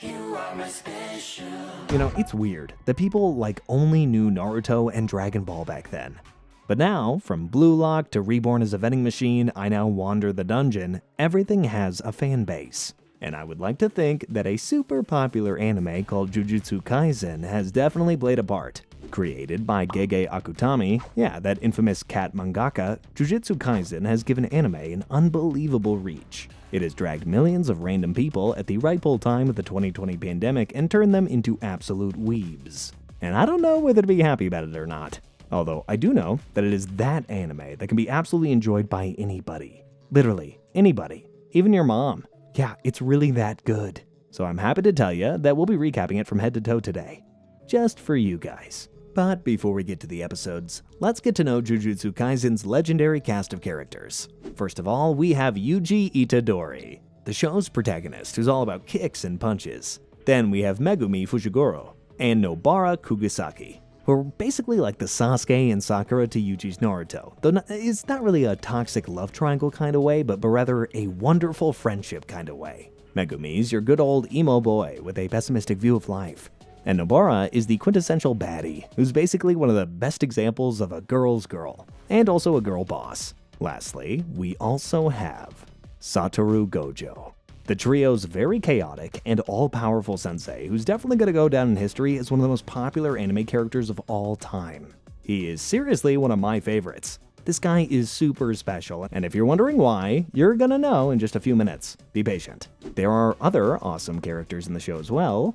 You know, it's weird that people only knew Naruto and Dragon Ball back then. But now, from Blue Lock to Reborn as a Vending Machine, I Now Wander the Dungeon, everything has a fan base. And I would like to think that a super popular anime called Jujutsu Kaisen has definitely played a part. Created by Gege Akutami, that infamous cat mangaka, Jujutsu Kaisen has given anime an unbelievable reach. It has dragged millions of random people at the rightful time of the 2020 pandemic and turned them into absolute weebs. And I don't know whether to be happy about it or not. Although I do know that it is that anime that can be absolutely enjoyed by anybody. Literally, anybody. Even your mom. Yeah, it's really that good. So I'm happy to tell you that we'll be recapping it from head to toe today. Just for you guys. But before we get to the episodes, let's get to know Jujutsu Kaisen's legendary cast of characters. First of all, we have Yuji Itadori, the show's protagonist who's all about kicks and punches. Then we have Megumi Fushiguro and Nobara Kugisaki, who are basically like the Sasuke and Sakura to Yuji's Naruto, though it's not really a toxic love triangle kind of way, but rather a wonderful friendship kind of way. Megumi's your good old emo boy with a pessimistic view of life. And Nobara is the quintessential baddie, who's basically one of the best examples of a girl's girl, and also a girl boss. Lastly, we also have Satoru Gojo, the trio's very chaotic and all-powerful sensei who's definitely going to go down in history as one of the most popular anime characters of all time. He is seriously one of my favorites. This guy is super special, and if you're wondering why, you're gonna know in just a few minutes. Be patient. There are other awesome characters in the show as well,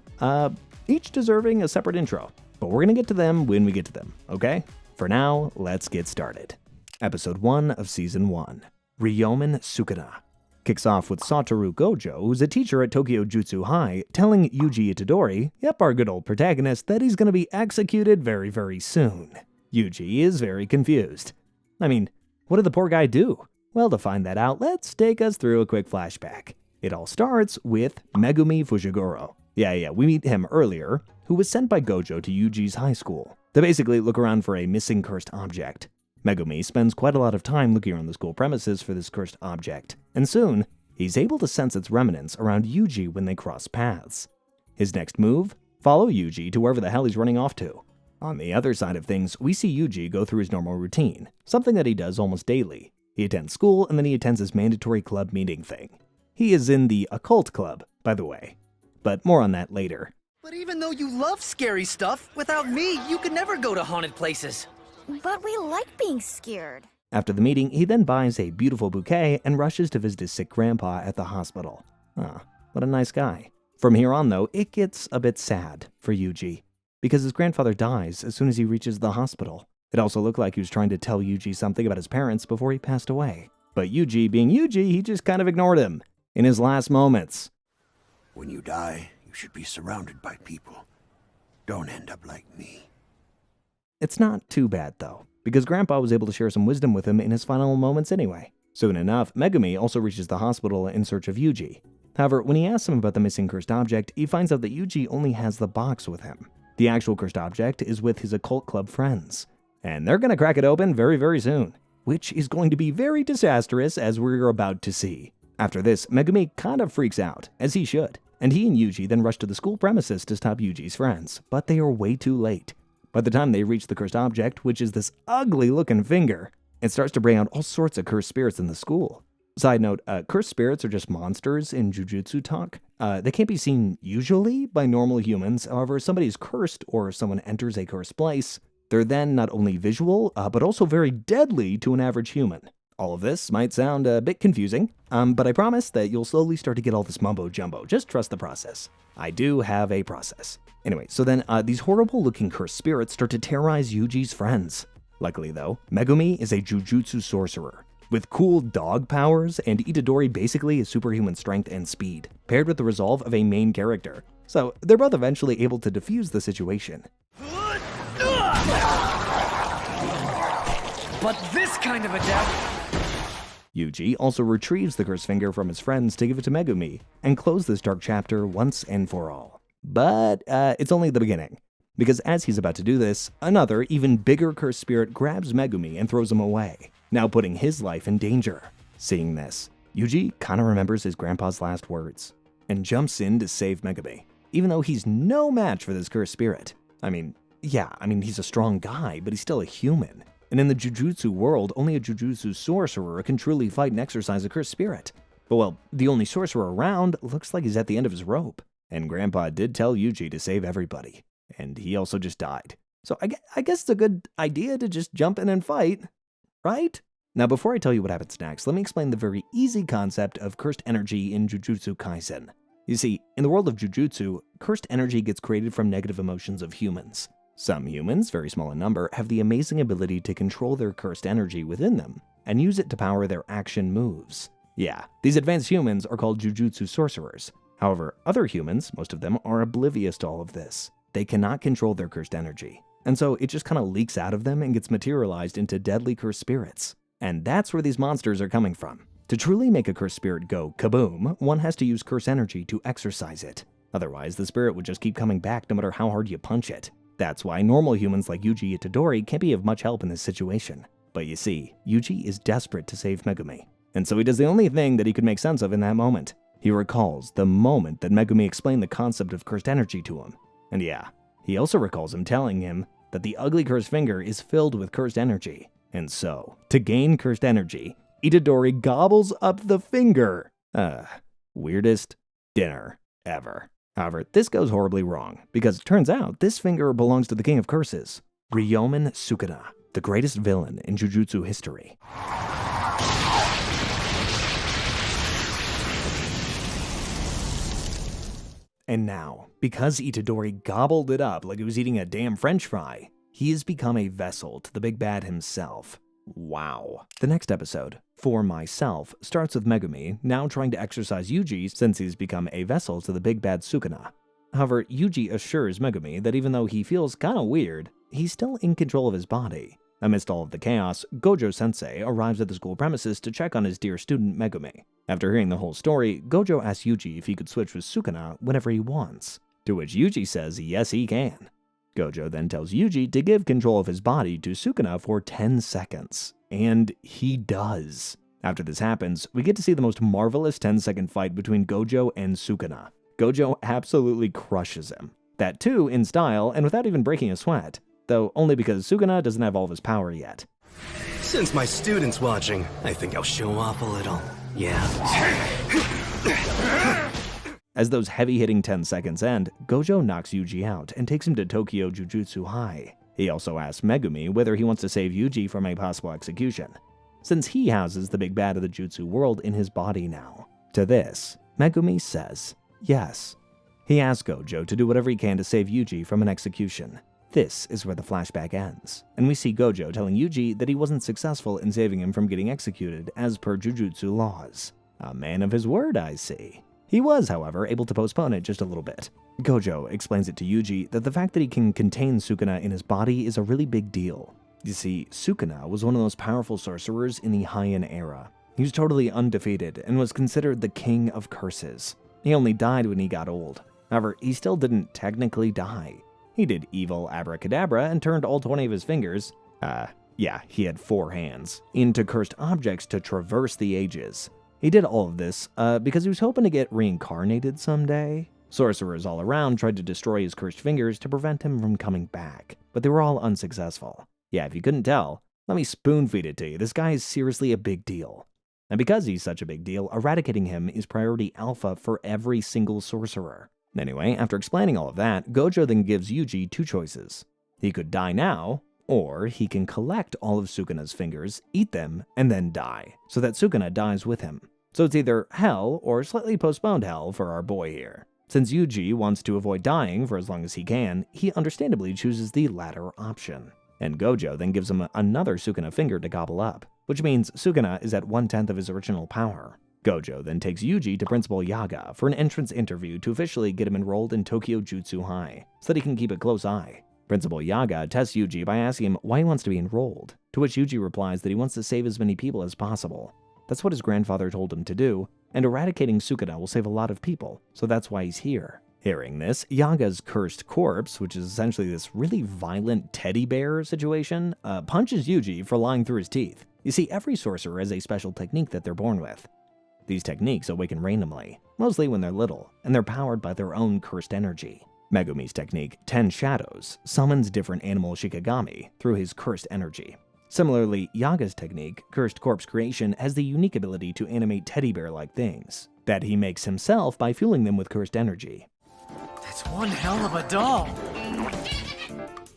each deserving a separate intro, but we're gonna get to them when we get to them, okay? For now, let's get started. Episode 1 of Season 1, Ryomen Sukuna, kicks off with Satoru Gojo, who's a teacher at Tokyo Jutsu High, telling Yuji Itadori, our good old protagonist, that he's gonna be executed very, very soon. Yuji is very confused. I mean, what did the poor guy do? Well, to find that out, let's take us through a quick flashback. It all starts with Megumi Fushiguro. We meet him earlier, who was sent by Gojo to Yuji's high school to basically look around for a missing cursed object. Megumi spends quite a lot of time looking around the school premises for this cursed object, and soon, he's able to sense its remnants around Yuji when they cross paths. His next move? Follow Yuji to wherever the hell he's running off to. On the other side of things, we see Yuji go through his normal routine, something that he does almost daily. He attends school and then he attends his mandatory club meeting thing. He is in the occult club, by the way. But more on that later. But even though you love scary stuff, without me, you could never go to haunted places. But we like being scared. After the meeting, he then buys a beautiful bouquet and rushes to visit his sick grandpa at the hospital. What a nice guy. From here on, though, it gets a bit sad for Yuji, because his grandfather dies as soon as he reaches the hospital. It also looked like he was trying to tell Yuji something about his parents before he passed away. But Yuji, being Yuji, he just kind of ignored him in his last moments. When you die, you should be surrounded by people. Don't end up like me. It's not too bad, though, because Grandpa was able to share some wisdom with him in his final moments anyway. Soon enough, Megumi also reaches the hospital in search of Yuji. However, when he asks him about the missing cursed object, he finds out that Yuji only has the box with him. The actual cursed object is with his occult club friends, and they're going to crack it open very, very soon, which is going to be very disastrous, as we're about to see. After this, Megumi kind of freaks out, as he should, and he and Yuji then rush to the school premises to stop Yuji's friends, but they are way too late. By the time they reach the cursed object, which is this ugly-looking finger, it starts to bring out all sorts of cursed spirits in the school. Side note, cursed spirits are just monsters in Jujutsu talk. They can't be seen usually by normal humans. However, if somebody is cursed or someone enters a cursed place, they're then not only visual, but also very deadly to an average human. All of this might sound a bit confusing, but I promise that you'll slowly start to get all this mumbo-jumbo. Just trust the process. I do have a process. Anyway, so then these horrible-looking cursed spirits start to terrorize Yuji's friends. Luckily, though, Megumi is a Jujutsu sorcerer with cool dog powers, and Itadori basically has superhuman strength and speed, paired with the resolve of a main character. So they're both eventually able to defuse the situation. But this kind of a death... Yuji also retrieves the cursed finger from his friends to give it to Megumi, and close this dark chapter once and for all. But it's only the beginning, because as he's about to do this, another, even bigger cursed spirit grabs Megumi and throws him away, now putting his life in danger. Seeing this, Yuji kinda remembers his grandpa's last words, and jumps in to save Megumi. even though he's no match for this cursed spirit. He's a strong guy, but he's still a human. And in the Jujutsu world, only a Jujutsu sorcerer can truly fight and exorcise a cursed spirit. But well, the only sorcerer around looks like he's at the end of his rope. And Grandpa did tell Yuji to save everybody. And he also just died. So I guess it's a good idea to just jump in and fight, right? Now, before I tell you what happens next, let me explain the very easy concept of cursed energy in Jujutsu Kaisen. You see, in the world of Jujutsu, cursed energy gets created from negative emotions of humans. Some humans, very small in number, have the amazing ability to control their cursed energy within them and use it to power their action moves. Yeah, these advanced humans are called Jujutsu sorcerers. However, other humans, most of them, are oblivious to all of this. They cannot control their cursed energy, and so it just kind of leaks out of them and gets materialized into deadly cursed spirits. And that's where these monsters are coming from. To truly make a cursed spirit go kaboom, one has to use cursed energy to exorcise it. Otherwise, the spirit would just keep coming back no matter how hard you punch it. That's why normal humans like Yuji Itadori can't be of much help in this situation. But you see, Yuji is desperate to save Megumi. And so he does the only thing that he could make sense of in that moment. He recalls the moment that Megumi explained the concept of cursed energy to him. And yeah, he also recalls him telling him that the ugly cursed finger is filled with cursed energy. And so, to gain cursed energy, Itadori gobbles up the finger. Weirdest dinner ever. However, this goes horribly wrong, because it turns out this finger belongs to the king of curses, Ryomen Sukuna, the greatest villain in Jujutsu history. And now, because Itadori gobbled it up like he was eating a damn french fry, he has become a vessel to the big bad himself. Wow. The next episode, For Myself, starts with Megumi now trying to exorcise Yuji since he's become a vessel to the big bad Sukuna. However, Yuji assures Megumi that even though he feels kinda weird, he's still in control of his body. Amidst all of the chaos, Gojo-sensei arrives at the school premises to check on his dear student Megumi. After hearing the whole story, Gojo asks Yuji if he could switch with Sukuna whenever he wants, to which Yuji says yes he can. Gojo then tells Yuji to give control of his body to Sukuna for 10 seconds. And he does. After this happens, we get to see the most marvelous 10-second fight between Gojo and Sukuna. Gojo absolutely crushes him. That too in style and without even breaking a sweat. Though only because Sukuna doesn't have all of his power yet. Since my student's watching, I think I'll show off a little. Yeah. As those heavy-hitting 10 seconds end, Gojo knocks Yuji out and takes him to Tokyo Jujutsu High. He also asks Megumi whether he wants to save Yuji from a possible execution, since he houses the big bad of the jutsu world in his body now. To this, Megumi says yes. He asks Gojo to do whatever he can to save Yuji from an execution. This is where the flashback ends, and we see Gojo telling Yuji that he wasn't successful in saving him from getting executed as per Jujutsu laws. A man of his word, I see. He was, however, able to postpone it just a little bit. Gojo explains it to Yuji that the fact that he can contain Sukuna in his body is a really big deal. You see, Sukuna was one of the most powerful sorcerers in the Heian era. He was totally undefeated and was considered the king of curses. He only died when he got old. However, he still didn't technically die. He did evil abracadabra and turned all 20 of his fingers, he had 4 hands, into cursed objects to traverse the ages. He did all of this because he was hoping to get reincarnated someday. Sorcerers all around tried to destroy his cursed fingers to prevent him from coming back, but they were all unsuccessful. Yeah, if you couldn't tell, let me spoon-feed it to you. This guy is seriously a big deal. And because he's such a big deal, eradicating him is priority alpha for every single sorcerer. Anyway, after explaining all of that, Gojo then gives Yuji 2 choices. He could die now, or he can collect all of Sukuna's fingers, eat them, and then die, so that Sukuna dies with him. So it's either hell or slightly postponed hell for our boy here. Since Yuji wants to avoid dying for as long as he can, he understandably chooses the latter option. And Gojo then gives him another Sukuna finger to gobble up, which means Sukuna is at 1/10 of his original power. Gojo then takes Yuji to Principal Yaga for an entrance interview to officially get him enrolled in Tokyo Jutsu High, so that he can keep a close eye. Principal Yaga tests Yuji by asking him why he wants to be enrolled, to which Yuji replies that he wants to save as many people as possible. That's what his grandfather told him to do, and eradicating Sukuna will save a lot of people, so that's why he's here. Hearing this, Yaga's cursed corpse, which is essentially this really violent teddy bear situation, punches Yuji for lying through his teeth. You see, every sorcerer has a special technique that they're born with. These techniques awaken randomly, mostly when they're little, and they're powered by their own cursed energy. Megumi's technique, 10 Shadows, summons different animal Shikigami through his cursed energy. Similarly, Yaga's technique, Cursed Corpse Creation, has the unique ability to animate teddy bear-like things that he makes himself by fueling them with cursed energy. That's one hell of a doll.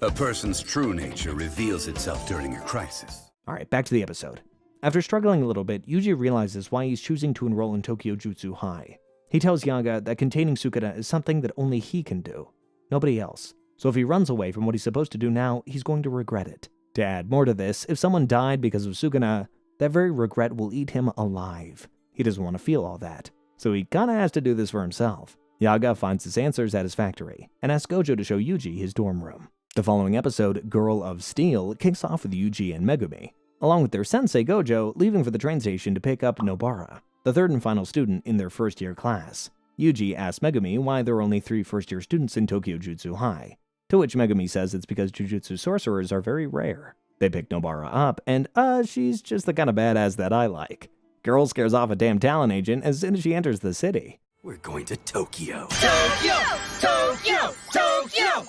A person's true nature reveals itself during a crisis. Alright, back to the episode. After struggling a little bit, Yuji realizes why he's choosing to enroll in Tokyo Jutsu High. He tells Yaga that containing Sukuna is something that only he can do, nobody else. So if he runs away from what he's supposed to do now, he's going to regret it. To add more to this, if someone died because of Sukuna, that very regret will eat him alive. He doesn't want to feel all that, so he kinda has to do this for himself. Yaga finds his answers at his factory, and asks Gojo to show Yuji his dorm room. The following episode, Girl of Steel, kicks off with Yuji and Megumi, along with their sensei Gojo, leaving for the train station to pick up Nobara, the third and final student in their first-year class. Yuji asks Megumi why there are only 3 first-year students in Tokyo Jutsu High, to which Megumi says it's because Jujutsu sorcerers are very rare. They pick Nobara up, and she's just the kind of badass that I like. Girl scares off a damn talent agent as soon as she enters the city. We're going to Tokyo. Tokyo! Tokyo! Tokyo!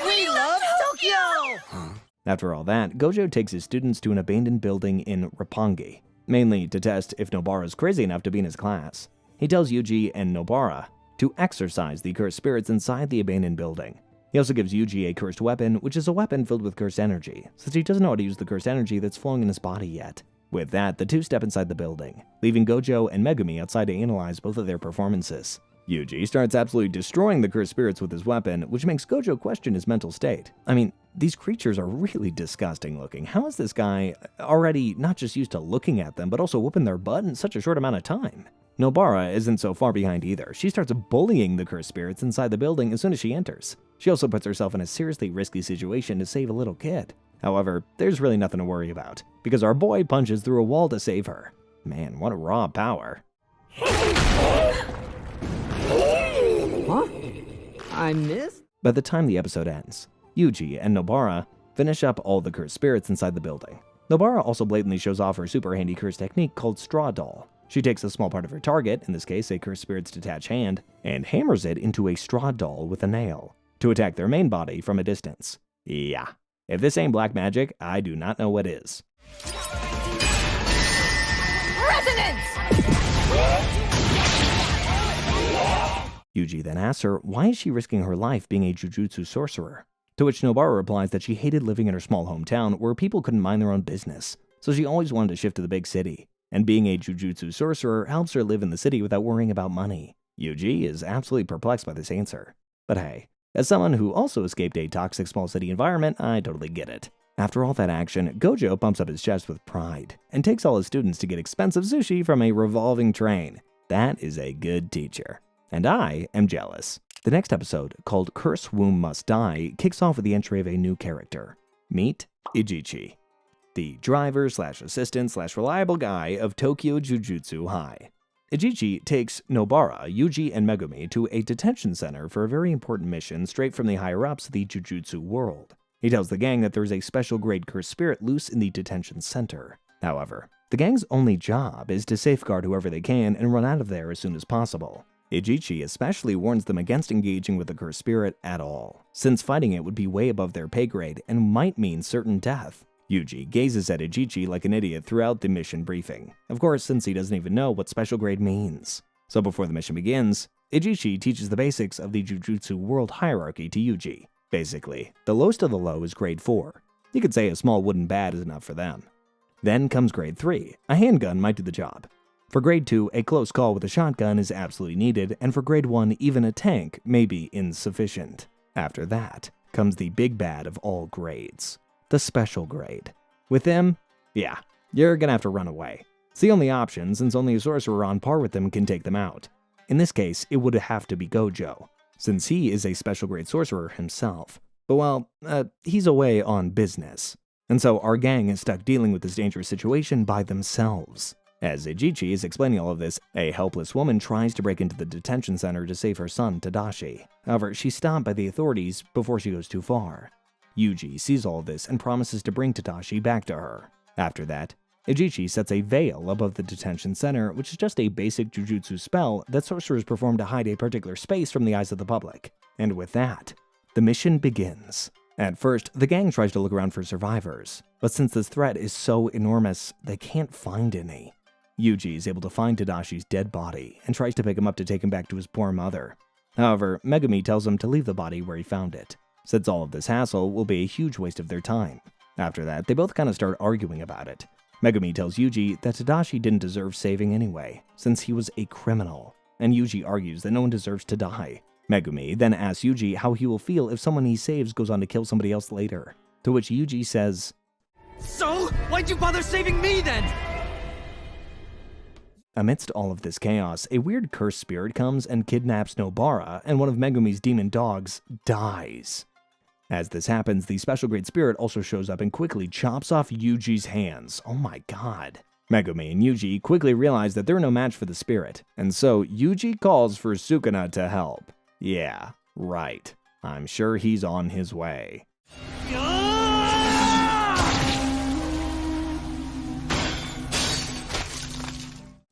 We love Tokyo! After all that, Gojo takes his students to an abandoned building in Roppongi, mainly to test if Nobara is crazy enough to be in his class. He tells Yuji and Nobara to exorcise the cursed spirits inside the abandoned building. He also gives Yuji a cursed weapon, which is a weapon filled with cursed energy, since he doesn't know how to use the cursed energy that's flowing in his body yet. With that, the two step inside the building, leaving Gojo and Megumi outside to analyze both of their performances. Yuji starts absolutely destroying the cursed spirits with his weapon, which makes Gojo question his mental state. I mean, these creatures are really disgusting looking. How is this guy already not just used to looking at them, but also whooping their butt in such a short amount of time? Nobara isn't so far behind either. She starts bullying the cursed spirits inside the building as soon as she enters. She also puts herself in a seriously risky situation to save a little kid. However, there's really nothing to worry about, because our boy punches through a wall to save her. Man, what a raw power. Huh? I missed? By the time the episode ends, Yuji and Nobara finish up all the cursed spirits inside the building. Nobara also blatantly shows off her super handy curse technique called Straw Doll. She takes a small part of her target, in this case a cursed spirit's detached hand, and hammers it into a straw doll with a nail, to attack their main body from a distance. Yeah, if this ain't black magic, I do not know what is. Resonance! Yuji then asks her why is she risking her life being a Jujutsu sorcerer, to which Nobara replies that she hated living in her small hometown where people couldn't mind their own business, so she always wanted to shift to the big city, and being a Jujutsu sorcerer helps her live in the city without worrying about money. Yuji is absolutely perplexed by this answer. But hey, as someone who also escaped a toxic small city environment, I totally get it. After all that action, Gojo pumps up his chest with pride, and takes all his students to get expensive sushi from a revolving train. That is a good teacher. And I am jealous. The next episode, called Curse Womb Must Die, kicks off with the entry of a new character. Meet Ijichi, the driver/assistant/reliable guy of Tokyo Jujutsu High. Ijichi takes Nobara, Yuji, and Megumi to a detention center for a very important mission straight from the higher-ups of the Jujutsu world. He tells the gang that there is a special grade cursed spirit loose in the detention center. However, the gang's only job is to safeguard whoever they can and run out of there as soon as possible. Ijichi especially warns them against engaging with the cursed spirit at all, since fighting it would be way above their pay grade and might mean certain death. Yuji gazes at Ijichi like an idiot throughout the mission briefing, of course since he doesn't even know what special grade means. So before the mission begins, Ijichi teaches the basics of the Jujutsu world hierarchy to Yuji. Basically, the lowest of the low is grade 4. You could say a small wooden bat is enough for them. Then comes grade 3, a handgun might do the job. For grade 2, a close call with a shotgun is absolutely needed, and for grade 1, even a tank may be insufficient. After that comes the big bad of all grades, the special grade. With them, yeah, you're gonna have to run away. It's the only option, since only a sorcerer on par with them can take them out. In this case, it would have to be Gojo, since he is a special grade sorcerer himself. But well, he's away on business. And so our gang is stuck dealing with this dangerous situation by themselves. As Ijichi is explaining all of this, a helpless woman tries to break into the detention center to save her son, Tadashi. However, she's stopped by the authorities before she goes too far. Yuji sees all of this and promises to bring Tadashi back to her. After that, Ejichi sets a veil above the detention center, which is just a basic jujutsu spell that sorcerers perform to hide a particular space from the eyes of the public. And with that, the mission begins. At first, the gang tries to look around for survivors, but since this threat is so enormous, they can't find any. Yuji is able to find Tadashi's dead body and tries to pick him up to take him back to his poor mother. However, Megumi tells him to leave the body where he found it, since all of this hassle will be a huge waste of their time. After that, they both kind of start arguing about it. Megumi tells Yuji that Tadashi didn't deserve saving anyway, since he was a criminal, and Yuji argues that no one deserves to die. Megumi then asks Yuji how he will feel if someone he saves goes on to kill somebody else later, to which Yuji says, So? Why'd you bother saving me then? Amidst all of this chaos, a weird cursed spirit comes and kidnaps Nobara, and one of Megumi's demon dogs dies. As this happens, the special grade spirit also shows up and quickly chops off Yuji's hands. Oh my god. Megumi and Yuji quickly realize that they're no match for the spirit, and so Yuji calls for Sukuna to help. Yeah, right. I'm sure he's on his way.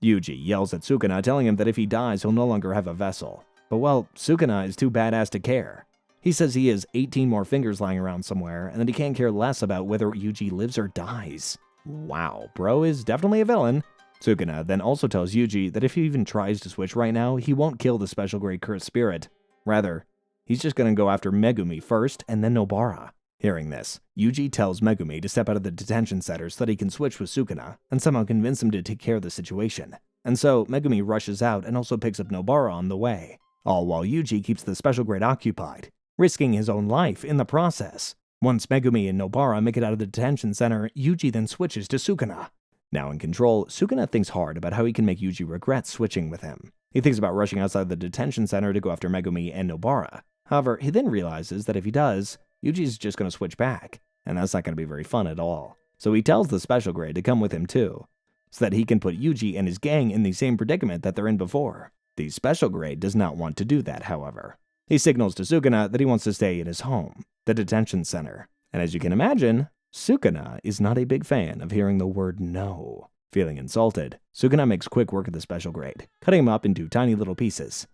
Yuji yells at Sukuna, telling him that if he dies, he'll no longer have a vessel. But well, Sukuna is too badass to care. He says he has 18 more fingers lying around somewhere, and that he can't care less about whether Yuji lives or dies. Wow, bro is definitely a villain. Sukuna then also tells Yuji that if he even tries to switch right now, he won't kill the special grade cursed spirit. Rather, he's just gonna go after Megumi first and then Nobara. Hearing this, Yuji tells Megumi to step out of the detention center so that he can switch with Sukuna and somehow convince him to take care of the situation. And so Megumi rushes out and also picks up Nobara on the way, all while Yuji keeps the special grade occupied, risking his own life in the process. Once Megumi and Nobara make it out of the detention center, Yuji then switches to Sukuna. Now in control, Sukuna thinks hard about how he can make Yuji regret switching with him. He thinks about rushing outside the detention center to go after Megumi and Nobara. However, he then realizes that if he does, Yuji's just going to switch back, and that's not going to be very fun at all. So he tells the special grade to come with him too, so that he can put Yuji and his gang in the same predicament that they're in before. The special grade does not want to do that, however. He signals to Sukuna that he wants to stay in his home, the detention center. And as you can imagine, Sukuna is not a big fan of hearing the word no. Feeling insulted, Sukuna makes quick work of the special grade, cutting him up into tiny little pieces.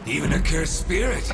Even a cursed spirit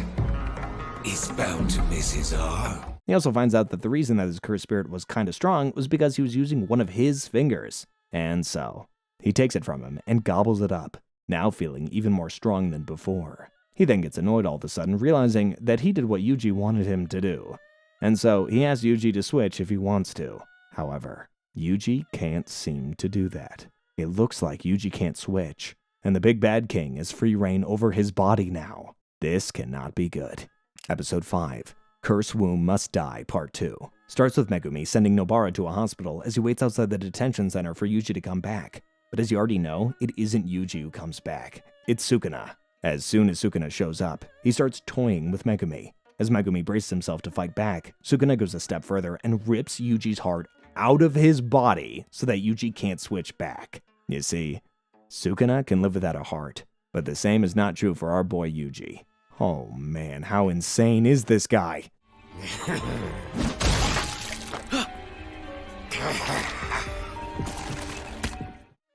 is bound to miss his arm. He also finds out that the reason that his cursed spirit was kinda strong was because he was using one of his fingers. And so, he takes it from him and gobbles it up, now feeling even more strong than before. He then gets annoyed all of a sudden, realizing that he did what Yuji wanted him to do. And so, he asks Yuji to switch if he wants to. However, Yuji can't seem to do that. It looks like Yuji can't switch, and the Big Bad King has free reign over his body now. This cannot be good. Episode 5, Curse Womb Must Die, Part 2. Starts with Megumi sending Nobara to a hospital as he waits outside the detention center for Yuji to come back. But as you already know, it isn't Yuji who comes back. It's Sukuna. As soon as Sukuna shows up, he starts toying with Megumi. As Megumi braces himself to fight back, Sukuna goes a step further and rips Yuji's heart out of his body so that Yuji can't switch back. You see, Sukuna can live without a heart, but the same is not true for our boy Yuji. Oh man, how insane is this guy?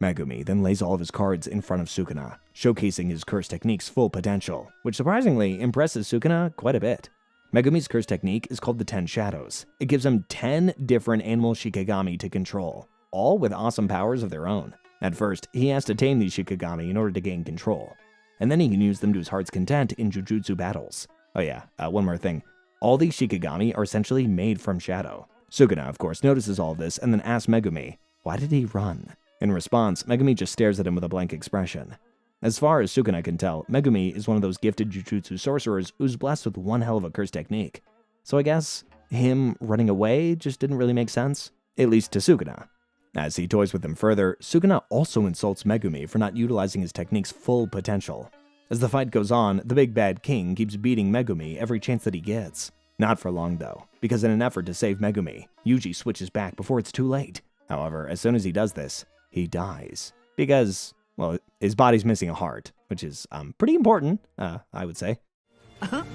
Megumi then lays all of his cards in front of Sukuna, showcasing his curse technique's full potential, which surprisingly impresses Sukuna quite a bit. Megumi's curse technique is called the 10 Shadows. It gives him 10 different animal Shikigami to control, all with awesome powers of their own. At first, he has to tame these Shikigami in order to gain control, and then he can use them to his heart's content in Jujutsu battles. Oh yeah, one more thing. All these Shikigami are essentially made from shadow. Sukuna, of course, notices all of this and then asks Megumi, why did he run? In response, Megumi just stares at him with a blank expression. As far as Sukuna can tell, Megumi is one of those gifted Jujutsu sorcerers who's blessed with one hell of a curse technique. So I guess him running away just didn't really make sense, at least to Sukuna. As he toys with him further, Sukuna also insults Megumi for not utilizing his technique's full potential. As the fight goes on, the Big Bad King keeps beating Megumi every chance that he gets. Not for long though, because in an effort to save Megumi, Yuji switches back before it's too late. However, as soon as he does this, he dies. Because, well, his body's missing a heart, which is pretty important, I would say.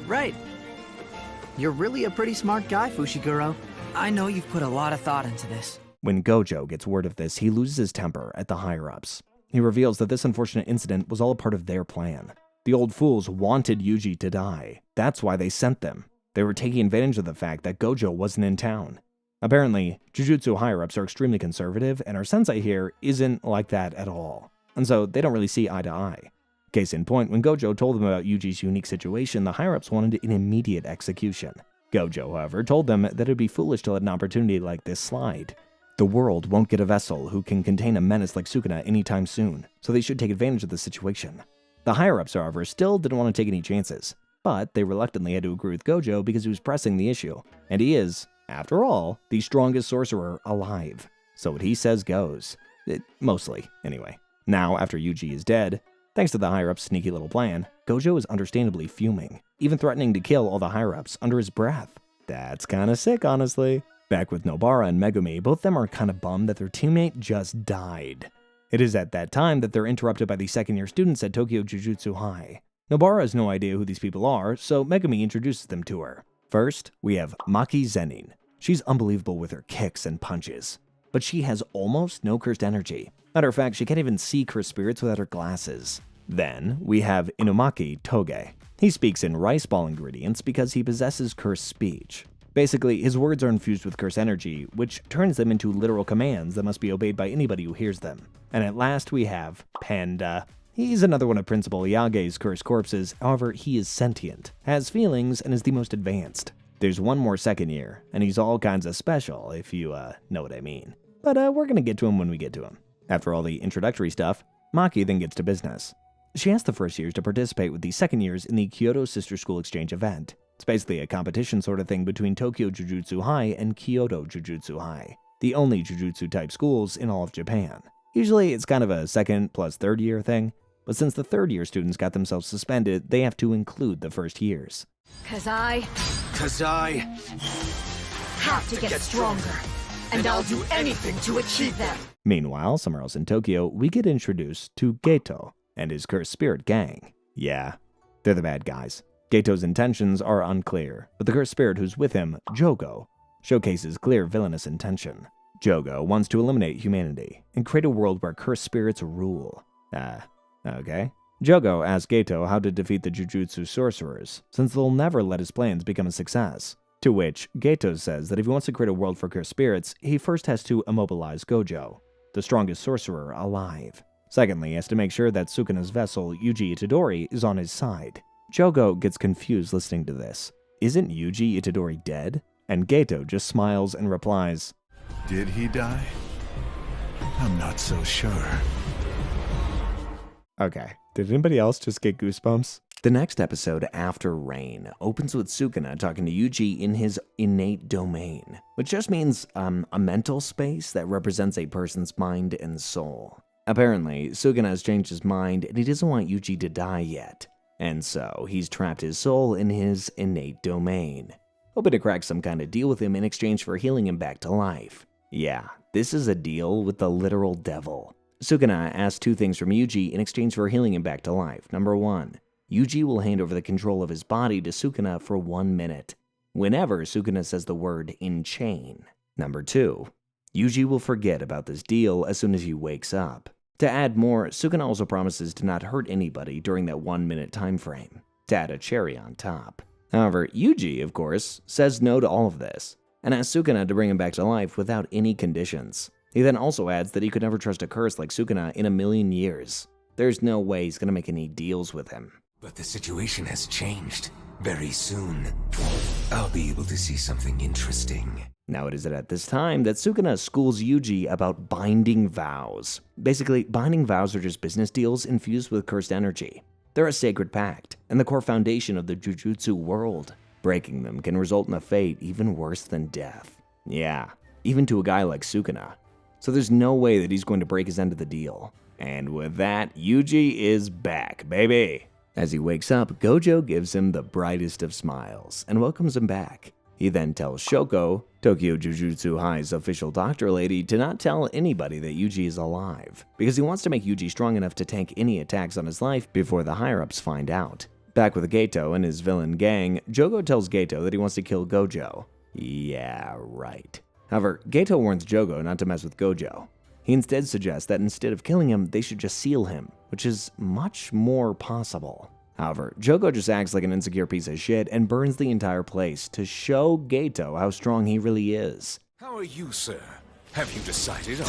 Right. You're really a pretty smart guy, Fushiguro. I know you've put a lot of thought into this. When Gojo gets word of this, he loses his temper at the higher-ups. He reveals that this unfortunate incident was all a part of their plan. The old fools wanted Yuji to die. That's why they sent them. They were taking advantage of the fact that Gojo wasn't in town. Apparently, Jujutsu higher-ups are extremely conservative, and our sensei here isn't like that at all. And so they don't really see eye to eye. Case in point, when Gojo told them about Yuji's unique situation, the higher-ups wanted an immediate execution. Gojo, however, told them that it would be foolish to let an opportunity like this slide. The world won't get a vessel who can contain a menace like Sukuna anytime soon, so they should take advantage of the situation. The higher-ups, however, still didn't want to take any chances, but they reluctantly had to agree with Gojo because he was pressing the issue, and he is, after all, the strongest sorcerer alive. So what he says goes. Mostly, anyway. Now, after Yuji is dead, thanks to the higher-ups' sneaky little plan, Gojo is understandably fuming, even threatening to kill all the higher-ups under his breath. That's kinda sick, honestly. Back with Nobara and Megumi, both of them are kinda bummed that their teammate just died. It is at that time that they're interrupted by the second-year students at Tokyo Jujutsu High. Nobara has no idea who these people are, so Megumi introduces them to her. First, we have Maki Zenin. She's unbelievable with her kicks and punches, but she has almost no cursed energy. Matter of fact, she can't even see cursed spirits without her glasses. Then, we have Inumaki Toge. He speaks in rice ball ingredients because he possesses cursed speech. Basically, his words are infused with cursed energy, which turns them into literal commands that must be obeyed by anybody who hears them. And at last we have Panda. He's another one of Principal Yage's cursed corpses, however, he is sentient, has feelings, and is the most advanced. There's one more second year, and he's all kinds of special, if you, know what I mean. But, we're gonna get to him when we get to him. After all the introductory stuff, Maki then gets to business. She asked the first years to participate with the second years in the Kyoto Sister School Exchange event. It's basically a competition sort of thing between Tokyo Jujutsu High and Kyoto Jujutsu High, the only Jujutsu-type schools in all of Japan. Usually it's kind of a second plus third year thing, but since the third year students got themselves suspended, they have to include the first years. Cause I have to get stronger, and I'll do anything to achieve them. Meanwhile, somewhere else in Tokyo, we get introduced to Geto and his cursed spirit gang. Yeah, they're the bad guys. Geto's intentions are unclear, but the cursed spirit who's with him, Jogo, showcases clear villainous intention. Jogo wants to eliminate humanity and create a world where cursed spirits rule. Okay. Jogo asks Geto how to defeat the Jujutsu sorcerers, since they'll never let his plans become a success. To which Geto says that if he wants to create a world for cursed spirits, he first has to immobilize Gojo, the strongest sorcerer alive. Secondly, he has to make sure that Sukuna's vessel, Yuji Itadori, is on his side. Jogo gets confused listening to this. Isn't Yuji Itadori dead? And Geto just smiles and replies, Did he die? I'm not so sure. Okay, did anybody else just get goosebumps? The next episode, After Rain, opens with Sukuna talking to Yuji in his innate domain, which just means a mental space that represents a person's mind and soul. Apparently, Sukuna has changed his mind and he doesn't want Yuji to die yet, and so he's trapped his soul in his innate domain, hoping to crack some kind of deal with him in exchange for healing him back to life. Yeah, this is a deal with the literal devil. Sukuna asks two things from Yuji in exchange for healing him back to life. Number one, Yuji will hand over the control of his body to Sukuna for 1 minute, whenever Sukuna says the word in chain. Number two, Yuji will forget about this deal as soon as he wakes up. To add more, Sukuna also promises to not hurt anybody during that 1 minute time frame, to add a cherry on top. However, Yuji, of course, says no to all of this, and asks Sukuna to bring him back to life without any conditions. He then also adds that he could never trust a curse like Sukuna in a million years. There's no way he's gonna make any deals with him. But the situation has changed. Very soon, I'll be able to see something interesting. Now it is at this time that Sukuna schools Yuji about binding vows. Basically, binding vows are just business deals infused with cursed energy. They're a sacred pact, and the core foundation of the Jujutsu world. Breaking them can result in a fate even worse than death. Yeah, even to a guy like Sukuna. So there's no way that he's going to break his end of the deal. And with that, Yuji is back, baby! As he wakes up, Gojo gives him the brightest of smiles and welcomes him back. He then tells Shoko, Tokyo Jujutsu High's official doctor lady, to not tell anybody that Yuji is alive, because he wants to make Yuji strong enough to tank any attacks on his life before the higher-ups find out. Back with Geto and his villain gang, Jogo tells Geto that he wants to kill Gojo. Yeah, right. However, Geto warns Jogo not to mess with Gojo. He instead suggests that instead of killing him, they should just seal him, which is much more possible. However, Jogo just acts like an insecure piece of shit and burns the entire place to show Geto how strong he really is. How are you, sir? Have you decided on...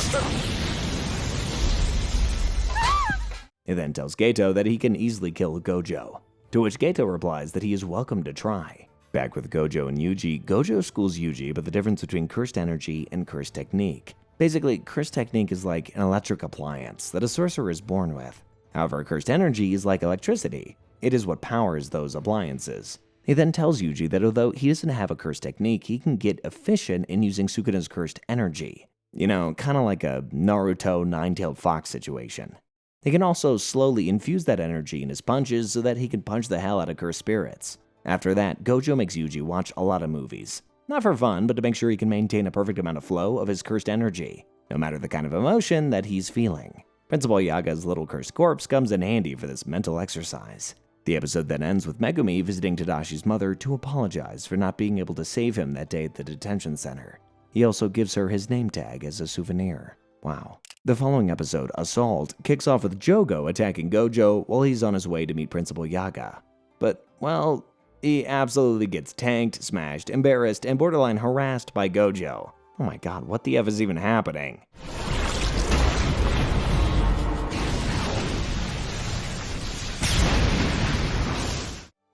He then tells Geto that he can easily kill Gojo, to which Geto replies that he is welcome to try. Back with Gojo and Yuji, Gojo schools Yuji about the difference between cursed energy and cursed technique. Basically, cursed technique is like an electric appliance that a sorcerer is born with. However, cursed energy is like electricity. It is what powers those appliances. He then tells Yuji that although he doesn't have a cursed technique, he can get efficient in using Sukuna's cursed energy. You know, kind of like a Naruto nine-tailed fox situation. He can also slowly infuse that energy in his punches so that he can punch the hell out of cursed spirits. After that, Gojo makes Yuji watch a lot of movies. Not for fun, but to make sure he can maintain a perfect amount of flow of his cursed energy, no matter the kind of emotion that he's feeling. Principal Yaga's little cursed corpse comes in handy for this mental exercise. The episode then ends with Megumi visiting Tadashi's mother to apologize for not being able to save him that day at the detention center. He also gives her his name tag as a souvenir. Wow. The following episode, Assault, kicks off with Jogo attacking Gojo while he's on his way to meet Principal Yaga. But, well, he absolutely gets tanked, smashed, embarrassed, and borderline harassed by Gojo. Oh my god, what the F is even happening?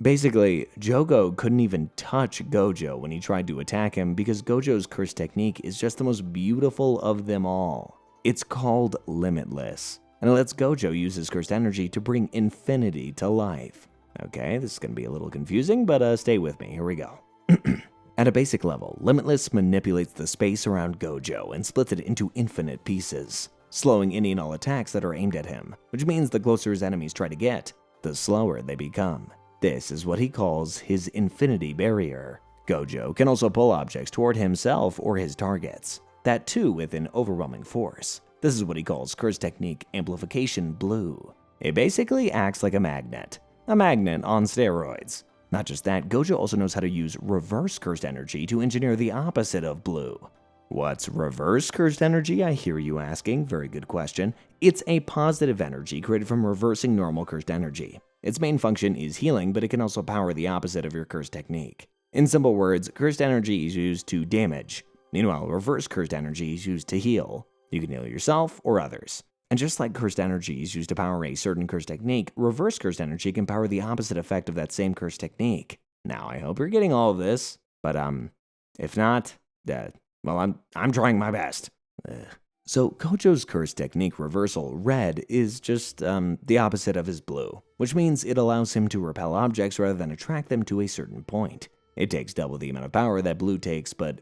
Basically, Jogo couldn't even touch Gojo when he tried to attack him because Gojo's curse technique is just the most beautiful of them all. It's called Limitless, and it lets Gojo use his cursed energy to bring infinity to life. Okay, this is going to be a little confusing, but stay with me, here we go. At a basic level, Limitless manipulates the space around Gojo and splits it into infinite pieces, slowing any and all attacks that are aimed at him, which means the closer his enemies try to get, the slower they become. This is what he calls his infinity barrier. Gojo can also pull objects toward himself or his targets, that too with an overwhelming force. This is what he calls Curse Technique Amplification Blue. It basically acts like a magnet on steroids. Not just that, Gojo also knows how to use reverse cursed energy to engineer the opposite of blue. What's reverse cursed energy, I hear you asking? Very good question. It's a positive energy created from reversing normal cursed energy. Its main function is healing, but it can also power the opposite of your cursed technique. In simple words, cursed energy is used to damage. Meanwhile, reverse cursed energy is used to heal. You can heal yourself or others. And just like cursed energy is used to power a certain cursed technique, reverse cursed energy can power the opposite effect of that same cursed technique. Now, I hope you're getting all of this, but if not, well, I'm trying my best. So Gojo's curse technique reversal, red, is just the opposite of his blue, which means it allows him to repel objects rather than attract them to a certain point. It takes double the amount of power that blue takes, but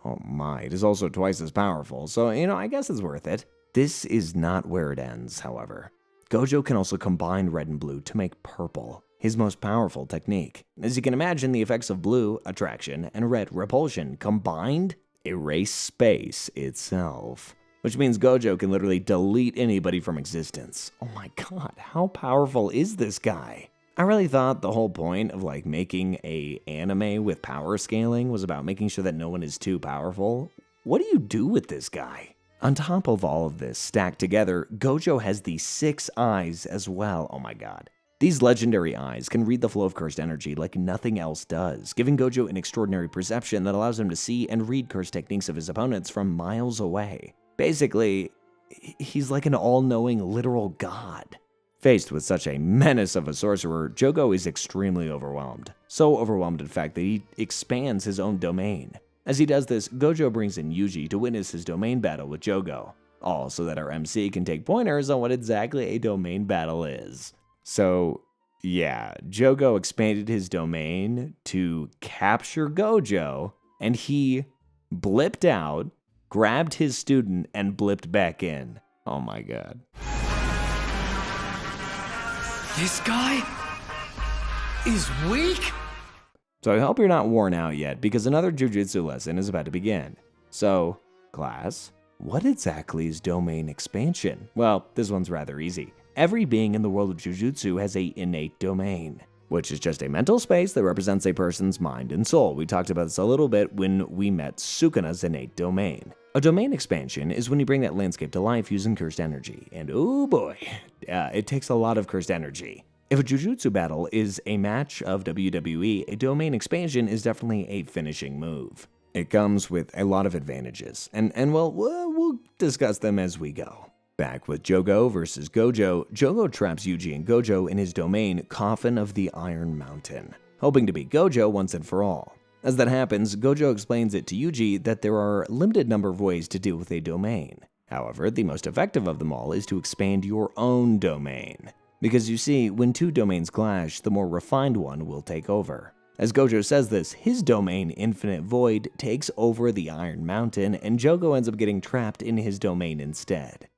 oh my, it is also twice as powerful, so I guess it's worth it. This is not where it ends, however. Gojo can also combine red and blue to make purple, his most powerful technique. As you can imagine, the effects of blue, attraction, and red, repulsion, combined, erase space itself. Which means Gojo can literally delete anybody from existence. Oh my god, how powerful is this guy? I really thought the whole point of making a anime with power scaling was about making sure that no one is too powerful. What do you do with this guy? On top of all of this stacked together, Gojo has the 6 eyes as well. Oh my god. These legendary eyes can read the flow of cursed energy like nothing else does, giving Gojo an extraordinary perception that allows him to see and read cursed techniques of his opponents from miles away. Basically, he's like an all-knowing literal god. Faced with such a menace of a sorcerer, Jogo is extremely overwhelmed. So overwhelmed, in fact, that he expands his own domain. As he does this, Gojo brings in Yuji to witness his domain battle with Jogo, all so that our MC can take pointers on what exactly a domain battle is. So, yeah, Jogo expanded his domain to capture Gojo, and he blipped out, grabbed his student, and blipped back in. Oh my god. This guy is weak? So I hope you're not worn out yet, because another Jujutsu lesson is about to begin. So, class, what exactly is domain expansion? Well, this one's rather easy. Every being in the world of Jujutsu has an innate domain. which is just a mental space that represents a person's mind and soul. We talked about this a little bit when we met Sukuna's innate domain. A domain expansion is when you bring that landscape to life using cursed energy, and oh boy, it takes a lot of cursed energy. If a Jujutsu battle is a match of WWE, a domain expansion is definitely a finishing move. It comes with a lot of advantages, and we'll discuss them as we go. Back with Jogo versus Gojo, Jogo traps Yuji and Gojo in his domain Coffin of the Iron Mountain, hoping to beat Gojo once and for all. As that happens, Gojo explains it to Yuji that there are a limited number of ways to deal with a domain. However, the most effective of them all is to expand your own domain. Because you see, when two domains clash, the more refined one will take over. As Gojo says this, his domain, Infinite Void, takes over the Iron Mountain, and Jogo ends up getting trapped in his domain instead.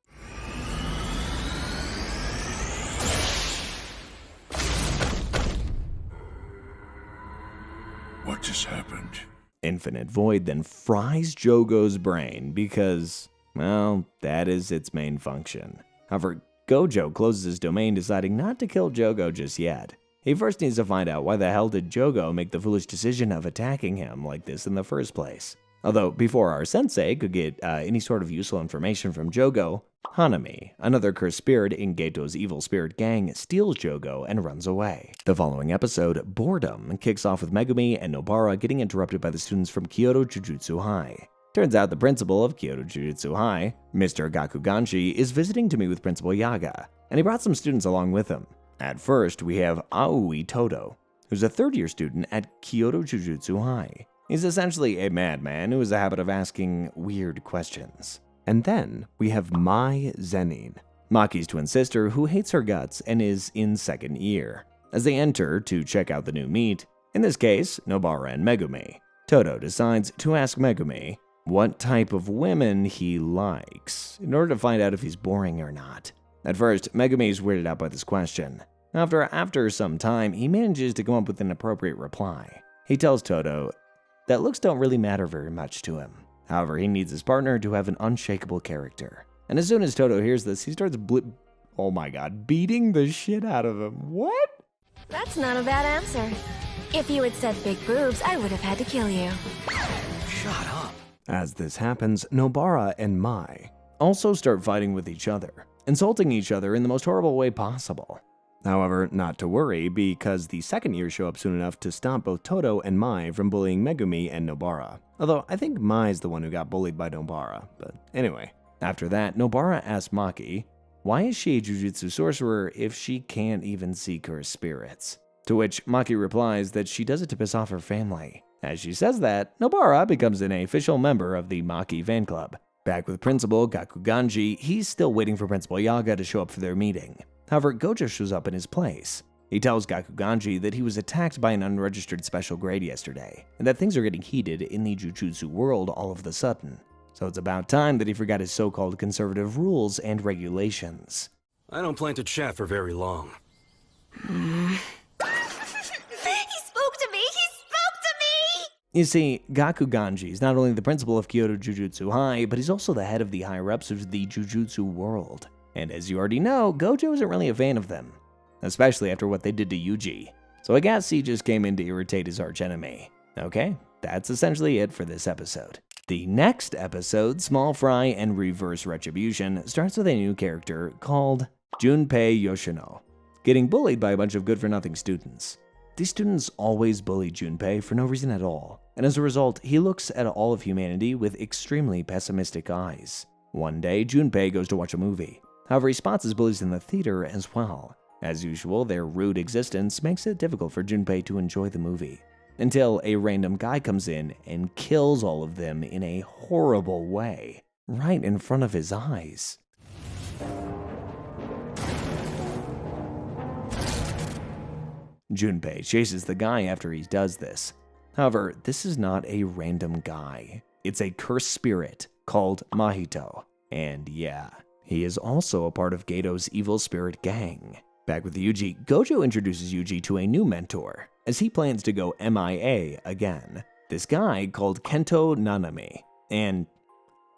What just happened? Infinite Void then fries Jogo's brain because, well, that is its main function. However, Gojo closes his domain, deciding not to kill Jogo just yet. He first needs to find out why the hell did Jogo make the foolish decision of attacking him like this in the first place. Although, before our sensei could get any sort of useful information from Jogo, Hanami, another cursed spirit in Geto's evil spirit gang, steals Jogo and runs away. The following episode, Boredom, kicks off with Megumi and Nobara getting interrupted by the students from Kyoto Jujutsu High. Turns out the principal of Kyoto Jujutsu High, Mr. Gakuganji, is visiting to meet with Principal Yaga, and he brought some students along with him. At first, we have Aoi Todo, who's a third-year student at Kyoto Jujutsu High. He's essentially a madman who has a habit of asking weird questions. And then we have Mai Zenin, Maki's twin sister who hates her guts and is in second year. As they enter to check out the new meet, in this case, Nobara and Megumi, Todo decides to ask Megumi what type of women he likes in order to find out if he's boring or not. At first, Megumi is weirded out by this question. After some time, he manages to come up with an appropriate reply. He tells Todo that looks don't really matter very much to him. However, he needs his partner to have an unshakable character. And as soon as Todo hears this, he starts beating the shit out of him. What? That's not a bad answer. If you had said big boobs, I would have had to kill you. Shut up. As this happens, Nobara and Mai also start fighting with each other, insulting each other in the most horrible way possible. However, not to worry, because the second year show up soon enough to stop both Todo and Mai from bullying Megumi and Nobara. Although, I think Mai's the one who got bullied by Nobara, but anyway. After that, Nobara asks Maki, why is she a Jujutsu sorcerer if she can't even see cursed spirits? To which Maki replies that she does it to piss off her family. As she says that, Nobara becomes an official member of the Maki fan club. Back with Principal Gakuganji, he's still waiting for Principal Yaga to show up for their meeting. However, Gojo shows up in his place. He tells Gakuganji that he was attacked by an unregistered special grade yesterday, and that things are getting heated in the Jujutsu world all of a sudden. So it's about time that he forgot his so-called conservative rules and regulations. I don't plan to chat for very long. He spoke to me! He spoke to me! You see, Gakuganji is not only the principal of Kyoto Jujutsu High, but he's also the head of the higher-ups of the Jujutsu world. And as you already know, Gojo isn't really a fan of them, especially after what they did to Yuji. So I guess he just came in to irritate his archenemy. Okay, that's essentially it for this episode. The next episode, Small Fry and Reverse Retribution, starts with a new character called Junpei Yoshino, getting bullied by a bunch of good-for-nothing students. These students always bully Junpei for no reason at all, and as a result, he looks at all of humanity with extremely pessimistic eyes. One day, Junpei goes to watch a movie. However, he spots his bullies in the theater as well. As usual, their rude existence makes it difficult for Junpei to enjoy the movie, until a random guy comes in and kills all of them in a horrible way, right in front of his eyes. Junpei chases the guy after he does this. However, this is not a random guy. It's a cursed spirit called Mahito. And yeah, he is also a part of Geto's evil spirit gang. Back with Yuji, Gojo introduces Yuji to a new mentor, as he plans to go MIA again. This guy called Kento Nanami. And,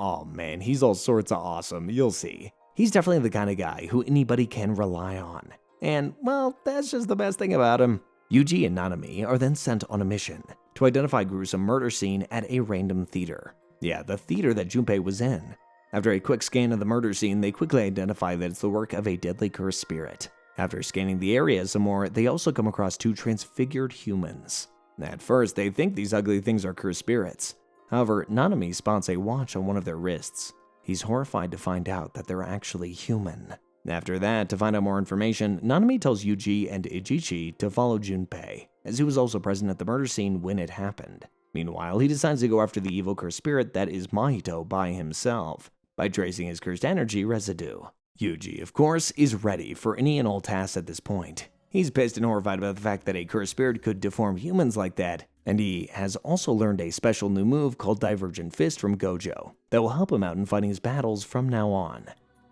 oh man, he's all sorts of awesome, you'll see. He's definitely the kind of guy who anybody can rely on. And, well, that's just the best thing about him. Yuji and Nanami are then sent on a mission to identify a gruesome murder scene at a random theater. Yeah, the theater that Junpei was in. After a quick scan of the murder scene, they quickly identify that it's the work of a deadly cursed spirit. After scanning the area some more, they also come across 2 transfigured humans. At first, they think these ugly things are cursed spirits. However, Nanami spots a watch on one of their wrists. He's horrified to find out that they're actually human. After that, to find out more information, Nanami tells Yuji and Ichichi to follow Junpei, as he was also present at the murder scene when it happened. Meanwhile, he decides to go after the evil cursed spirit that is Mahito by himself, by tracing his cursed energy residue. Yuji, of course, is ready for any and all tasks at this point. He's pissed and horrified about the fact that a cursed spirit could deform humans like that, and he has also learned a special new move called Divergent Fist from Gojo that will help him out in fighting his battles from now on.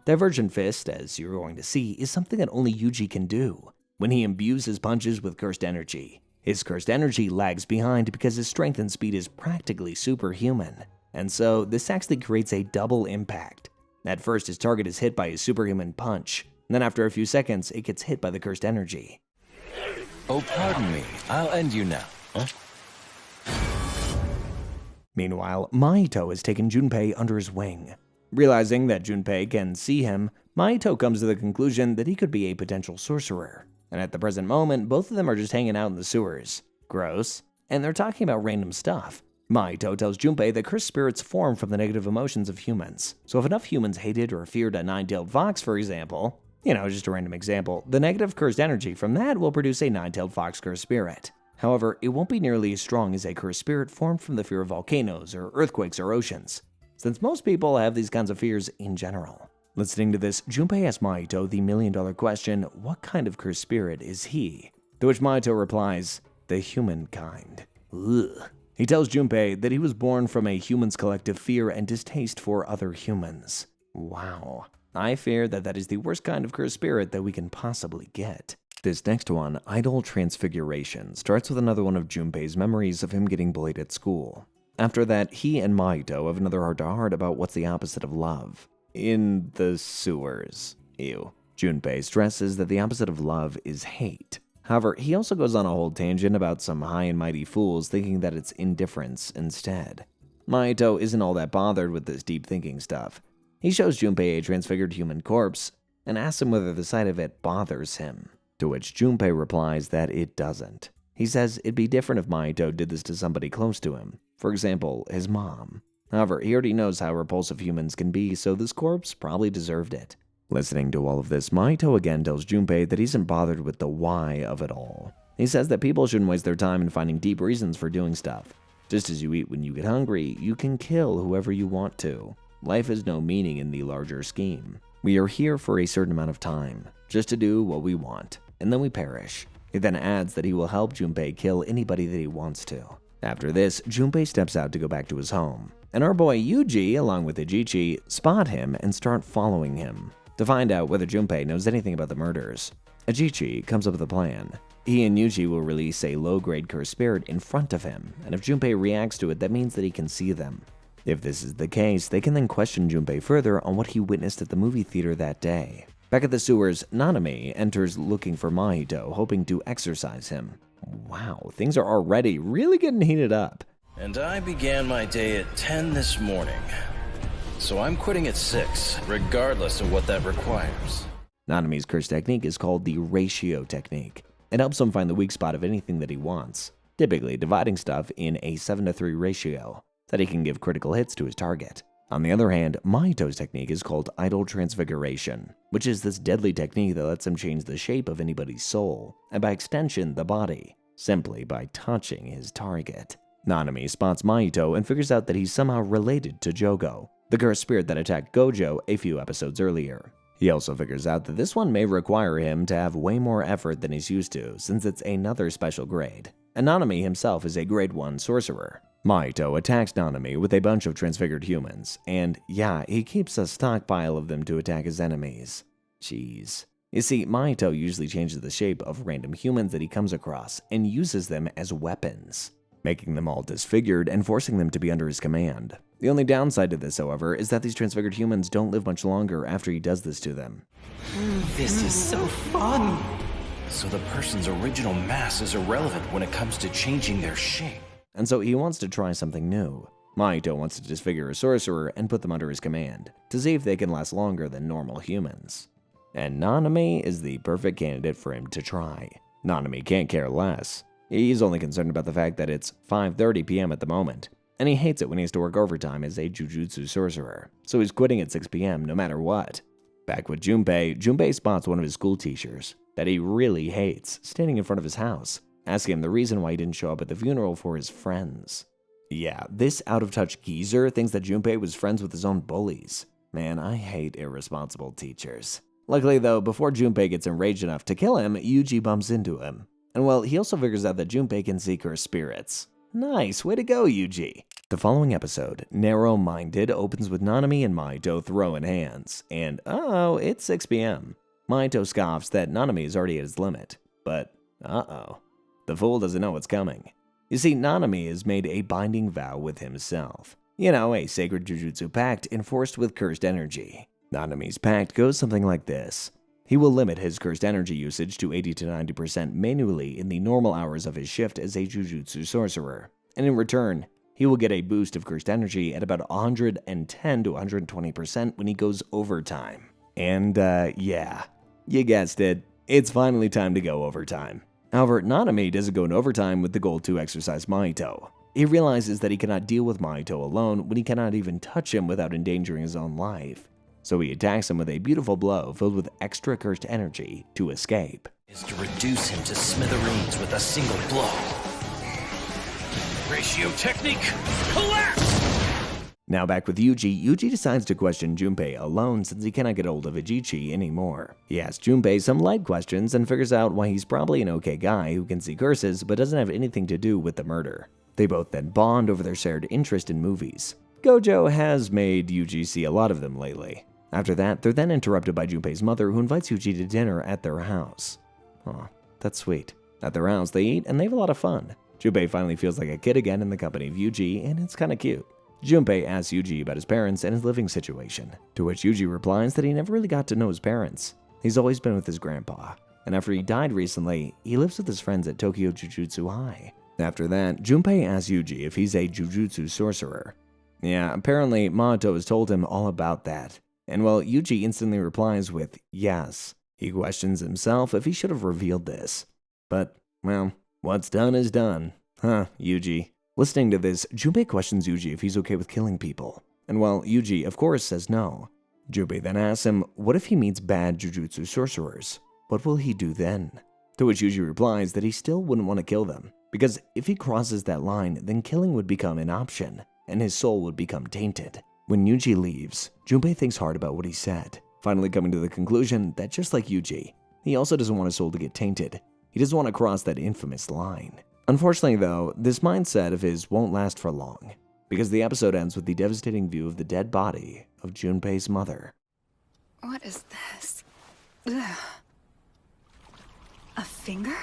Divergent Fist, as you're going to see, is something that only Yuji can do. When he imbues his punches with cursed energy, his cursed energy lags behind because his strength and speed is practically superhuman. And so, this actually creates a double impact. At first, his target is hit by his superhuman punch, and then after a few seconds, it gets hit by the cursed energy. Oh, pardon me. I'll end you now. Huh? Meanwhile, Mahito has taken Junpei under his wing. Realizing that Junpei can see him, Mahito comes to the conclusion that he could be a potential sorcerer. And at the present moment, both of them are just hanging out in the sewers. Gross. And they're talking about random stuff. Mahito tells Junpei that cursed spirits form from the negative emotions of humans. So if enough humans hated or feared a nine-tailed fox, for example, just a random example, the negative cursed energy from that will produce a nine-tailed fox cursed spirit. However, it won't be nearly as strong as a cursed spirit formed from the fear of volcanoes or earthquakes or oceans, since most people have these kinds of fears in general. Listening to this, Junpei asks Mahito the million-dollar question, what kind of cursed spirit is he? To which Mahito replies, the humankind. Ugh. He tells Junpei that he was born from a human's collective fear and distaste for other humans. Wow. I fear that that is the worst kind of cursed spirit that we can possibly get. This next one, Idol Transfiguration, starts with another one of Junpei's memories of him getting bullied at school. After that, he and Mahito have another heart-to-heart about what's the opposite of love. In the sewers. Ew. Junpei stresses that the opposite of love is hate. However, he also goes on a whole tangent about some high and mighty fools thinking that it's indifference instead. Mahito isn't all that bothered with this deep thinking stuff. He shows Junpei a transfigured human corpse and asks him whether the sight of it bothers him, to which Junpei replies that it doesn't. He says it'd be different if Mahito did this to somebody close to him, for example, his mom. However, he already knows how repulsive humans can be, so this corpse probably deserved it. Listening to all of this, Mahito again tells Junpei that he isn't bothered with the why of it all. He says that people shouldn't waste their time in finding deep reasons for doing stuff. Just as you eat when you get hungry, you can kill whoever you want to. Life has no meaning in the larger scheme. We are here for a certain amount of time, just to do what we want, and then we perish. He then adds that he will help Junpei kill anybody that he wants to. After this, Junpei steps out to go back to his home, and our boy Yuji, along with Ichichi, spot him and start following him to find out whether Junpei knows anything about the murders. Ichichi comes up with a plan. He and Yuji will release a low-grade cursed spirit in front of him, and if Junpei reacts to it, that means that he can see them. If this is the case, they can then question Junpei further on what he witnessed at the movie theater that day. Back at the sewers, Nanami enters looking for Mahito, hoping to exorcise him. Wow, things are already really getting heated up. And I began my day at 10 this morning. So I'm quitting at 6, regardless of what that requires. Nanami's curse technique is called the ratio technique. It helps him find the weak spot of anything that he wants, typically dividing stuff in a 7-to-3 ratio, that he can give critical hits to his target. On the other hand, Mahito's technique is called Idol Transfiguration, which is this deadly technique that lets him change the shape of anybody's soul, and by extension, the body, simply by touching his target. Nanami spots Mahito and figures out that he's somehow related to Jogo, the cursed spirit that attacked Gojo a few episodes earlier. He also figures out that this one may require him to have way more effort than he's used to, since it's another special grade. And Nanami himself is a grade 1 sorcerer. Mahito attacks Nanami with a bunch of transfigured humans, and yeah, he keeps a stockpile of them to attack his enemies. Jeez. You see, Mahito usually changes the shape of random humans that he comes across and uses them as weapons, making them all disfigured and forcing them to be under his command. The only downside to this, however, is that these transfigured humans don't live much longer after he does this to them. This is so fun. So the person's original mass is irrelevant when it comes to changing their shape. And so he wants to try something new. Mahito wants to disfigure a sorcerer and put them under his command, to see if they can last longer than normal humans. And Nanami is the perfect candidate for him to try. Nanami can't care less. He's only concerned about the fact that it's 5:30 p.m. at the moment, and he hates it when he has to work overtime as a Jujutsu sorcerer, so he's quitting at 6 p.m. no matter what. Back with Junpei, Junpei spots one of his school teachers that he really hates standing in front of his house, asking him the reason why he didn't show up at the funeral for his friends. Yeah, this out-of-touch geezer thinks that Junpei was friends with his own bullies. Man, I hate irresponsible teachers. Luckily though, before Junpei gets enraged enough to kill him, Yuji bumps into him. And well, he also figures out that Junpei can seek her spirits. Nice, way to go, Yuji. The following episode, Narrow-Minded, opens with Nanami and Mahito throwing hands. And uh-oh, it's 6 p.m. Mahito scoffs that Nanami is already at his limit. But uh-oh, the fool doesn't know what's coming. You see, Nanami has made a binding vow with himself. You know, a sacred Jujutsu pact enforced with cursed energy. Nanami's pact goes something like this. He will limit his cursed energy usage to 80 to 90% manually in the normal hours of his shift as a Jujutsu sorcerer. And in return, he will get a boost of cursed energy at about 110 to 120% when he goes overtime. And yeah, you guessed it, it's finally time to go overtime. However, Nanami doesn't go in overtime with the goal to exercise Mahito. He realizes that he cannot deal with Mahito alone when he cannot even touch him without endangering his own life. So he attacks him with a beautiful blow filled with extra cursed energy to escape. Is to reduce him to smithereens with a single blow. Ratio technique, collapse! Now back with Yuji, Yuji decides to question Junpei alone since he cannot get hold of Ijichi anymore. He asks Junpei some light questions and figures out why he's probably an okay guy who can see curses but doesn't have anything to do with the murder. They both then bond over their shared interest in movies. Gojo has made Yuji see a lot of them lately. After that, they're then interrupted by Junpei's mother who invites Yuji to dinner at their house. Aw, that's sweet. At their house, they eat and they have a lot of fun. Junpei finally feels like a kid again in the company of Yuji, and it's kinda cute. Junpei asks Yuji about his parents and his living situation, to which Yuji replies that he never really got to know his parents. He's always been with his grandpa, and after he died recently, he lives with his friends at Tokyo Jujutsu High. After that, Junpei asks Yuji if he's a Jujutsu sorcerer. Yeah, apparently Mahito has told him all about that. And well, Yuji instantly replies with yes. He questions himself if he should have revealed this. But, well, what's done is done. Huh, Yuji. Listening to this, Junpei questions Yuji if he's okay with killing people. And well, Yuji, of course, says no. Junpei then asks him, what if he meets bad Jujutsu sorcerers? What will he do then? To which Yuji replies that he still wouldn't want to kill them, because if he crosses that line, then killing would become an option, and his soul would become tainted. When Yuji leaves, Junpei thinks hard about what he said, finally coming to the conclusion that just like Yuji, he also doesn't want his soul to get tainted. He doesn't want to cross that infamous line. Unfortunately though, this mindset of his won't last for long, because the episode ends with the devastating view of the dead body of Junpei's mother. What is this? Ugh. A finger?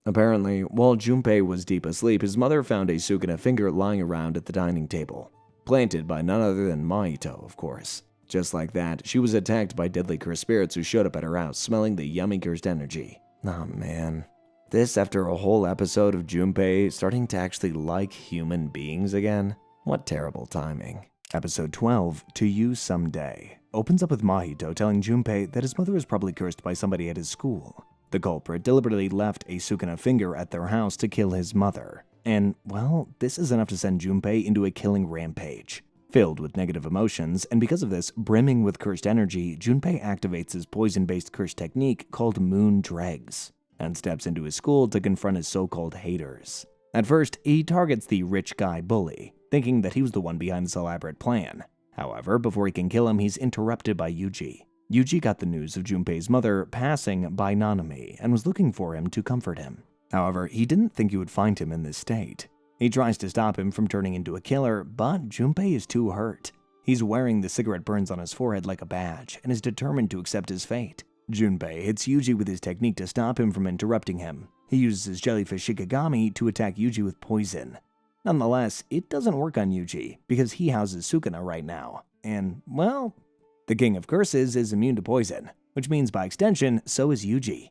Apparently, while Junpei was deep asleep, his mother found a Sukuna finger lying around at the dining table. Planted by none other than Mahito, of course. Just like that, she was attacked by deadly cursed spirits who showed up at her house, smelling the yummy cursed energy. Oh man. This after a whole episode of Junpei starting to actually like human beings again? What terrible timing. Episode 12, To You Someday, opens up with Mahito telling Junpei that his mother is probably cursed by somebody at his school. The culprit deliberately left a Sukuna finger at their house to kill his mother. And, well, this is enough to send Junpei into a killing rampage. Filled with negative emotions, and because of this, brimming with cursed energy, Junpei activates his poison-based curse technique called Moon Dregs, and steps into his school to confront his so-called haters. At first, he targets the rich guy bully, thinking that he was the one behind this elaborate plan. However, before he can kill him, he's interrupted by Yuji. Yuji got the news of Junpei's mother passing by Nanami and was looking for him to comfort him. However, he didn't think he would find him in this state. He tries to stop him from turning into a killer, but Junpei is too hurt. He's wearing the cigarette burns on his forehead like a badge and is determined to accept his fate. Junpei hits Yuji with his technique to stop him from interrupting him. He uses his jellyfish Shikigami to attack Yuji with poison. Nonetheless, it doesn't work on Yuji because he houses Sukuna right now. And, well, the King of Curses is immune to poison, which means by extension, so is Yuji.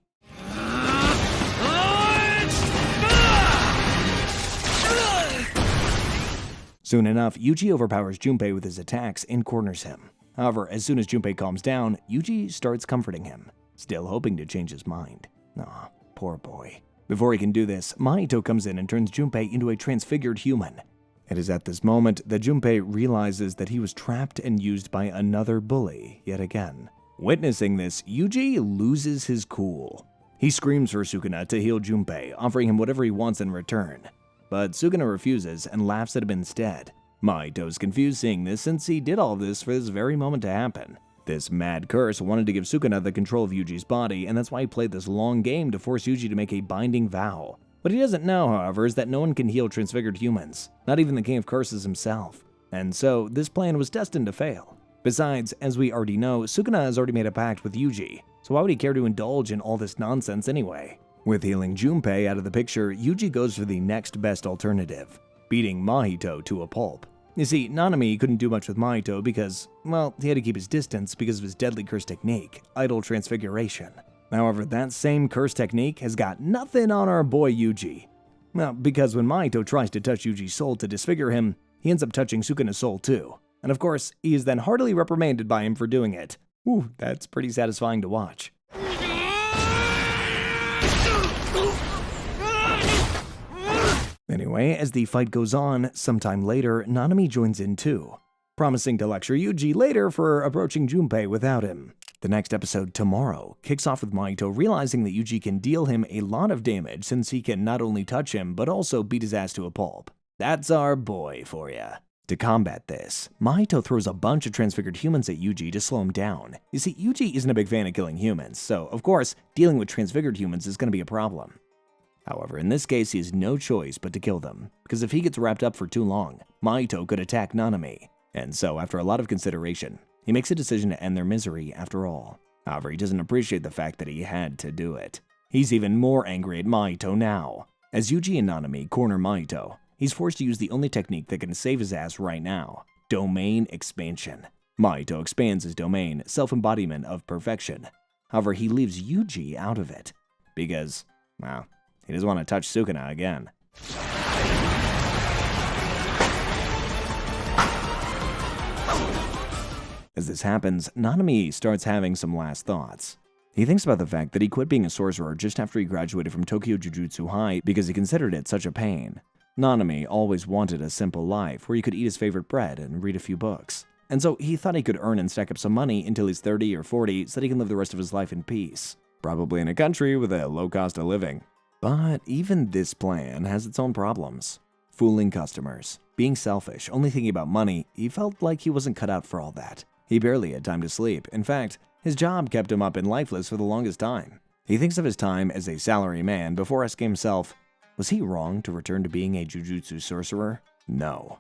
Soon enough, Yuji overpowers Junpei with his attacks and corners him. However, as soon as Junpei calms down, Yuji starts comforting him, still hoping to change his mind. Aw, poor boy. Before he can do this, Mahito comes in and turns Junpei into a transfigured human. It is at this moment that Junpei realizes that he was trapped and used by another bully yet again. Witnessing this, Yuji loses his cool. He screams for Sukuna to heal Junpei, offering him whatever he wants in return. But Sukuna refuses and laughs at him instead. Mahito's confused seeing this since he did all of this for this very moment to happen. This mad curse wanted to give Sukuna the control of Yuji's body, and that's why he played this long game to force Yuji to make a binding vow. What he doesn't know, however, is that no one can heal transfigured humans, not even the King of Curses himself. And so, this plan was destined to fail. Besides, as we already know, Sukuna has already made a pact with Yuji, so why would he care to indulge in all this nonsense anyway? With healing Junpei out of the picture, Yuji goes for the next best alternative, beating Mahito to a pulp. You see, Nanami couldn't do much with Mahito because, well, he had to keep his distance because of his deadly curse technique, Idol Transfiguration. However, that same curse technique has got nothing on our boy Yuji. Well, because when Mahito tries to touch Yuji's soul to disfigure him, he ends up touching Sukuna's soul too. And of course, he is then heartily reprimanded by him for doing it. Ooh, that's pretty satisfying to watch. Anyway, as the fight goes on, sometime later, Nanami joins in too, promising to lecture Yuji later for approaching Junpei without him. The next episode, tomorrow, kicks off with Mahito realizing that Yuji can deal him a lot of damage since he can not only touch him, but also beat his ass to a pulp. That's our boy for ya. To combat this, Mahito throws a bunch of transfigured humans at Yuji to slow him down. You see, Yuji isn't a big fan of killing humans, so of course, dealing with transfigured humans is going to be a problem. However, in this case, he has no choice but to kill them, because if he gets wrapped up for too long, Mahito could attack Nanami. And so, after a lot of consideration, he makes a decision to end their misery after all. However, he doesn't appreciate the fact that he had to do it. He's even more angry at Mahito now. As Yuji and Nanami corner Mahito, he's forced to use the only technique that can save his ass right now, domain expansion. Mahito expands his domain, self-embodiment of perfection. However, he leaves Yuji out of it, because, well, he doesn't want to touch Sukuna again. As this happens, Nanami starts having some last thoughts. He thinks about the fact that he quit being a sorcerer just after he graduated from Tokyo Jujutsu High because he considered it such a pain. Nanami always wanted a simple life where he could eat his favorite bread and read a few books. And so he thought he could earn and stack up some money until he's 30 or 40 so that he can live the rest of his life in peace. Probably in a country with a low cost of living. But even this plan has its own problems. Fooling customers, being selfish, only thinking about money, he felt like he wasn't cut out for all that. He barely had time to sleep. In fact, his job kept him up and lifeless for the longest time. He thinks of his time as a salary man before asking himself, was he wrong to return to being a Jujutsu sorcerer? No,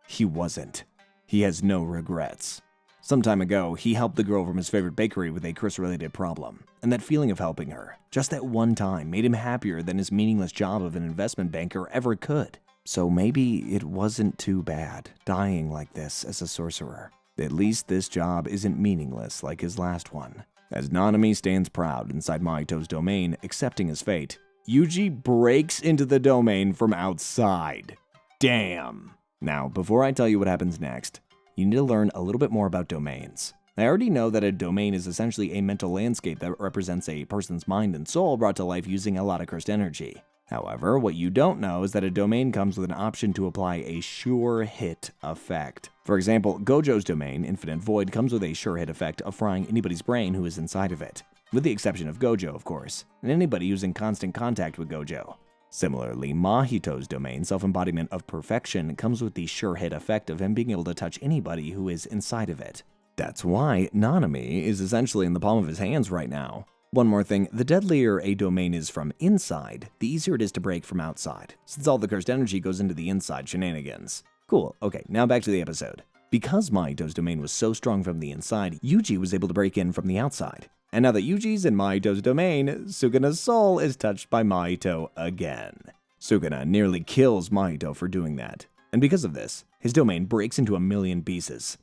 he wasn't. He has no regrets. Some time ago, he helped the girl from his favorite bakery with a curse-related problem, and that feeling of helping her, just that one time, made him happier than his meaningless job of an investment banker ever could. So maybe it wasn't too bad, dying like this as a sorcerer. At least this job isn't meaningless like his last one. As Nanami stands proud inside Mahito's domain, accepting his fate, Yuji breaks into the domain from outside. Damn. Now, before I tell you what happens next, you need to learn a little bit more about domains. I already know that a domain is essentially a mental landscape that represents a person's mind and soul brought to life using a lot of cursed energy. However, what you don't know is that a domain comes with an option to apply a sure hit effect. For example, Gojo's domain, Infinite Void, comes with a sure hit effect of frying anybody's brain who is inside of it. With the exception of Gojo, of course, and anybody who's in constant contact with Gojo. Similarly, Mahito's domain, Self-Embodiment of Perfection, comes with the sure hit effect of him being able to touch anybody who is inside of it. That's why Nanami is essentially in the palm of his hands right now. One more thing, the deadlier a domain is from inside, the easier it is to break from outside, since all the cursed energy goes into the inside shenanigans. Cool, okay, now back to the episode. Because Mahito's domain was so strong from the inside, Yuji was able to break in from the outside. And now that Yuji's in Mahito's domain, Sukuna's soul is touched by Mahito again. Sukuna nearly kills Mahito for doing that. And because of this, his domain breaks into a million pieces.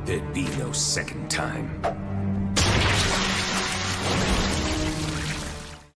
There'd be no second time.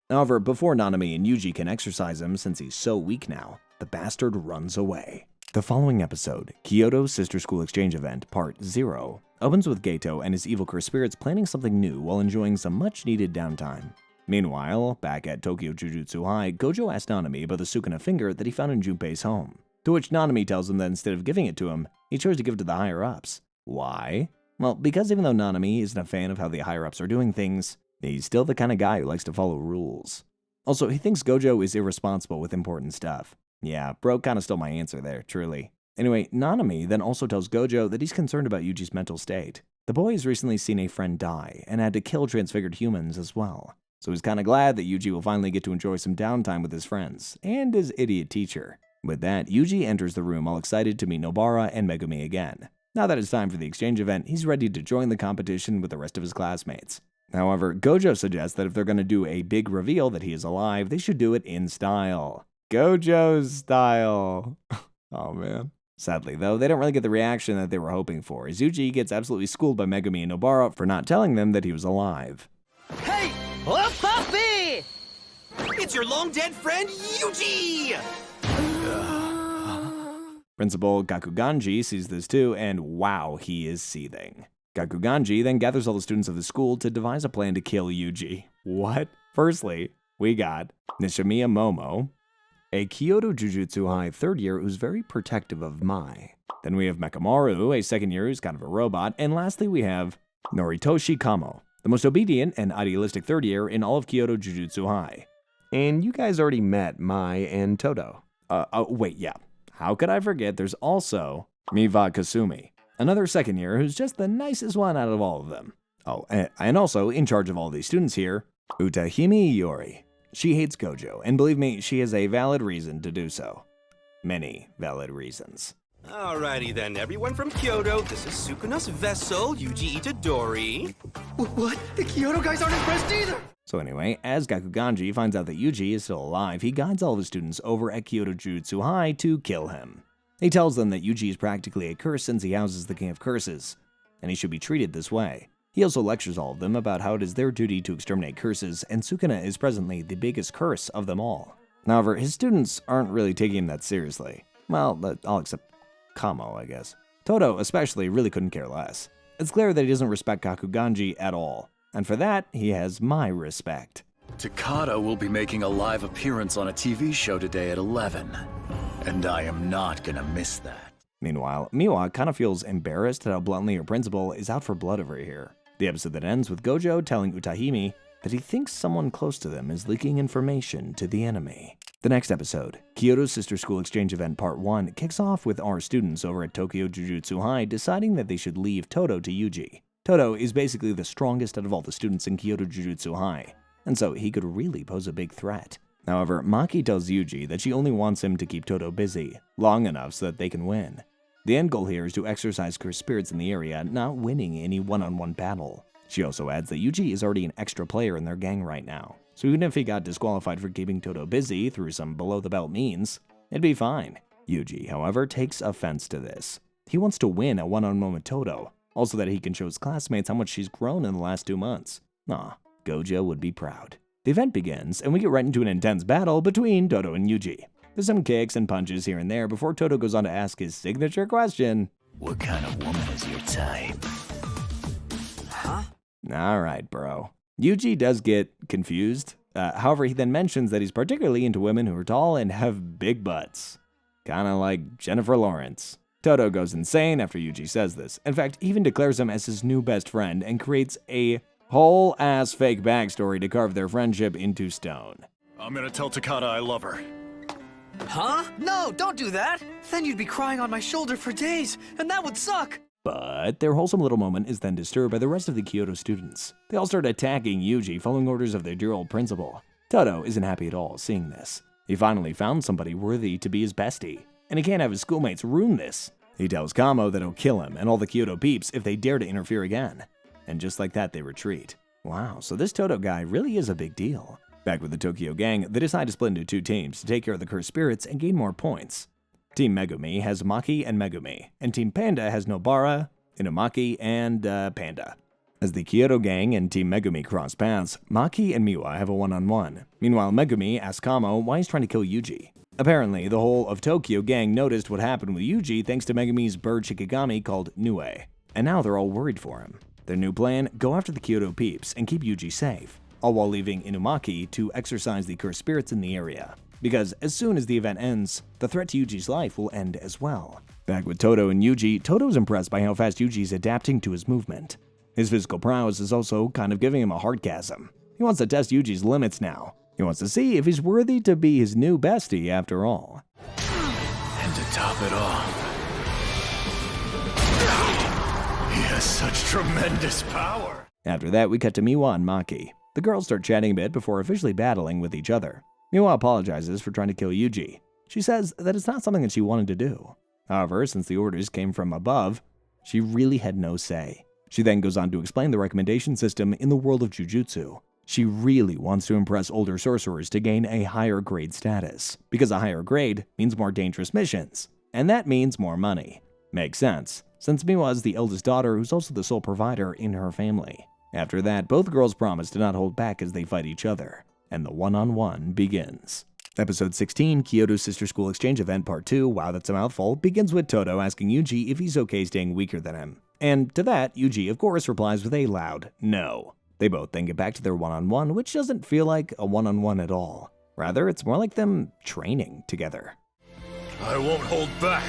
However, before Nanami and Yuji can exorcise him since he's so weak now, the bastard runs away. The following episode, Kyoto's Sister School Exchange Event, Part 0, opens with Geto and his evil cursed spirits planning something new while enjoying some much-needed downtime. Meanwhile, back at Tokyo Jujutsu High, Gojo asks Nanami about the Sukuna finger that he found in Junpei's home, to which Nanami tells him that instead of giving it to him, he chose to give it to the higher-ups. Why? Well, because even though Nanami isn't a fan of how the higher-ups are doing things, he's still the kind of guy who likes to follow rules. Also, he thinks Gojo is irresponsible with important stuff. Yeah, bro kinda stole my answer there, truly. Anyway, Nanami then also tells Gojo that he's concerned about Yuji's mental state. The boy has recently seen a friend die, and had to kill transfigured humans as well. So he's kinda glad that Yuji will finally get to enjoy some downtime with his friends, and his idiot teacher. With that, Yuji enters the room all excited to meet Nobara and Megumi again. Now that it's time for the exchange event, he's ready to join the competition with the rest of his classmates. However, Gojo suggests that if they're gonna do a big reveal that he is alive, they should do it in style. Gojo's style. Oh man. Sadly though, they don't really get the reaction that they were hoping for, as Yuji gets absolutely schooled by Megumi and Nobara for not telling them that he was alive. Hey! Oh, puppy! It's your long-dead friend, Yuji! Principal Gakuganji sees this too, and wow, he is seething. Gakuganji then gathers all the students of the school to devise a plan to kill Yuji. What? Firstly, we got Nishimiya Momo, a Kyoto Jujutsu High third year who's very protective of Mai. Then we have Mekamaru, a second year who's kind of a robot. And lastly, we have Noritoshi Kamo, the most obedient and idealistic third year in all of Kyoto Jujutsu High. And you guys already met Mai and Todo. Wait, yeah. How could I forget there's also Miwa Kasumi, another second year who's just the nicest one out of all of them. Oh, and also in charge of all these students here, Utahime Iori. She hates Gojo, and believe me, she has a valid reason to do so. Many valid reasons. Alrighty then, everyone from Kyoto, this is Sukuna's vessel, Yuji Itadori. What? The Kyoto guys aren't impressed either! So anyway, as Gakuganji finds out that Yuji is still alive, he guides all of his students over at Kyoto Jujutsu High to kill him. He tells them that Yuji is practically a curse since he houses the King of Curses, and he should be treated this way. He also lectures all of them about how it is their duty to exterminate curses, and Sukuna is presently the biggest curse of them all. However, his students aren't really taking him that seriously. Well, all except Kamo, I guess. Todo especially really couldn't care less. It's clear that he doesn't respect Gakuganji at all, and for that, he has my respect. Takada will be making a live appearance on a TV show today at 11, and I am not gonna miss that. Meanwhile, Miwa kind of feels embarrassed at how bluntly her principal is out for blood over here. The episode that ends with Gojo telling Utahime that he thinks someone close to them is leaking information to the enemy. The next episode, Kyoto's Sister School Exchange Event Part 1, kicks off with our students over at Tokyo Jujutsu High deciding that they should leave Todo to Yuji. Todo is basically the strongest out of all the students in Kyoto Jujutsu High, and so he could really pose a big threat. However, Maki tells Yuji that she only wants him to keep Todo busy, long enough so that they can win. The end goal here is to exorcise cursed spirits in the area, not winning any one-on-one battle. She also adds that Yuji is already an extra player in their gang right now, so even if he got disqualified for keeping Todo busy through some below-the-belt means, it'd be fine. Yuji, however, takes offense to this. He wants to win a one-on-one with Todo, also that he can show his classmates how much she's grown in the last 2 months. Aw, Gojo would be proud. The event begins, and we get right into an intense battle between Todo and Yuji. There's some kicks and punches here and there before Todo goes on to ask his signature question. What kind of woman is your type? Huh? Alright, bro. Yuji does get confused. However, he then mentions that he's particularly into women who are tall and have big butts. Kinda like Jennifer Lawrence. Todo goes insane after Yuji says this. In fact, he even declares him as his new best friend and creates a whole-ass fake backstory to carve their friendship into stone. I'm gonna tell Takada I love her. Huh? No, don't do that! Then you'd be crying on my shoulder for days, and that would suck! But their wholesome little moment is then disturbed by the rest of the Kyoto students. They all start attacking Yuji, following orders of their dear old principal. Todo isn't happy at all seeing this. He finally found somebody worthy to be his bestie, and he can't have his schoolmates ruin this. He tells Kamo that he'll kill him and all the Kyoto peeps if they dare to interfere again. And just like that, they retreat. Wow, so this Todo guy really is a big deal. Back with the Tokyo gang, they decide to split into 2 teams to take care of the cursed spirits and gain more points. Team Megumi has Maki and Megumi, and Team Panda has Nobara, Inumaki, and Panda. As the Kyoto gang and Team Megumi cross paths, Maki and Miwa have a one-on-one. Meanwhile, Megumi asks Kamo why he's trying to kill Yuji. Apparently, the whole of Tokyo gang noticed what happened with Yuji thanks to Megami's bird Shikigami called Nue, and now they're all worried for him. Their new plan, go after the Kyoto peeps and keep Yuji safe, all while leaving Inumaki to exorcise the cursed spirits in the area. Because as soon as the event ends, the threat to Yuji's life will end as well. Back with Todo and Yuji, Todo's impressed by how fast Yuji's adapting to his movement. His physical prowess is also kind of giving him a heartgasm. He wants to test Yuji's limits now. He wants to see if he's worthy to be his new bestie after all. And to top it off, he has such tremendous power. After that, we cut to Miwa and Maki. The girls start chatting a bit before officially battling with each other. Miwa apologizes for trying to kill Yuji. She says that it's not something that she wanted to do. However, since the orders came from above, she really had no say. She then goes on to explain the recommendation system in the world of Jujutsu. She really wants to impress older sorcerers to gain a higher grade status, because a higher grade means more dangerous missions, and that means more money. Makes sense, since Miwa is the eldest daughter who's also the sole provider in her family. After that, both girls promise to not hold back as they fight each other, and the one-on-one begins. Episode 16, Kyoto Sister School Exchange Event Part 2, wow that's a mouthful, begins with Todo asking Yuji if he's okay staying weaker than him. And to that, Yuji of course replies with a loud no. They both then get back to their one-on-one, which doesn't feel like a one-on-one at all. Rather, it's more like them training together. I won't hold back.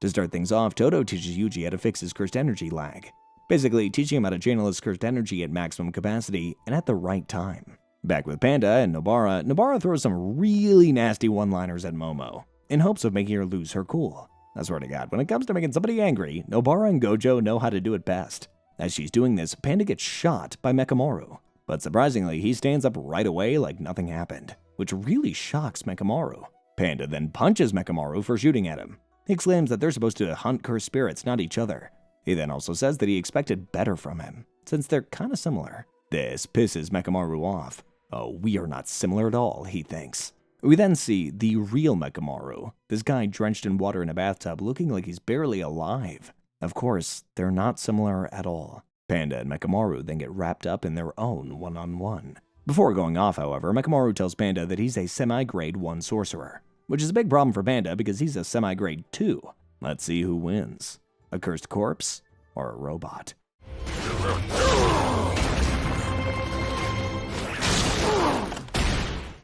To start things off, Todo teaches Yuji how to fix his cursed energy lag. Basically, teaching him how to channel his cursed energy at maximum capacity and at the right time. Back with Panda and Nobara, Nobara throws some really nasty one-liners at Momo, in hopes of making her lose her cool. I swear to God, when it comes to making somebody angry, Nobara and Gojo know how to do it best. As she's doing this, Panda gets shot by Mekamaru. But surprisingly, he stands up right away like nothing happened, which really shocks Mekamaru. Panda then punches Mekamaru for shooting at him. He exclaims that they're supposed to hunt cursed spirits, not each other. He then also says that he expected better from him, since they're kinda similar. This pisses Mekamaru off. Oh, we are not similar at all, he thinks. We then see the real Mekamaru, this guy drenched in water in a bathtub looking like he's barely alive. Of course, they're not similar at all. Panda and Mekamaru then get wrapped up in their own one-on-one. Before going off, however, Mekamaru tells Panda that he's a semi-grade 1 sorcerer, which is a big problem for Panda because he's a semi-grade 2. Let's see who wins. A cursed corpse or a robot?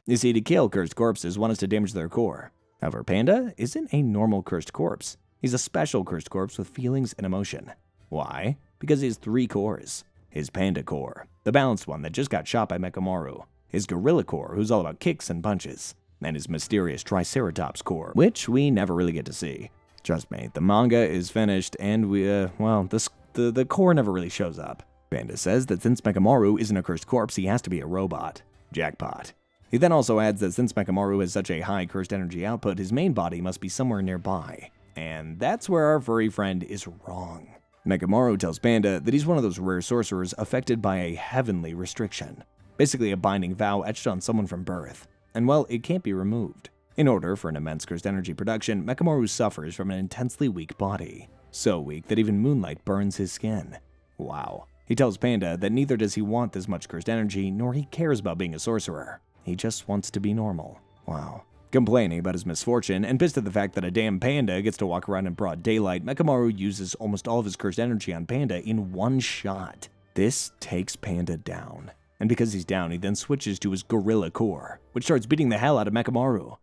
You see, to kill cursed corpses, one has to damage their core. However, Panda isn't a normal cursed corpse. He's a special cursed corpse with feelings and emotion. Why? Because he has 3 cores. His Panda core, the balanced one that just got shot by Mekamaru. His Gorilla core, who's all about kicks and punches. And his mysterious Triceratops core, which we never really get to see. Trust me, the manga is finished and the core never really shows up. Panda says that since Mekamaru isn't a cursed corpse, he has to be a robot. Jackpot. He then also adds that since Mekamaru has such a high cursed energy output, his main body must be somewhere nearby. And that's where our furry friend is wrong. Mekamaru tells Panda that he's one of those rare sorcerers affected by a heavenly restriction. Basically a binding vow etched on someone from birth. And well, it can't be removed. In order for an immense cursed energy production, Mekamaru suffers from an intensely weak body. So weak that even moonlight burns his skin. Wow. He tells Panda that neither does he want this much cursed energy, nor he cares about being a sorcerer. He just wants to be normal. Wow. Complaining about his misfortune and pissed at the fact that a damn panda gets to walk around in broad daylight, Mekamaru uses almost all of his cursed energy on Panda in one shot. This takes Panda down. And because he's down, he then switches to his Gorilla core, which starts beating the hell out of Mekamaru.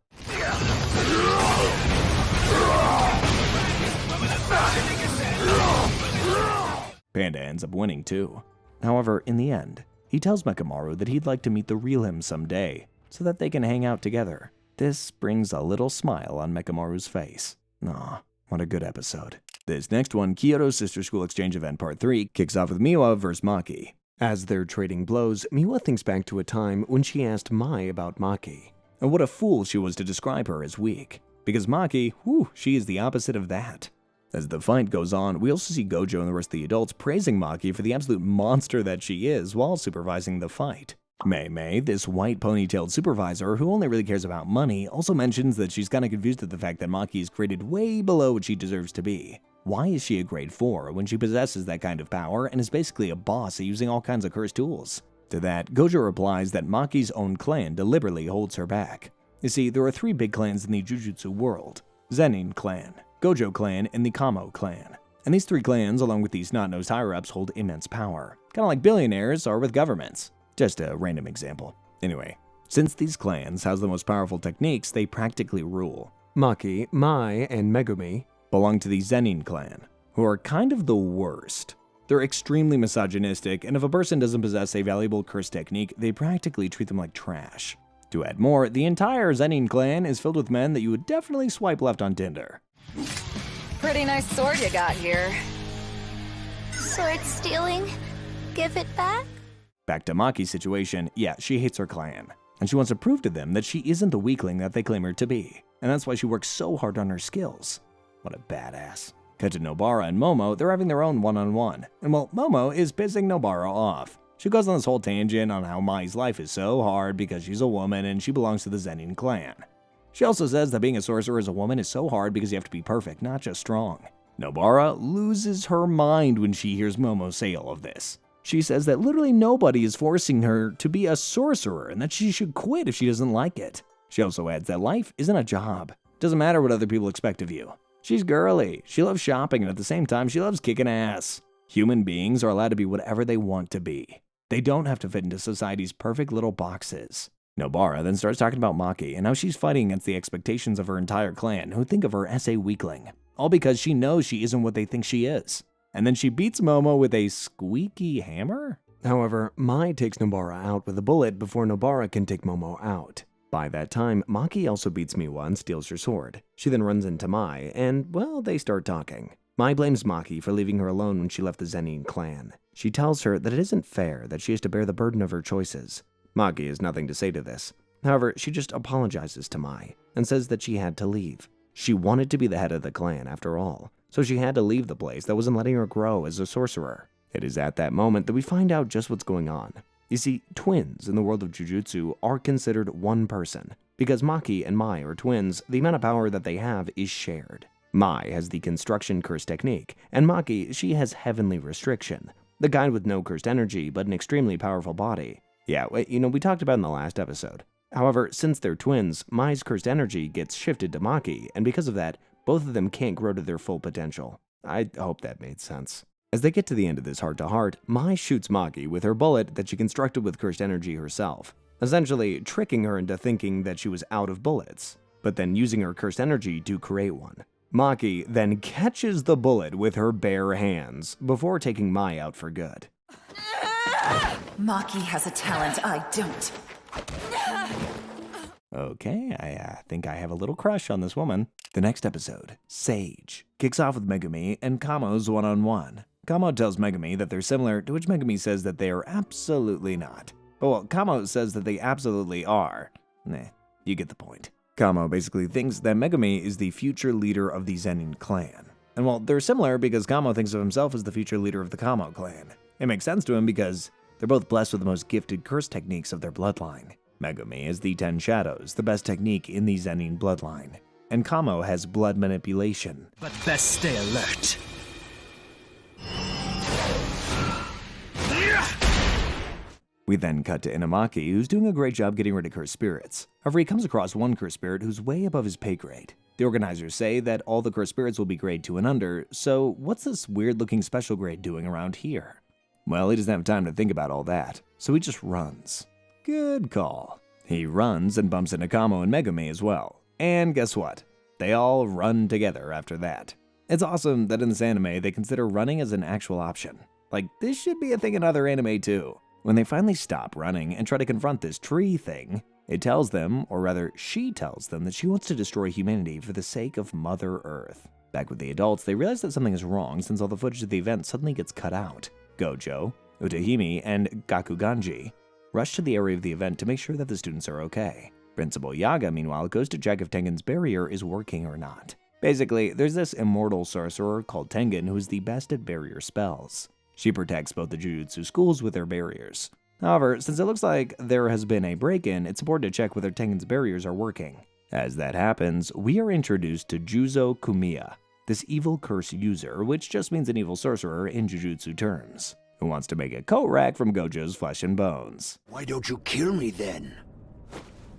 Panda ends up winning too. However, in the end, he tells Mekamaru that he'd like to meet the real him someday, so that they can hang out together. This brings a little smile on Mekamaru's face. Aw, what a good episode. This next one, Kyoto Sister School Exchange Event Part 3, kicks off with Miwa vs. Maki. As they're trading blows, Miwa thinks back to a time when she asked Mai about Maki. And what a fool she was to describe her as weak. Because Maki, she is the opposite of that. As the fight goes on, we also see Gojo and the rest of the adults praising Maki for the absolute monster that she is while supervising the fight. Mei, this white ponytailed supervisor who only really cares about money, also mentions that she's kinda confused at the fact that Maki is graded way below what she deserves to be. Why is she a grade 4 when she possesses that kind of power and is basically a boss at using all kinds of cursed tools? To that, Gojo replies that Maki's own clan deliberately holds her back. You see, there are 3 big clans in the Jujutsu world: Zenin clan, Gojo clan, and the Kamo clan. And these 3 clans, along with these snot-nosed higher-ups, hold immense power. Kinda like billionaires are with governments. Just a random example. Anyway, since these clans house the most powerful techniques, they practically rule. Maki, Mai, and Megumi belong to the Zenin clan, who are kind of the worst. They're extremely misogynistic, and if a person doesn't possess a valuable curse technique, they practically treat them like trash. To add more, the entire Zenin clan is filled with men that you would definitely swipe left on Tinder. Pretty nice sword you got here. Sword stealing? Give it back? Back to Maki's situation, yeah, she hates her clan, and she wants to prove to them that she isn't the weakling that they claim her to be, and that's why she works so hard on her skills. What a badass. Cut to Nobara and Momo, they're having their own one-on-one, and well, Momo is pissing Nobara off. She goes on this whole tangent on how Mai's life is so hard because she's a woman and she belongs to the Zenin clan. She also says that being a sorcerer as a woman is so hard because you have to be perfect, not just strong. Nobara loses her mind when she hears Momo say all of this. She says that literally nobody is forcing her to be a sorcerer and that she should quit if she doesn't like it. She also adds that life isn't a job. Doesn't matter what other people expect of you. She's girly, she loves shopping, and at the same time, she loves kicking ass. Human beings are allowed to be whatever they want to be. They don't have to fit into society's perfect little boxes. Nobara then starts talking about Maki and how she's fighting against the expectations of her entire clan, who think of her as a weakling. All because she knows she isn't what they think she is. And then she beats Momo with a squeaky hammer? However, Mai takes Nobara out with a bullet before Nobara can take Momo out. By that time, Maki also beats Miwa and steals her sword. She then runs into Mai, and, well, they start talking. Mai blames Maki for leaving her alone when she left the Zenin clan. She tells her that it isn't fair that she has to bear the burden of her choices. Maki has nothing to say to this. However, she just apologizes to Mai and says that she had to leave. She wanted to be the head of the clan, after all, so she had to leave the place that wasn't letting her grow as a sorcerer. It is at that moment that we find out just what's going on. You see, twins in the world of Jujutsu are considered one person. Because Maki and Mai are twins, the amount of power that they have is shared. Mai has the construction curse technique, and Maki, she has heavenly restriction, the guide with no cursed energy but an extremely powerful body. Yeah, we talked about in the last episode. However, since they're twins, Mai's cursed energy gets shifted to Maki, and because of that, both of them can't grow to their full potential. I hope that made sense. As they get to the end of this heart-to-heart, Mai shoots Maki with her bullet that she constructed with cursed energy herself, essentially tricking her into thinking that she was out of bullets, but then using her cursed energy to create one. Maki then catches the bullet with her bare hands before taking Mai out for good. Maki has a talent I don't. Okay, I think I have a little crush on this woman. The next episode, Sage, kicks off with Megumi and Kamo's one-on-one. Kamo tells Megumi that they're similar, to which Megumi says that they are absolutely not. Well, Kamo says that they absolutely are. You get the point. Kamo basically thinks that Megumi is the future leader of the Zenin clan. And well, they're similar because Kamo thinks of himself as the future leader of the Kamo clan. It makes sense to him because they're both blessed with the most gifted curse techniques of their bloodline. Megumi is the 10 Shadows, the best technique in the Zenin bloodline. And Kamo has blood manipulation. But best stay alert. We then cut to Inamaki, who's doing a great job getting rid of cursed spirits. However, he comes across one cursed spirit who's way above his pay grade. The organizers say that all the cursed spirits will be grade 2 and under, so what's this weird-looking special grade doing around here? Well, he doesn't have time to think about all that, so he just runs. Good call. He runs and bumps into Kamo and Megumi as well. And guess what? They all run together after that. It's awesome that in this anime, they consider running as an actual option. Like, this should be a thing in other anime too. When they finally stop running and try to confront this tree thing, it tells them, or rather, she tells them that she wants to destroy humanity for the sake of Mother Earth. Back with the adults, they realize that something is wrong since all the footage of the event suddenly gets cut out. Gojo, Utahime, and Gakuganji rush to the area of the event to make sure that the students are okay. Principal Yaga, meanwhile, goes to check if Tengen's barrier is working or not. Basically, there's this immortal sorcerer called Tengen who is the best at barrier spells. She protects both the Jujutsu schools with her barriers. However, since it looks like there has been a break-in, it's important to check whether Tengen's barriers are working. As that happens, we are introduced to Juzo Kumiya, this evil curse user, which just means an evil sorcerer in Jujutsu terms, who wants to make a coat rack from Gojo's flesh and bones. Why don't you kill me then?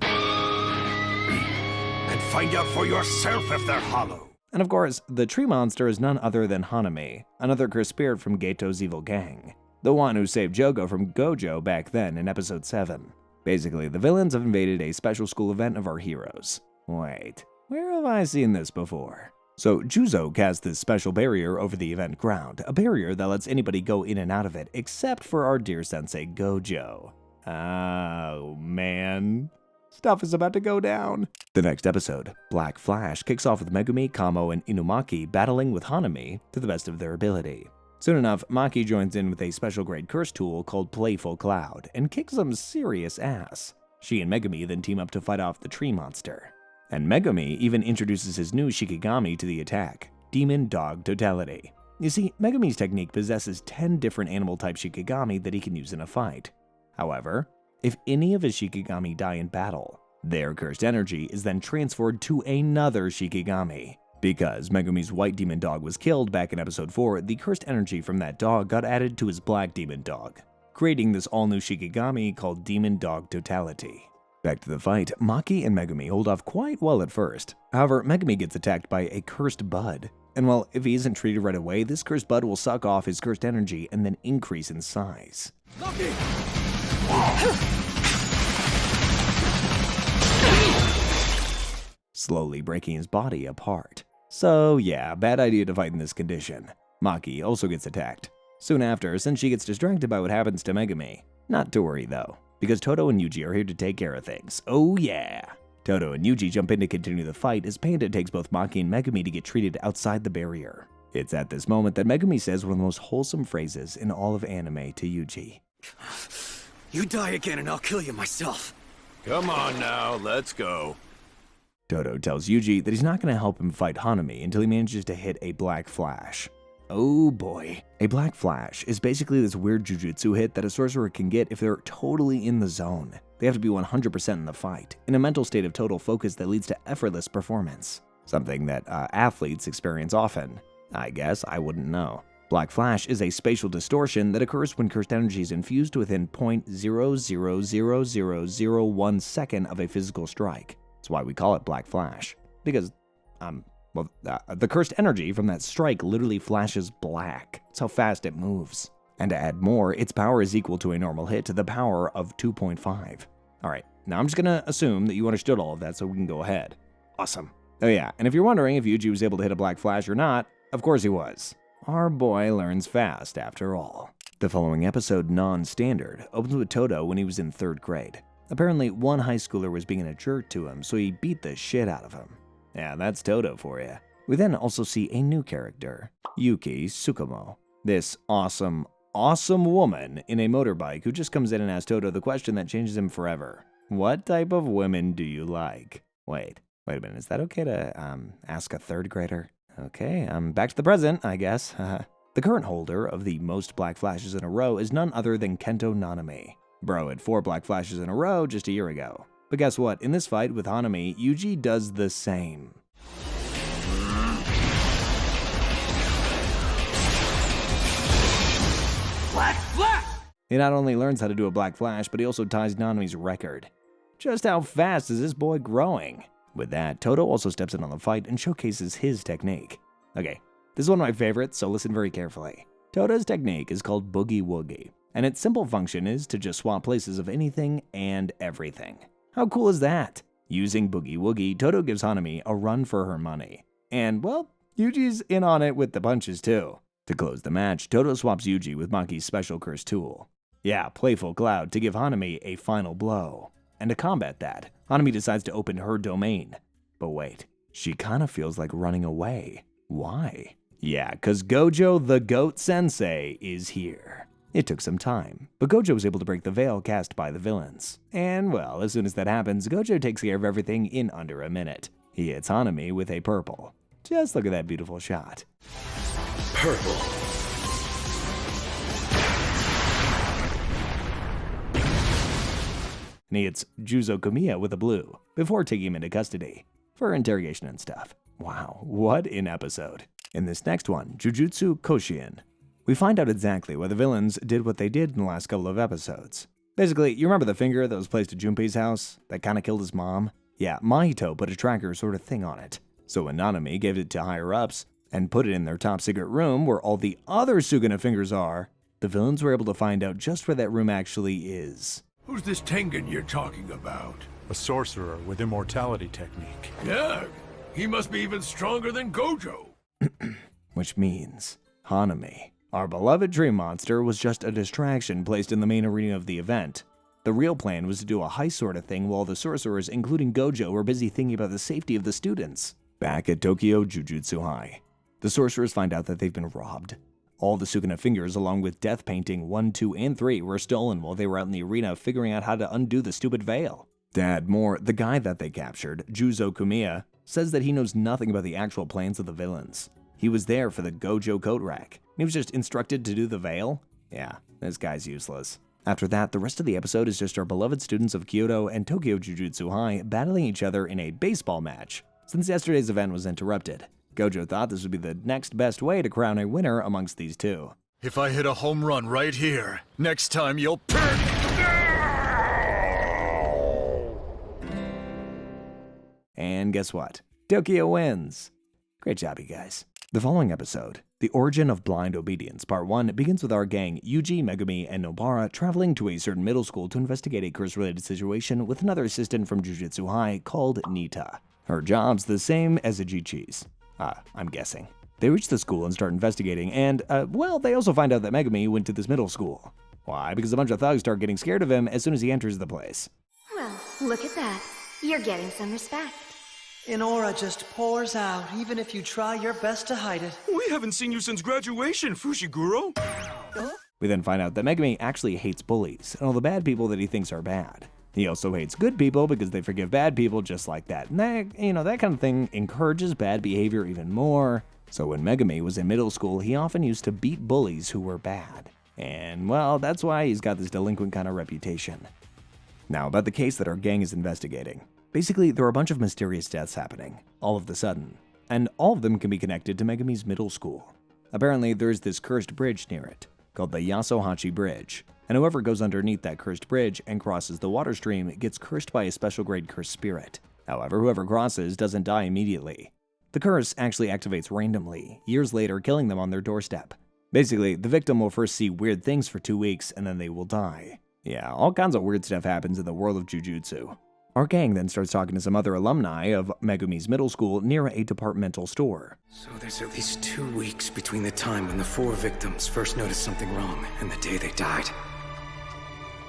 And find out for yourself if they're hollow. And of course, the tree monster is none other than Hanami, another cursed spirit from Geto's evil gang, the one who saved Jogo from Gojo back then in episode 7. Basically, the villains have invaded a special school event of our heroes. Wait, where have I seen this before? So Juzo cast this special barrier over the event ground, a barrier that lets anybody go in and out of it except for our dear sensei Gojo. Oh man, stuff is about to go down. The next episode, Black Flash, kicks off with Megumi, Kamo, and Inumaki battling with Hanami to the best of their ability. Soon enough, Maki joins in with a special grade curse tool called Playful Cloud and kicks some serious ass. She and Megumi then team up to fight off the tree monster. And Megumi even introduces his new Shikigami to the attack, Demon Dog Totality. You see, Megumi's technique possesses 10 different animal type Shikigami that he can use in a fight. However, if any of his Shikigami die in battle, their cursed energy is then transferred to another Shikigami. Because Megumi's white demon dog was killed back in episode 4, the cursed energy from that dog got added to his black demon dog, creating this all-new Shikigami called Demon Dog Totality. Back to the fight, Maki and Megumi hold off quite well at first. However, Megumi gets attacked by a cursed bud. And well, if he isn't treated right away, this cursed bud will suck off his cursed energy and then increase in size. Slowly breaking his body apart. So yeah, bad idea to fight in this condition. Maki also gets attacked. Soon after, since she gets distracted by what happens to Megumi. Not to worry though, because Todo and Yuji are here to take care of things. Oh yeah! Todo and Yuji jump in to continue the fight as Panda takes both Maki and Megumi to get treated outside the barrier. It's at this moment that Megumi says one of the most wholesome phrases in all of anime to Yuji. You die again and I'll kill you myself. Come on now, let's go. Todo tells Yuji that he's not going to help him fight Hanami until he manages to hit a Black Flash. Oh boy. A Black Flash is basically this weird jujutsu hit that a sorcerer can get if they're totally in the zone. They have to be 100% in the fight, in a mental state of total focus that leads to effortless performance. Something that athletes experience often. I guess I wouldn't know. Black Flash is a spatial distortion that occurs when cursed energy is infused within 0.000001 second of a physical strike. That's why we call it Black Flash. Because, the cursed energy from that strike literally flashes black. That's how fast it moves. And to add more, its power is equal to a normal hit to the power of 2.5. Alright, now I'm just gonna assume that you understood all of that so we can go ahead. Awesome. Oh yeah, and if you're wondering if Yuji was able to hit a Black Flash or not, of course he was. Our boy learns fast after all. The following episode, Non-Standard, opens with Todo when he was in 3rd grade. Apparently, one high schooler was being a jerk to him, so he beat the shit out of him. Yeah, that's Todo for you. We then also see a new character, Yuki Tsukumo. This awesome woman in a motorbike who just comes in and asks Todo the question that changes him forever. What type of women do you like? Wait a minute, is that okay to ask a 3rd grader? Okay, back to the present, I guess. The current holder of the most Black Flashes in a row is none other than Kento Nanami. Bro had 4 Black Flashes in a row just a year ago. But guess what? In this fight with Hanami, Yuji does the same. Black Flash! He not only learns how to do a Black Flash, but he also ties Nanami's record. Just how fast is this boy growing? With that, Todo also steps in on the fight and showcases his technique. Okay, this is one of my favorites, so listen very carefully. Todo's technique is called Boogie Woogie, and its simple function is to just swap places of anything and everything. How cool is that? Using Boogie Woogie, Todo gives Hanami a run for her money. And, well, Yuji's in on it with the punches too. To close the match, Todo swaps Yuji with Maki's special curse tool. Yeah, Playful Cloud, to give Hanami a final blow. And to combat that, Hanami decides to open her domain. But wait, she kinda feels like running away. Why? Yeah, cause Gojo the Goat Sensei is here. It took some time, but Gojo was able to break the veil cast by the villains. And well, as soon as that happens, Gojo takes care of everything in under a minute. He hits Hanami with a purple. Just look at that beautiful shot. Purple. and he hits Juzo Kamiya with a blue before taking him into custody for interrogation and stuff. Wow, what an episode. In this next one, Jujutsu Kaisen, we find out exactly why the villains did what they did in the last couple of episodes. Basically, you remember the finger that was placed at Junpei's house that kinda killed his mom? Yeah, Mahito put a tracker sort of thing on it. So when Nanami gave it to higher-ups and put it in their top secret room where all the other Sukuna fingers are, the villains were able to find out just where that room actually is. Who's this Tengen you're talking about? A sorcerer with immortality technique. Yeah, he must be even stronger than Gojo. Which means Hanami, our beloved dream monster, was just a distraction placed in the main arena of the event. The real plan was to do a heist sort of thing while the sorcerers, including Gojo, were busy thinking about the safety of the students. Back at Tokyo Jujutsu High, the sorcerers find out that they've been robbed. All the Sukuna fingers, along with Death Painting 1, 2, and 3, were stolen while they were out in the arena figuring out how to undo the stupid veil. To add more, the guy that they captured, Juzo Kamiya, says that he knows nothing about the actual plans of the villains. He was there for the Gojo coat rack. He was just instructed to do the veil? Yeah, this guy's useless. After that, the rest of the episode is just our beloved students of Kyoto and Tokyo Jujutsu High battling each other in a baseball match. Since yesterday's event was interrupted, Gojo thought this would be the next best way to crown a winner amongst these two. If I hit a home run right here, next time you'll And guess what? Tokyo wins! Great job, you guys. The following episode, The Origin of Blind Obedience, Part 1, begins with our gang, Yuji, Megumi, and Nobara, traveling to a certain middle school to investigate a curse-related situation with another assistant from Jujutsu High called Nita. Her job's the same as Ajichi's. I'm guessing. They reach the school and start investigating, and, they also find out that Megumi went to this middle school. Why? Because a bunch of thugs start getting scared of him as soon as he enters the place. Well, look at that. You're getting some respect. An aura just pours out, even if you try your best to hide it. We haven't seen you since graduation, Fushiguro. We then find out that Megumi actually hates bullies and all the bad people that he thinks are bad. He also hates good people because they forgive bad people just like that. And that kind of thing encourages bad behavior even more. So when Megumi was in middle school, he often used to beat bullies who were bad. And, well, that's why he's got this delinquent kind of reputation. Now, about the case that our gang is investigating. Basically, there are a bunch of mysterious deaths happening, all of the sudden, and all of them can be connected to Megumi's middle school. Apparently, there's this cursed bridge near it, called the Yasuhachi Bridge, and whoever goes underneath that cursed bridge and crosses the water stream gets cursed by a special grade cursed spirit. However, whoever crosses doesn't die immediately. The curse actually activates randomly, years later killing them on their doorstep. Basically, the victim will first see weird things for 2 weeks and then they will die. Yeah, all kinds of weird stuff happens in the world of Jujutsu. Our gang then starts talking to some other alumni of Megumi's middle school near a departmental store. So there's at least 2 weeks between the time when the 4 victims first noticed something wrong and the day they died.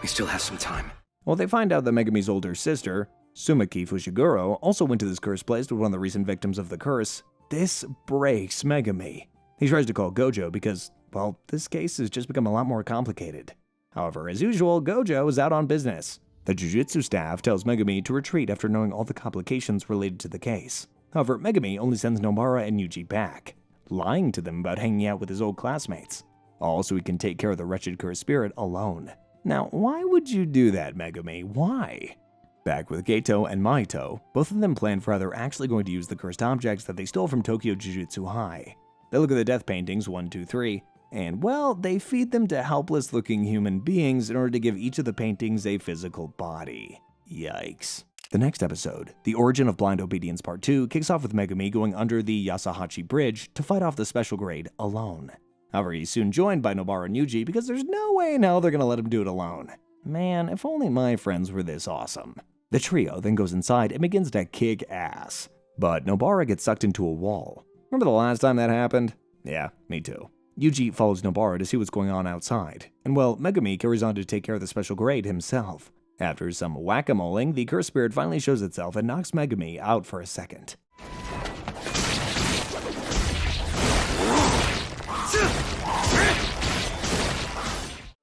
We still have some time. Well, they find out that Megumi's older sister, Sumaki Fushiguro, also went to this cursed place with one of the recent victims of the curse. This breaks Megumi. He tries to call Gojo because, well, this case has just become a lot more complicated. However, as usual, Gojo is out on business. The Jujutsu staff tells Megumi to retreat after knowing all the complications related to the case. However, Megumi only sends Nobara and Yuji back, lying to them about hanging out with his old classmates, all so he can take care of the wretched cursed spirit alone. Now, why would you do that, Megumi? Why? Back with Geto and Mahito, both of them plan for how they're actually going to use the cursed objects that they stole from Tokyo Jujutsu High. They look at the death paintings 1, 2, 3, and, well, they feed them to helpless-looking human beings in order to give each of the paintings a physical body. Yikes. The next episode, The Origin of Blind Obedience Part 2, kicks off with Megumi going under the Yasuhachi Bridge to fight off the special grade alone. However, he's soon joined by Nobara and Yuji because there's no way in hell they're gonna let him do it alone. Man, if only my friends were this awesome. The trio then goes inside and begins to kick ass. But Nobara gets sucked into a wall. Remember the last time that happened? Yeah, me too. Yuji follows Nobara to see what's going on outside, and well, Megumi carries on to take care of the special grade himself. After some whack-a-moling, the cursed spirit finally shows itself and knocks Megumi out for a second.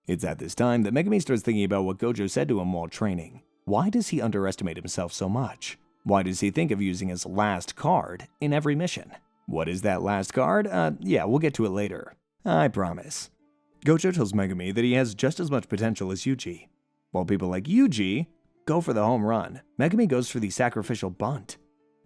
It's at this time that Megumi starts thinking about what Gojo said to him while training. Why does he underestimate himself so much? Why does he think of using his last card in every mission? What is that last card? Yeah, we'll get to it later. I promise. Gojo tells Megumi that he has just as much potential as Yuji. While people like Yuji go for the home run, Megumi goes for the sacrificial bunt.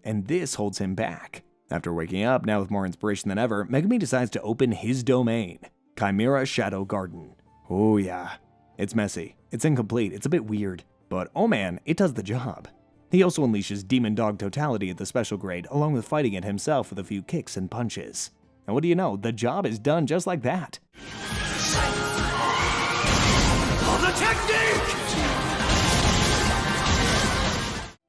And this holds him back. After waking up, now with more inspiration than ever, Megumi decides to open his domain, Chimera Shadow Garden. Oh yeah, it's messy, it's incomplete, it's a bit weird, but oh man, it does the job. He also unleashes Demon Dog Totality at the special grade, along with fighting it himself with a few kicks and punches. And what do you know, the job is done just like that. On the technique!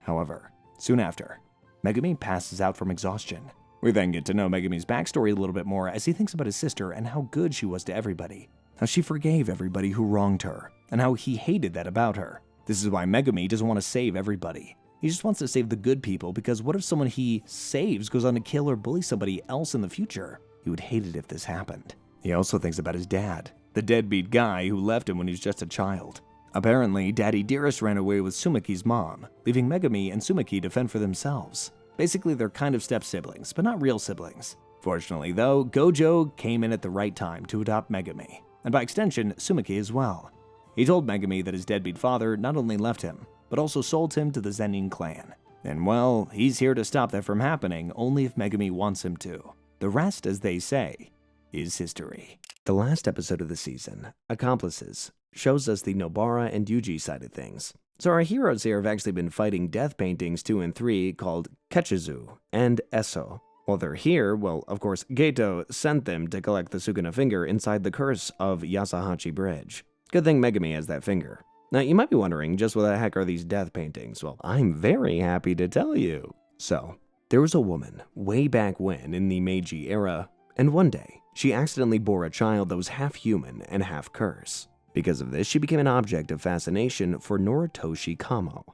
However, soon after, Megumi passes out from exhaustion. We then get to know Megumi's backstory a little bit more as he thinks about his sister and how good she was to everybody, how she forgave everybody who wronged her, and how he hated that about her. This is why Megumi doesn't want to save everybody. He just wants to save the good people, because what if someone he saves goes on to kill or bully somebody else in the future? He would hate it if this happened. He also thinks about his dad, the deadbeat guy who left him when he was just a child. Apparently, Daddy Dearest ran away with Sumiki's mom, leaving Megumi and Sumiki to fend for themselves. Basically, they're kind of step-siblings, but not real siblings. Fortunately, though, Gojo came in at the right time to adopt Megumi, and by extension, Sumiki as well. He told Megumi that his deadbeat father not only left him, but also sold him to the Zenin clan. And well, he's here to stop that from happening only if Megumi wants him to. The rest, as they say, is history. The last episode of the season, Accomplices, shows us the Nobara and Yuji side of things. So our heroes here have actually been fighting death paintings 2 and 3 called Ketchizu and Eso. While they're here, well, of course, Geto sent them to collect the Sukuna finger inside the curse of Yasahachi Bridge. Good thing Megumi has that finger. Now, you might be wondering, just what the heck are these death paintings? Well, I'm very happy to tell you. So, there was a woman way back when in the Meiji era, and one day, she accidentally bore a child that was half human and half curse. Because of this, she became an object of fascination for Noritoshi Kamo.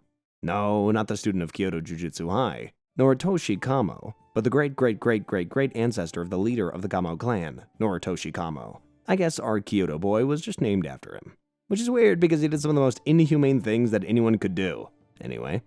No, not the student of Kyoto Jujutsu High, Noritoshi Kamo, but the great ancestor of the leader of the Kamo clan, Noritoshi Kamo. I guess our Kyoto boy was just named after him. Which is weird because he did some of the most inhumane things that anyone could do. Anyway,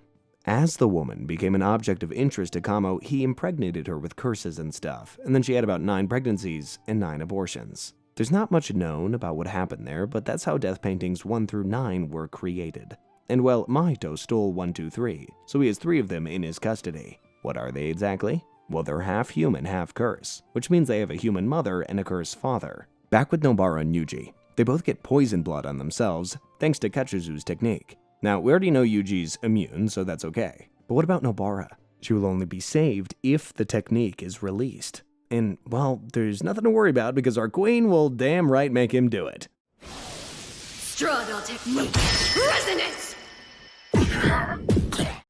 as the woman became an object of interest to Kamo, he impregnated her with curses and stuff, and then she had about 9 pregnancies and 9 abortions. There's not much known about what happened there, but that's how death paintings 1 through 9 were created. And well, Mahito stole 1, 2, 3, so he has 3 of them in his custody. What are they exactly? Well, they're half human, half curse, which means they have a human mother and a cursed father. Back with Nobara and Yuji, they both get poison blood on themselves, thanks to Ketchizu's technique. Now, we already know Yuji's immune, so that's okay. But what about Nobara? She will only be saved if the technique is released. And, well, there's nothing to worry about because our queen will damn right make him do it. Struggle technique. Resonance!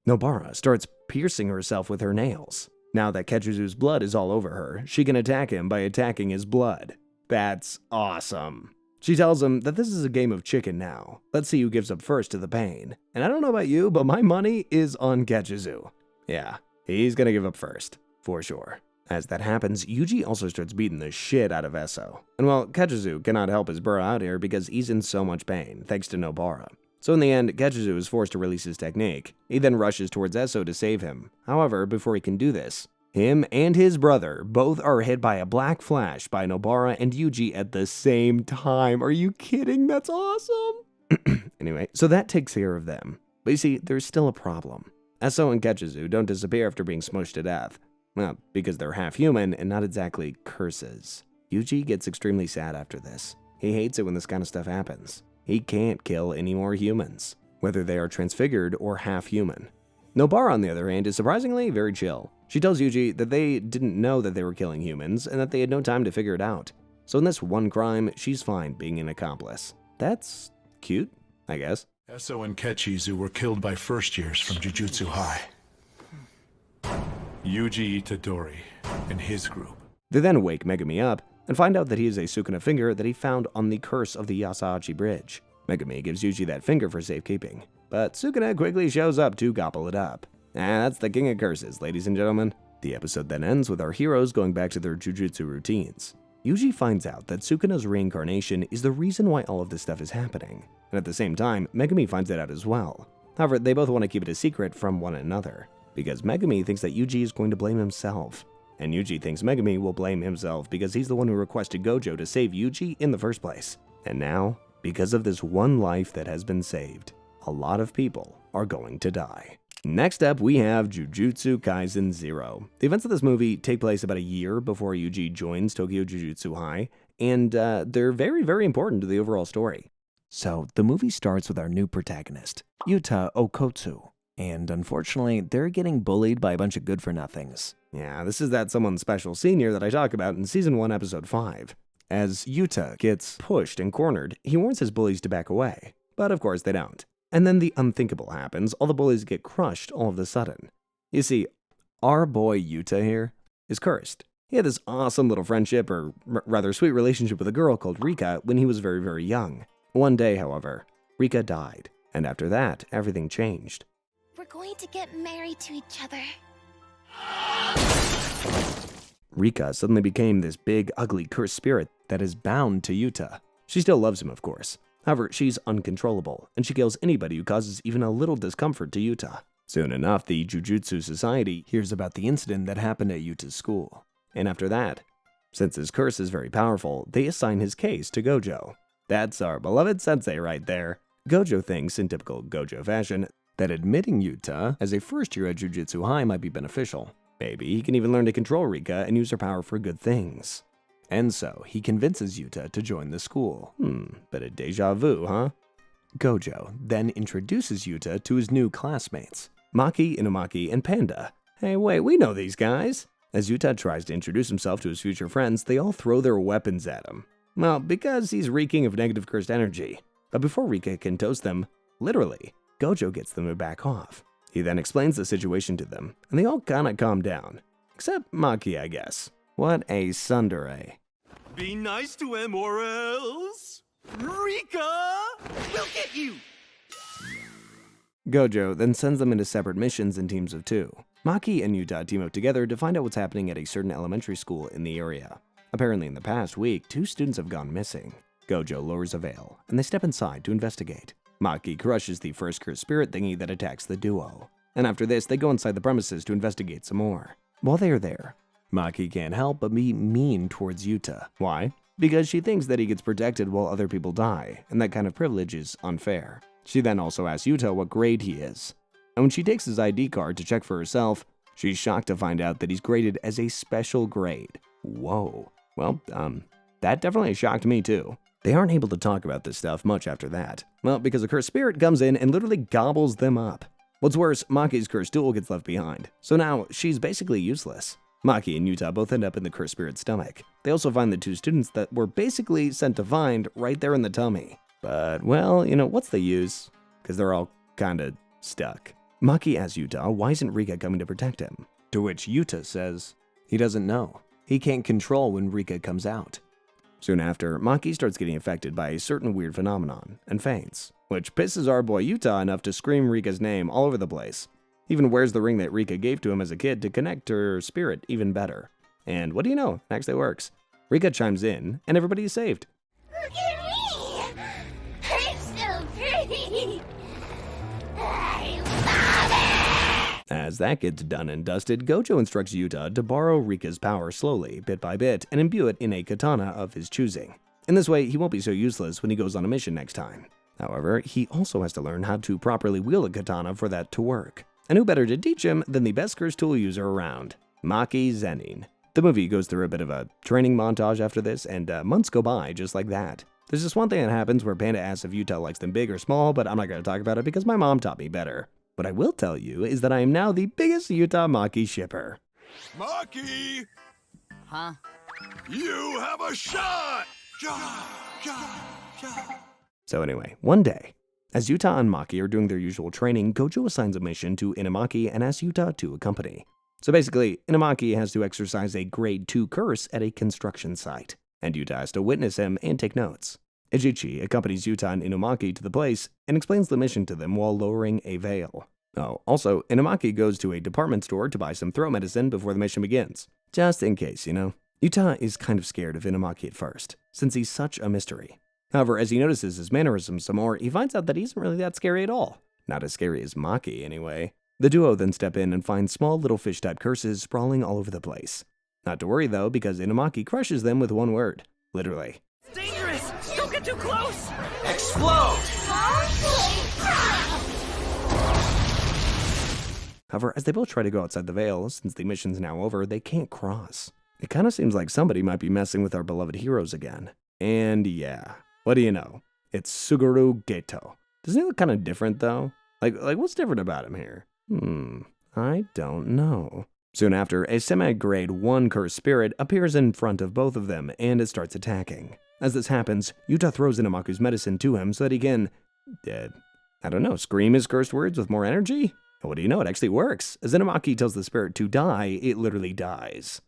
Nobara starts piercing herself with her nails. Now that Ketchizu's blood is all over her, she can attack him by attacking his blood. That's awesome. She tells him that this is a game of chicken now. Let's see who gives up first to the pain. And I don't know about you, but my money is on Ketchizu. Yeah, he's gonna give up first, for sure. As that happens, Yuji also starts beating the shit out of Eso. And well, Ketchizu cannot help his bro out here because he's in so much pain, thanks to Nobara. So in the end, Ketchizu is forced to release his technique. He then rushes towards Eso to save him. However, before he can do this, him and his brother both are hit by a black flash by Nobara and Yuji at the same time. Are you kidding? That's awesome! Anyway, so that takes care of them. But you see, there's still a problem. Eso and Ketchizu don't disappear after being smushed to death. Well, because they're half human and not exactly curses. Yuji gets extremely sad after this. He hates it when this kind of stuff happens. He can't kill any more humans, whether they are transfigured or half human. Nobara, on the other hand, is surprisingly very chill. She tells Yuji that they didn't know that they were killing humans and that they had no time to figure it out. So in this one crime, she's fine being an accomplice. That's cute, I guess. Eso and Ketchizu were killed by first years from Jujutsu High. Yuji Itadori and his group. They then wake Megumi up and find out that he has a Sukuna finger that he found on the curse of the Yasahachi Bridge. Megumi gives Yuji that finger for safekeeping, but Sukuna quickly shows up to gobble it up. That's the king of curses, ladies and gentlemen. The episode then ends with our heroes going back to their jujutsu routines. Yuji finds out that Sukuna's reincarnation is the reason why all of this stuff is happening, and at the same time, Megumi finds it out as well. However, they both want to keep it a secret from one another, because Megumi thinks that Yuji is going to blame himself, and Yuji thinks Megumi will blame himself because he's the one who requested Gojo to save Yuji in the first place. And now, because of this one life that has been saved, a lot of people are going to die. Next up, we have Jujutsu Kaisen 0. The events of this movie take place about a year before Yuji joins Tokyo Jujutsu High, and they're very, very important to the overall story. So, the movie starts with our new protagonist, Yuta Okotsu, and unfortunately, they're getting bullied by a bunch of good-for-nothings. Yeah, this is that someone special senior that I talk about in Season 1, Episode 5. As Yuta gets pushed and cornered, he warns his bullies to back away, but of course they don't. And then the unthinkable happens, all the bullies get crushed all of a sudden. You see, our boy Yuta here is cursed. He had this awesome little friendship, or rather sweet relationship with a girl called Rika when he was very, very young. One day, however, Rika died, and after that, everything changed. We're going to get married to each other. Rika suddenly became this big, ugly, cursed spirit that is bound to Yuta. She still loves him, of course. However, she's uncontrollable, and she kills anybody who causes even a little discomfort to Yuta. Soon enough, the Jujutsu Society hears about the incident that happened at Yuta's school. And after that, since his curse is very powerful, they assign his case to Gojo. That's our beloved sensei right there. Gojo thinks, in typical Gojo fashion, that admitting Yuta as a first year at Jujutsu High might be beneficial. Maybe he can even learn to control Rika and use her power for good things. And so, he convinces Yuta to join the school. Bit of deja vu, huh? Gojo then introduces Yuta to his new classmates, Maki, Inumaki, and Panda. Hey, wait, we know these guys. As Yuta tries to introduce himself to his future friends, they all throw their weapons at him. Well, because he's reeking of negative cursed energy. But before Rika can toast them, literally, Gojo gets them to back off. He then explains the situation to them, and they all kinda calm down. Except Maki, I guess. What a tsundere. Be nice to him or else Rika will get you! Gojo then sends them into separate missions in teams of 2. Maki and Yuta team up together to find out what's happening at a certain elementary school in the area. Apparently in the past week, 2 students have gone missing. Gojo lowers a veil, and they step inside to investigate. Maki crushes the first cursed spirit thingy that attacks the duo. And after this, they go inside the premises to investigate some more. While they are there, Maki can't help but be mean towards Yuta. Why? Because she thinks that he gets protected while other people die, and that kind of privilege is unfair. She then also asks Yuta what grade he is. And when she takes his ID card to check for herself, she's shocked to find out that he's graded as a special grade. Whoa. Well, that definitely shocked me too. They aren't able to talk about this stuff much after that. Well, because a cursed spirit comes in and literally gobbles them up. What's worse, Maki's cursed duel gets left behind, so now she's basically useless. Maki and Yuta both end up in the cursed spirit's stomach. They also find the 2 students that were basically sent to find right there in the tummy. But, well, what's the use? Because they're all kinda stuck. Maki asks Yuta why isn't Rika coming to protect him? To which Yuta says he doesn't know. He can't control when Rika comes out. Soon after, Maki starts getting affected by a certain weird phenomenon and faints, which pisses our boy Yuta enough to scream Rika's name all over the place. He even wears the ring that Rika gave to him as a kid to connect to her spirit even better. And what do you know? It actually works. Rika chimes in, and everybody is saved. Look at me! I'm so pretty! I love it! As that gets done and dusted, Gojo instructs Yuta to borrow Rika's power slowly, bit by bit, and imbue it in a katana of his choosing. In this way, he won't be so useless when he goes on a mission next time. However, he also has to learn how to properly wield a katana for that to work. And who better to teach him than the best cursed tool user around, Maki Zenin. The movie goes through a bit of a training montage after this, and months go by just like that. There's this one thing that happens where Panda asks if Yuta likes them big or small, but I'm not going to talk about it because my mom taught me better. What I will tell you is that I am now the biggest Yuta Maki shipper. Maki! Huh? You have a shot! So anyway, one day, as Yuta and Maki are doing their usual training, Gojo assigns a mission to Inumaki and asks Yuta to accompany. So basically, Inumaki has to exercise a grade 2 curse at a construction site, and Yuta has to witness him and take notes. Ijichi accompanies Yuta and Inumaki to the place and explains the mission to them while lowering a veil. Oh, also, Inumaki goes to a department store to buy some throat medicine before the mission begins. Just in case, Yuta is kind of scared of Inumaki at first, since he's such a mystery. However, as he notices his mannerisms some more, he finds out that he isn't really that scary at all. Not as scary as Maki, anyway. The duo then step in and find small little fish-type curses sprawling all over the place. Not to worry though, because Inumaki crushes them with one word. Literally. It's dangerous! Don't get too close! Explode! However, as they both try to go outside the veil, since the mission's now over, they can't cross. It kind of seems like somebody might be messing with our beloved heroes again. And yeah, what do you know? It's Suguru Geto. Doesn't he look kind of different though? Like what's different about him here? I don't know. Soon after, a semi-grade 1 cursed spirit appears in front of both of them, and it starts attacking. As this happens, Yuta throws Inumaku's medicine to him so that he can, scream his cursed words with more energy? What do you know, it actually works. As Inumaki tells the spirit to die, it literally dies.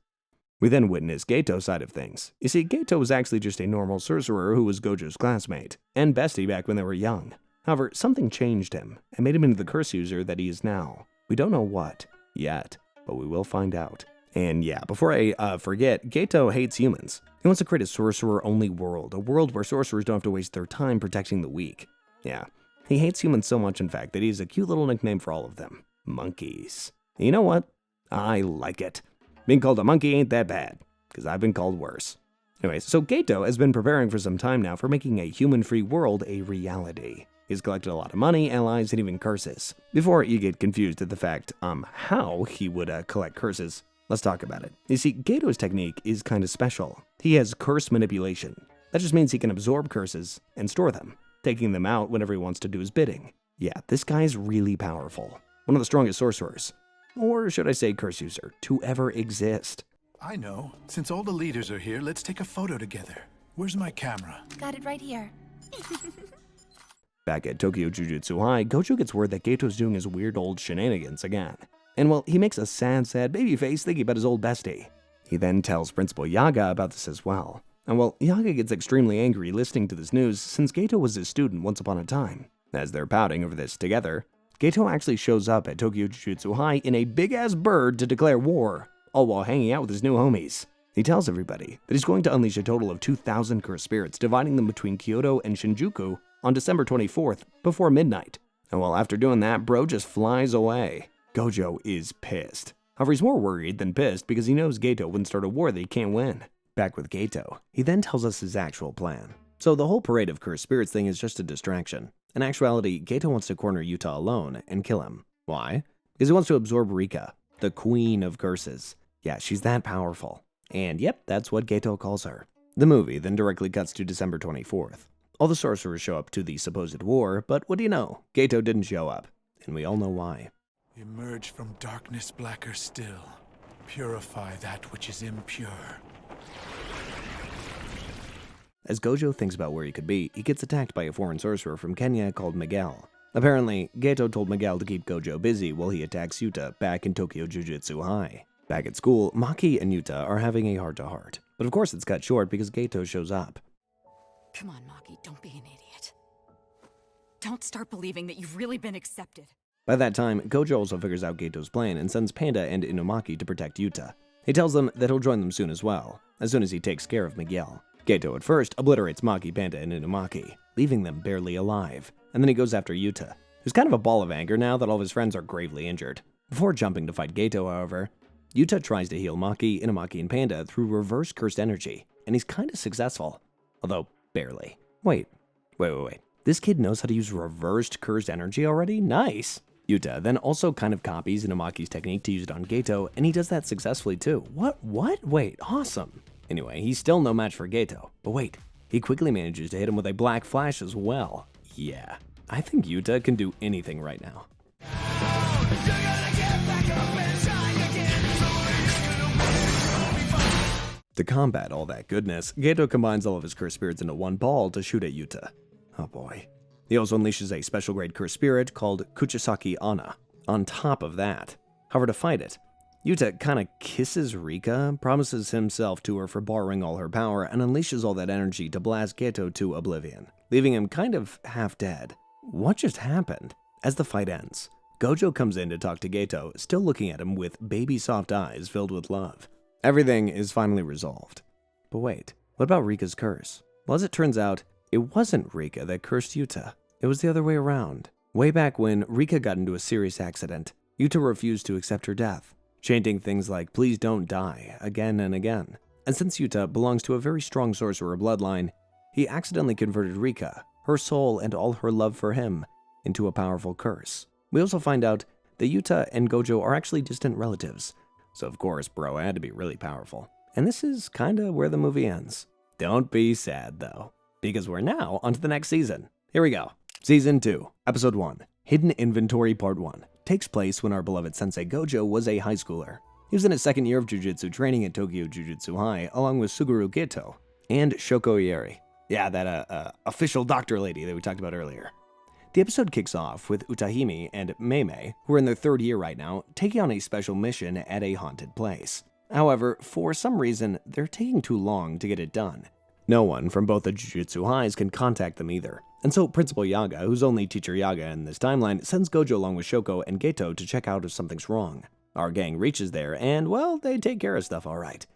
We then witness Geto's side of things. You see, Geto was actually just a normal sorcerer who was Gojo's classmate, and bestie back when they were young. However, something changed him, and made him into the curse user that he is now. We don't know what, yet, but we will find out. And yeah, before I forget, Geto hates humans. He wants to create a sorcerer-only world, a world where sorcerers don't have to waste their time protecting the weak. Yeah, he hates humans so much, in fact, that he has a cute little nickname for all of them. Monkeys. And you know what? I like it. Being called a monkey ain't that bad, because I've been called worse. Anyways, so Geto has been preparing for some time now for making a human-free world a reality. He's collected a lot of money, allies, and even curses. Before you get confused at the fact, how he would collect curses, let's talk about it. You see, Geto's technique is kind of special. He has curse manipulation. That just means he can absorb curses and store them, taking them out whenever he wants to do his bidding. Yeah, this guy's really powerful. One of the strongest sorcerers, or should I say curse user, to ever exist. I know. Since all the leaders are here, let's take a photo together. Where's my camera? Got it right here. Back at Tokyo Jujutsu High, Gojo gets word that Geto's doing his weird old shenanigans again. And well, he makes a sad baby face thinking about his old bestie. He then tells Principal Yaga about this as well. And well, Yaga gets extremely angry listening to this news since Geto was his student once upon a time. As they're pouting over this together, Geto actually shows up at Tokyo Jujutsu High in a big-ass bird to declare war, all while hanging out with his new homies. He tells everybody that he's going to unleash a total of 2,000 cursed spirits, dividing them between Kyoto and Shinjuku on December 24th, before midnight. And well, after doing that, bro just flies away. Gojo is pissed. However, he's more worried than pissed because he knows Geto wouldn't start a war that he can't win. Back with Geto, he then tells us his actual plan. So the whole parade of cursed spirits thing is just a distraction. In actuality, Geto wants to corner Yuta alone and kill him. Why? Because he wants to absorb Rika, the queen of curses. Yeah, she's that powerful. And yep, that's what Geto calls her. The movie then directly cuts to December 24th. All the sorcerers show up to the supposed war, but what do you know? Geto didn't show up, and we all know why. Emerge from darkness blacker still. Purify that which is impure. As Gojo thinks about where he could be, he gets attacked by a foreign sorcerer from Kenya called Miguel. Apparently, Geto told Miguel to keep Gojo busy while he attacks Yuta back in Tokyo Jujutsu High. Back at school, Maki and Yuta are having a heart-to-heart. But of course it's cut short because Geto shows up. Come on, Maki, don't be an idiot. Don't start believing that you've really been accepted. By that time, Gojo also figures out Geto's plan and sends Panda and Inumaki to protect Yuta. He tells them that he'll join them soon as well, as soon as he takes care of Miguel. Geto at first obliterates Maki, Panda, and Inumaki, leaving them barely alive, and then he goes after Yuta, who's kind of a ball of anger now that all of his friends are gravely injured. Before jumping to fight Geto, however, Yuta tries to heal Maki, Inumaki, and Panda through reverse cursed energy, and he's kinda successful. Although, barely. Wait. This kid knows how to use reversed cursed energy already? Nice! Yuta then also kind of copies Inumaki's technique to use it on Geto, and he does that successfully too. What? Wait, awesome! Anyway, he's still no match for Geto. But wait, he quickly manages to hit him with a black flash as well. Yeah, I think Yuta can do anything right now. To combat all that goodness, Geto combines all of his cursed spirits into one ball to shoot at Yuta. Oh boy. He also unleashes a special grade cursed spirit called Kuchisaki Ana on top of that. However, to fight it, Yuta kinda kisses Rika, promises himself to her for borrowing all her power, and unleashes all that energy to blast Geto to oblivion, leaving him kind of half dead. What just happened? As the fight ends, Gojo comes in to talk to Geto, still looking at him with baby soft eyes filled with love. Everything is finally resolved. But wait, what about Rika's curse? Well, as it turns out, it wasn't Rika that cursed Yuta. It was the other way around. Way back when Rika got into a serious accident, Yuta refused to accept her death, chanting things like, "Please don't die," again and again. And since Yuta belongs to a very strong sorcerer bloodline, he accidentally converted Rika, her soul and all her love for him, into a powerful curse. We also find out that Yuta and Gojo are actually distant relatives. So of course, bro had to be really powerful. And this is kinda where the movie ends. Don't be sad though, because we're now onto the next season. Here we go. Season 2, Episode 1, Hidden Inventory Part 1, takes place when our beloved sensei Gojo was a high schooler. He was in his second year of jujutsu training at Tokyo Jujutsu High, along with Suguru Geto and Shoko Ieri. Yeah, that official doctor lady that we talked about earlier. The episode kicks off with Utahime and Meimei, who are in their third year right now, taking on a special mission at a haunted place. However, for some reason, they're taking too long to get it done. No one from both the Jujutsu Highs can contact them either, and so Principal Yaga, who's only Teacher Yaga in this timeline, sends Gojo along with Shoko and Geto to check out if something's wrong. Our gang reaches there, and, well, they take care of stuff alright.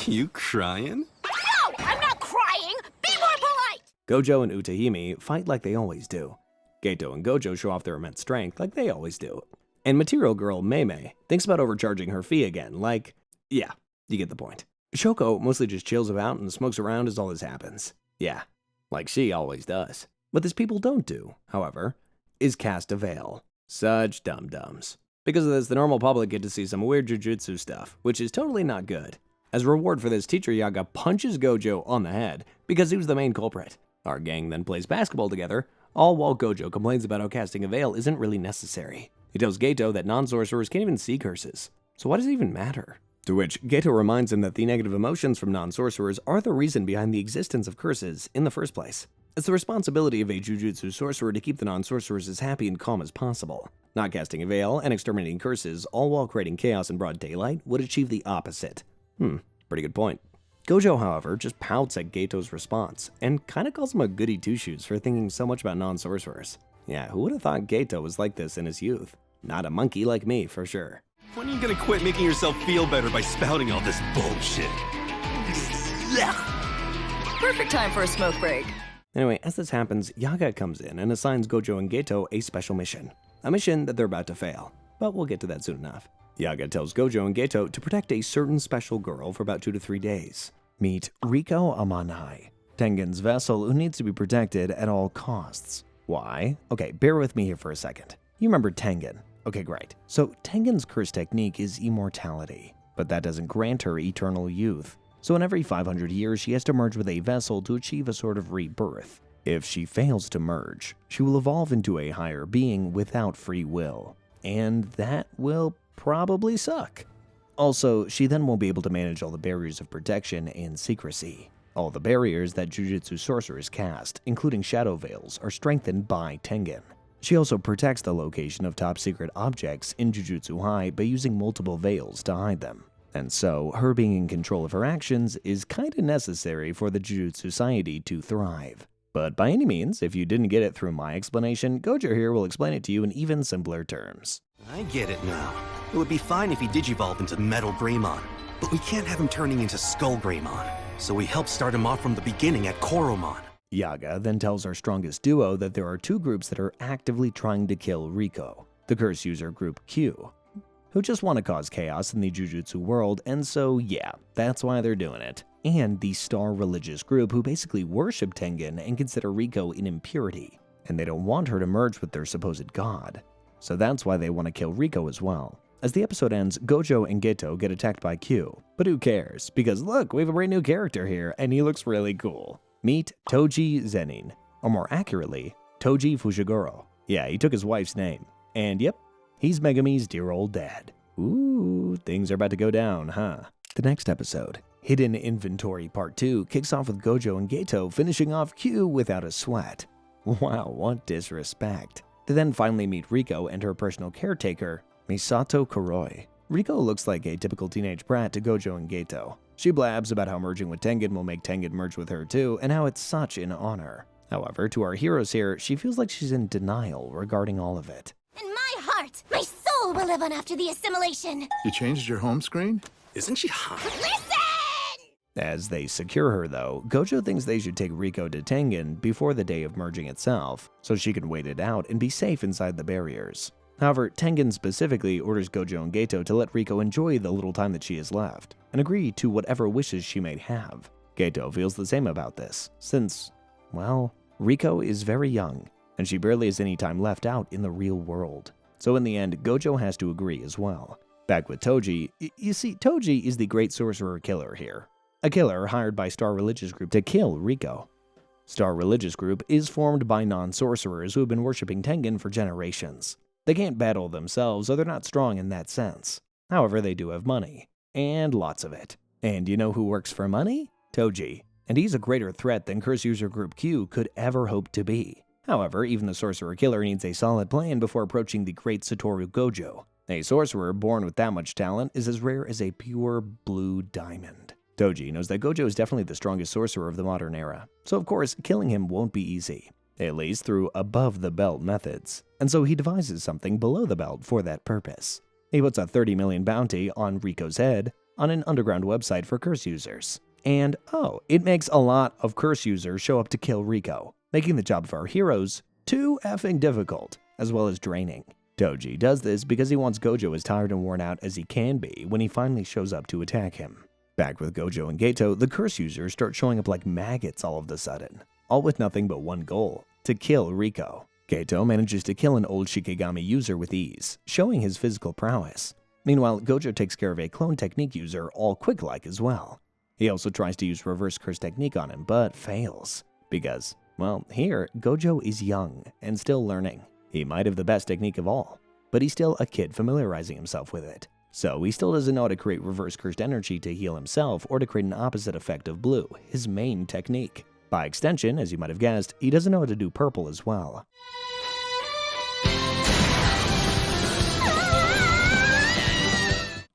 You crying? No, I'm not crying! Be more polite! Gojo and Utahime fight like they always do. Geto and Gojo show off their immense strength like they always do. And Material Girl Meimei thinks about overcharging her fee again, like, yeah, you get the point. Shoko mostly just chills about and smokes around as all this happens. Yeah, like she always does. What these people don't do, however, is cast a veil. Such dum-dums. Because of this, the normal public get to see some weird jujutsu stuff, which is totally not good. As a reward for this, Teacher Yaga punches Gojo on the head because he was the main culprit. Our gang then plays basketball together, all while Gojo complains about how casting a veil isn't really necessary. He tells Geto that non-sorcerers can't even see curses, so why does it even matter? To which Geto reminds him that the negative emotions from non-sorcerers are the reason behind the existence of curses in the first place. It's the responsibility of a jujutsu sorcerer to keep the non-sorcerers as happy and calm as possible. Not casting a veil and exterminating curses, all while creating chaos in broad daylight, would achieve the opposite. Pretty good point. Gojo, however, just pouts at Geto's response, and kinda calls him a goody two-shoes for thinking so much about non-sorcerers. Yeah, who would have thought Geto was like this in his youth? Not a monkey like me, for sure. When are you gonna quit making yourself feel better by spouting all this bullshit? Perfect time for a smoke break. Anyway, as this happens, Yaga comes in and assigns Gojo and Geto a special mission. A mission that they're about to fail, but we'll get to that soon enough. Yaga tells Gojo and Geto to protect a certain special girl for about 2 to 3 days. Meet Riko Amanai, Tengen's vessel who needs to be protected at all costs. Why? Okay, bear with me here for a second. You remember Tengen. Okay, great. So Tengen's curse technique is immortality, but that doesn't grant her eternal youth. So in every 500 years, she has to merge with a vessel to achieve a sort of rebirth. If she fails to merge, she will evolve into a higher being without free will. And that will probably suck. Also, she then won't be able to manage all the barriers of protection and secrecy. All the barriers that jujutsu sorcerers cast, including shadow veils, are strengthened by Tengen. She also protects the location of top-secret objects in Jujutsu High by using multiple veils to hide them. And so, her being in control of her actions is kinda necessary for the Jujutsu Society to thrive. But by any means, if you didn't get it through my explanation, Gojo here will explain it to you in even simpler terms. I get it now. It would be fine if he digivolved into Metal Greymon, but we can't have him turning into Skull Greymon, so we help start him off from the beginning at Koromon. Yaga then tells our strongest duo that there are 2 groups that are actively trying to kill Riko. The curse user group Q, who just want to cause chaos in the Jujutsu world, and so yeah, that's why they're doing it. And the Star religious group who basically worship Tengen and consider Riko an impurity, and they don't want her to merge with their supposed god. So that's why they want to kill Riko as well. As the episode ends, Gojo and Geto get attacked by Q, but who cares, because look, we have a brand new character here, and he looks really cool. Meet Toji Zenin, or more accurately, Toji Fushiguro. Yeah, he took his wife's name. And yep, he's Megumi's dear old dad. Ooh, things are about to go down, huh? The next episode, Hidden Inventory Part 2, kicks off with Gojo and Geto finishing off Q without a sweat. Wow, what disrespect. They then finally meet Riko and her personal caretaker, Misato Kuroi. Riko looks like a typical teenage brat to Gojo and Geto. She blabs about how merging with Tengen will make Tengen merge with her too, and how it's such an honor. However, to our heroes here, she feels like she's in denial regarding all of it. In my heart, my soul will live on after the assimilation. You changed your home screen? Isn't she hot? Listen! As they secure her though, Gojo thinks they should take Riko to Tengen before the day of merging itself, so she can wait it out and be safe inside the barriers. However, Tengen specifically orders Gojo and Geto to let Riko enjoy the little time that she has left, and agree to whatever wishes she may have. Geto feels the same about this, since, well, Riko is very young, and she barely has any time left out in the real world. so in the end, Gojo has to agree as well. Back with Toji, you see, Toji is the great sorcerer killer here. A killer hired by Star Religious Group to kill Riko. Star Religious Group is formed by non-sorcerers who have been worshipping Tengen for generations. They can't battle themselves, so they're not strong in that sense. However, they do have money. And lots of it. And you know who works for money? Toji. And he's a greater threat than Curse User Group Q could ever hope to be. However, even the sorcerer killer needs a solid plan before approaching the great Satoru Gojo. A sorcerer born with that much talent is as rare as a pure blue diamond. Toji knows that Gojo is definitely the strongest sorcerer of the modern era, so of course, killing him won't be easy, at least through above-the-belt methods, and so he devises something below the belt for that purpose. He puts a 30 million bounty on Riko's head on an underground website for Curse users. And, it makes a lot of Curse users show up to kill Riko, making the job of our heroes too effing difficult, as well as draining. Toji does this because he wants Gojo as tired and worn out as he can be when he finally shows up to attack him. Back with Gojo and Geto, the Curse users start showing up like maggots all of a sudden, all with nothing but one goal, to kill Riko. Geto manages to kill an old Shikigami user with ease, showing his physical prowess. Meanwhile, Gojo takes care of a clone technique user all quick-like as well. He also tries to use reverse curse technique on him, but fails. Because, well, here, Gojo is young and still learning. He might have the best technique of all, but he's still a kid familiarizing himself with it. So he still doesn't know how to create reverse cursed energy to heal himself or to create an opposite effect of blue, his main technique. By extension, as you might have guessed, he doesn't know how to do purple as well.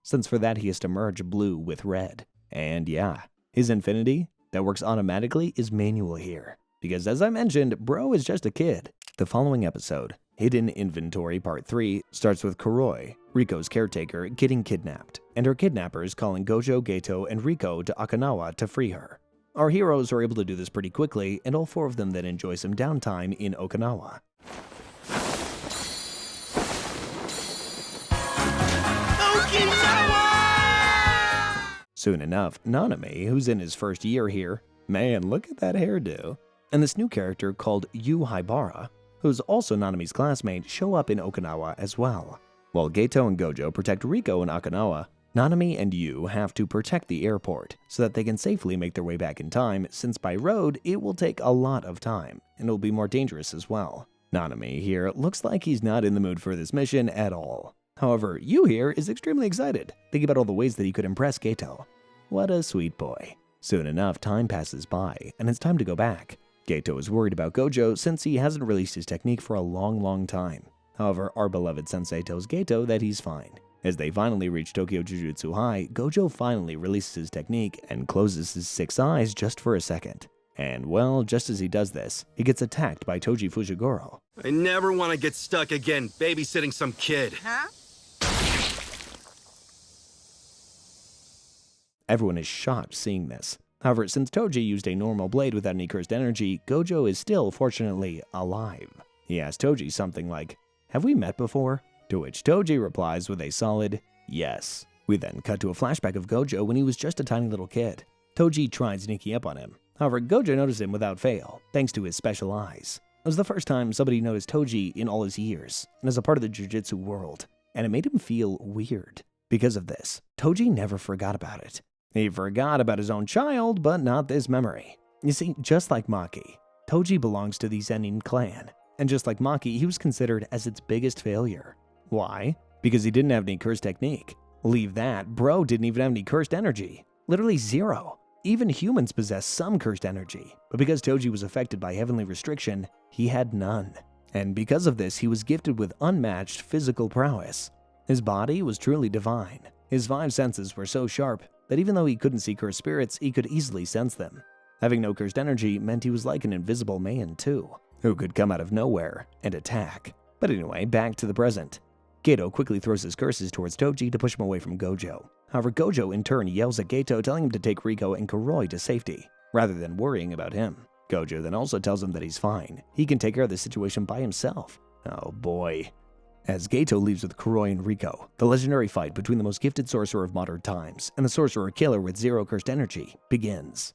Since for that he has to merge blue with red. And yeah, his infinity, that works automatically, is manual here. Because as I mentioned, bro is just a kid. The following episode, Hidden Inventory Part 3, starts with Kuroi, Riko's caretaker, getting kidnapped, and her kidnappers calling Gojo, Geto, and Riko to Okinawa to free her. Our heroes are able to do this pretty quickly, and all four of them then enjoy some downtime in Okinawa. Soon enough, Nanami, who's in his first year here, man, look at that hairdo, and this new character called Yu Haibara, who's also Nanami's classmate, show up in Okinawa as well. While Geto and Gojo protect Riko in Okinawa, Nanami and Yu have to protect the airport so that they can safely make their way back in time, since by road it will take a lot of time, and it'll be more dangerous as well. Nanami here looks like he's not in the mood for this mission at all. However, Yu here is extremely excited, thinking about all the ways that he could impress Geto. What a sweet boy. Soon enough, time passes by, and it's time to go back. Geto is worried about Gojo since he hasn't released his technique for a long time. However, our beloved sensei tells Geto that he's fine. As they finally reach Tokyo Jujutsu High, Gojo finally releases his technique and closes his 6 eyes just for a second. And well, just as he does this, he gets attacked by Toji Fujiguro. I never want to get stuck again babysitting some kid. Huh? Everyone is shocked seeing this. However, since Toji used a normal blade without any cursed energy, Gojo is still, fortunately, alive. He asks Toji something like, "Have we met before?" To which Toji replies with a solid, "Yes." We then cut to a flashback of Gojo when he was just a tiny little kid. Toji tried sneaking up on him. However, Gojo noticed him without fail, thanks to his special eyes. It was the first time somebody noticed Toji in all his years, and as a part of the Jujutsu world, and it made him feel weird. Because of this, Toji never forgot about it. He forgot about his own child, but not this memory. You see, just like Maki, Toji belongs to the Zenin clan, and just like Maki, he was considered as its biggest failure. Why? Because he didn't have any cursed technique. Leave that, bro didn't even have any cursed energy. Literally zero. Even humans possess some cursed energy, but because Toji was affected by heavenly restriction, he had none. And because of this, he was gifted with unmatched physical prowess. His body was truly divine. His 5 senses were so sharp that even though he couldn't see cursed spirits, he could easily sense them. Having no cursed energy meant he was like an invisible man too, who could come out of nowhere and attack. But anyway, back to the present. Geto quickly throws his curses towards Toji to push him away from Gojo. However, Gojo in turn yells at Geto, telling him to take Riko and Kuroi to safety, rather than worrying about him. Gojo then also tells him that he's fine. He can take care of the situation by himself. Oh boy. As Geto leaves with Kuroi and Riko, the legendary fight between the most gifted sorcerer of modern times and the sorcerer killer with 0 cursed energy begins.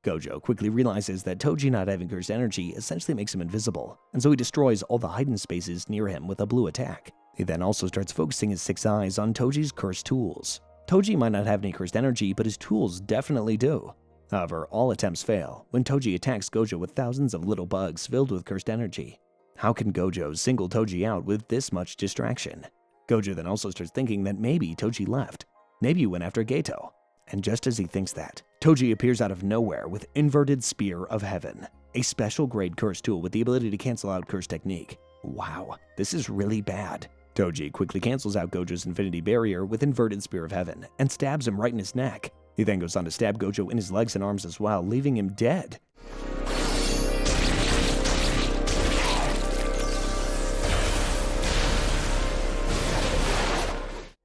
Gojo quickly realizes that Toji not having cursed energy essentially makes him invisible, and so he destroys all the hidden spaces near him with a blue attack. He then also starts focusing his 6 eyes on Toji's cursed tools. Toji might not have any cursed energy, but his tools definitely do. However, all attempts fail when Toji attacks Gojo with thousands of little bugs filled with cursed energy. How can Gojo single Toji out with this much distraction? Gojo then also starts thinking that maybe Toji left. Maybe he went after Geto. And just as he thinks that, Toji appears out of nowhere with Inverted Spear of Heaven, a special grade curse tool with the ability to cancel out curse technique. Wow, this is really bad. Toji quickly cancels out Gojo's Infinity Barrier with Inverted Spear of Heaven and stabs him right in his neck. He then goes on to stab Gojo in his legs and arms as well, leaving him dead.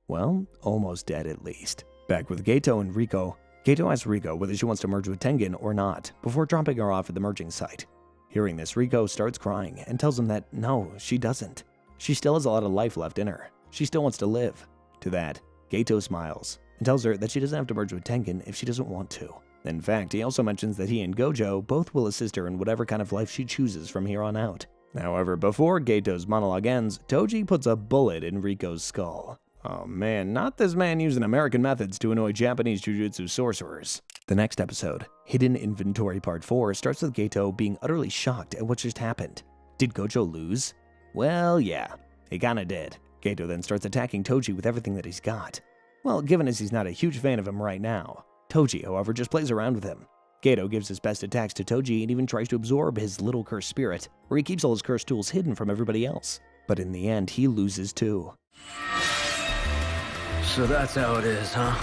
Well, almost dead at least. Back with Geto and Riko, Geto asks Riko whether she wants to merge with Tengen or not, before dropping her off at the merging site. Hearing this, Riko starts crying and tells him that no, she doesn't. She still has a lot of life left in her. She still wants to live. To that, Geto smiles and tells her that she doesn't have to merge with Tengen if she doesn't want to. In fact, he also mentions that he and Gojo both will assist her in whatever kind of life she chooses from here on out. However, before Geto's monologue ends, Toji puts a bullet in Riko's skull. Oh man, not this man using American methods to annoy Japanese jujutsu sorcerers. The next episode, Hidden Inventory Part 4, starts with Geto being utterly shocked at what just happened. Did Gojo lose? Well, yeah, he kinda did. Geto then starts attacking Toji with everything that he's got. Well, given as he's not a huge fan of him right now. Toji, however, just plays around with him. Geto gives his best attacks to Toji and even tries to absorb his little cursed spirit, where he keeps all his cursed tools hidden from everybody else. But in the end, he loses too. So that's how it is, huh?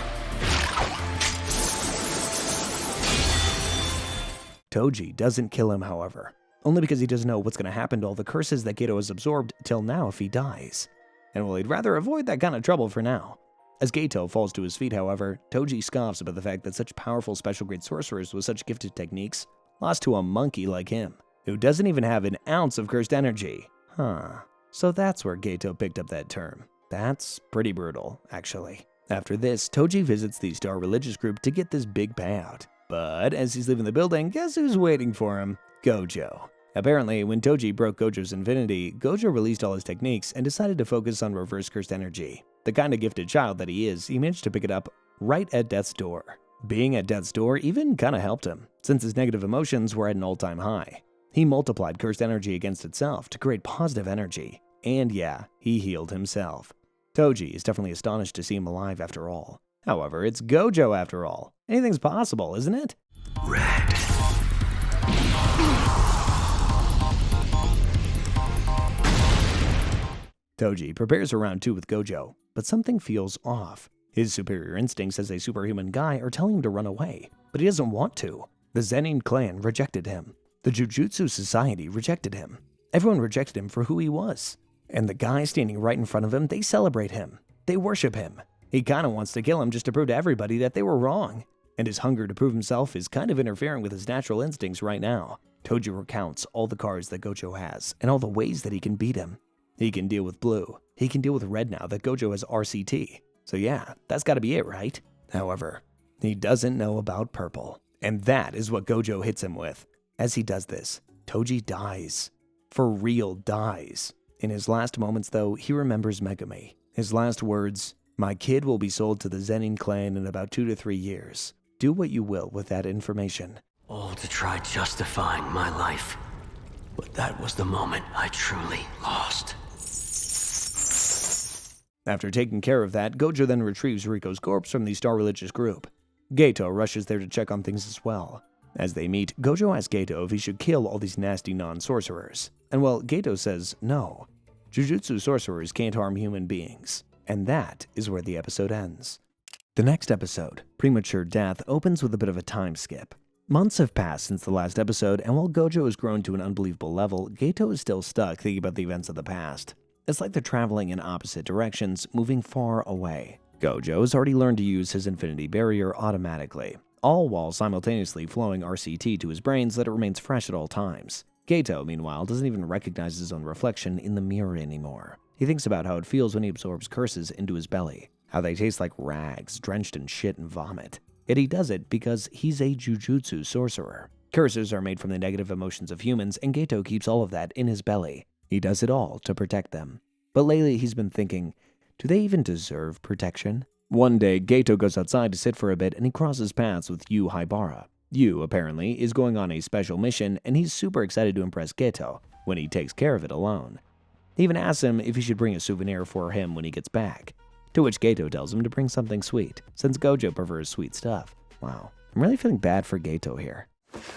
Toji doesn't kill him, however, only because he doesn't know what's going to happen to all the curses that Geto has absorbed till now if he dies. And well, he'd rather avoid that kind of trouble for now. As Geto falls to his feet, however, Toji scoffs about the fact that such powerful special-grade sorcerers with such gifted techniques lost to a monkey like him, who doesn't even have an ounce of cursed energy. Huh. So that's where Geto picked up that term. That's pretty brutal, actually. After this, Toji visits the Star Religious Group to get this big payout. But as he's leaving the building, guess who's waiting for him? Gojo. Apparently, when Toji broke Gojo's infinity, Gojo released all his techniques and decided to focus on reverse cursed energy. The kind of gifted child that he is, he managed to pick it up right at death's door. Being at death's door even kinda helped him, since his negative emotions were at an all-time high. He multiplied cursed energy against itself to create positive energy. And yeah, he healed himself. Toji is definitely astonished to see him alive after all. However, it's Gojo after all. Anything's possible, isn't it? Red. Toji prepares for round 2 with Gojo, but something feels off. His superior instincts as a superhuman guy are telling him to run away, but he doesn't want to. The Zenin clan rejected him. The Jujutsu Society rejected him. Everyone rejected him for who he was. And the guy standing right in front of him, they celebrate him. They worship him. He kinda wants to kill him just to prove to everybody that they were wrong. And his hunger to prove himself is kind of interfering with his natural instincts right now. Toji recounts all the cards that Gojo has, and all the ways that he can beat him. He can deal with blue. He can deal with red now that Gojo has RCT. So yeah, that's gotta be it, right? However, he doesn't know about purple. And that is what Gojo hits him with. As he does this, Toji dies. For real dies. In his last moments though, he remembers Megumi. His last words, "My kid will be sold to the Zenin clan in about 2 to 3 years. Do what you will with that information." All to try justifying my life. But that was the moment I truly lost. After taking care of that, Gojo then retrieves Riko's corpse from the Star Religious Group. Geto rushes there to check on things as well. As they meet, Gojo asks Geto if he should kill all these nasty non-sorcerers. And well, Geto says no. Jujutsu sorcerers can't harm human beings. And that is where the episode ends. The next episode, Premature Death, opens with a bit of a time skip. Months have passed since the last episode, and while Gojo has grown to an unbelievable level, Geto is still stuck thinking about the events of the past. It's like they're traveling in opposite directions, moving far away. Gojo has already learned to use his Infinity Barrier automatically, all while simultaneously flowing RCT to his brain so that it remains fresh at all times. Geto, meanwhile, doesn't even recognize his own reflection in the mirror anymore. He thinks about how it feels when he absorbs curses into his belly, how they taste like rags, drenched in shit and vomit. yet he does it because he's a Jujutsu sorcerer. Curses are made from the negative emotions of humans, and Geto keeps all of that in his belly. He does it all to protect them. But lately he's been thinking, do they even deserve protection? One day, Geto goes outside to sit for a bit and he crosses paths with Yu Haibara. Yu, apparently, is going on a special mission and he's super excited to impress Geto when he takes care of it alone. He even asks him if he should bring a souvenir for him when he gets back, to which Geto tells him to bring something sweet, since Gojo prefers sweet stuff. Wow, I'm really feeling bad for Geto here.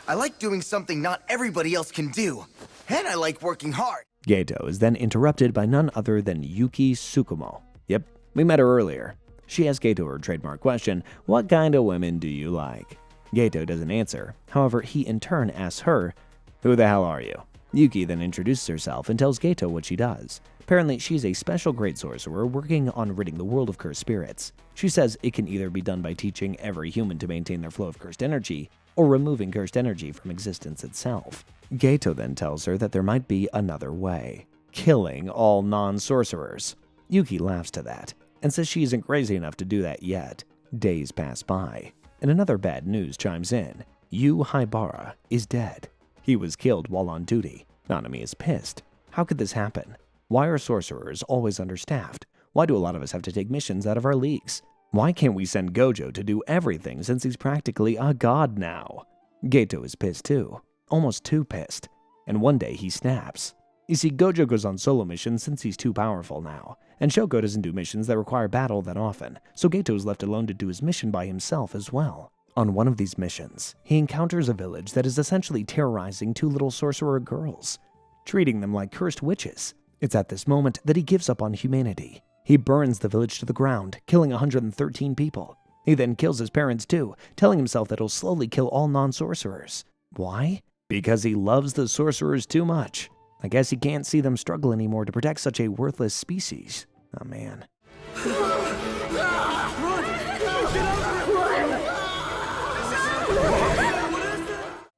I like doing something not everybody else can do, and I like working hard. Geto is then interrupted by none other than Yuki Tsukumo. Yep, we met her earlier. She asks Geto her trademark question, what kind of women do you like? Geto doesn't answer. However, he in turn asks her, who the hell are you? Yuki then introduces herself and tells Geto what she does. Apparently, she's a special great sorcerer working on ridding the world of cursed spirits. She says it can either be done by teaching every human to maintain their flow of cursed energy, or removing cursed energy from existence itself. Geto then tells her that there might be another way, killing all non-sorcerers. Yuki laughs to that, and says she isn't crazy enough to do that yet. Days pass by, and another bad news chimes in. Yu Haibara is dead. He was killed while on duty. Nanami is pissed. How could this happen? Why are sorcerers always understaffed? Why do a lot of us have to take missions out of our leagues? Why can't we send Gojo to do everything since he's practically a god now? Geto is pissed too, almost too pissed, and one day he snaps. You see, Gojo goes on solo missions since he's too powerful now, and Shoko doesn't do missions that require battle that often, so Geto is left alone to do his mission by himself as well. On one of these missions, he encounters a village that is essentially terrorizing two little sorcerer girls, treating them like cursed witches. It's at this moment that he gives up on humanity. He burns the village to the ground, killing 113 people. He then kills his parents too, telling himself that he'll slowly kill all non-sorcerers. Why? Because he loves the sorcerers too much. I guess he can't see them struggle anymore to protect such a worthless species. Oh man.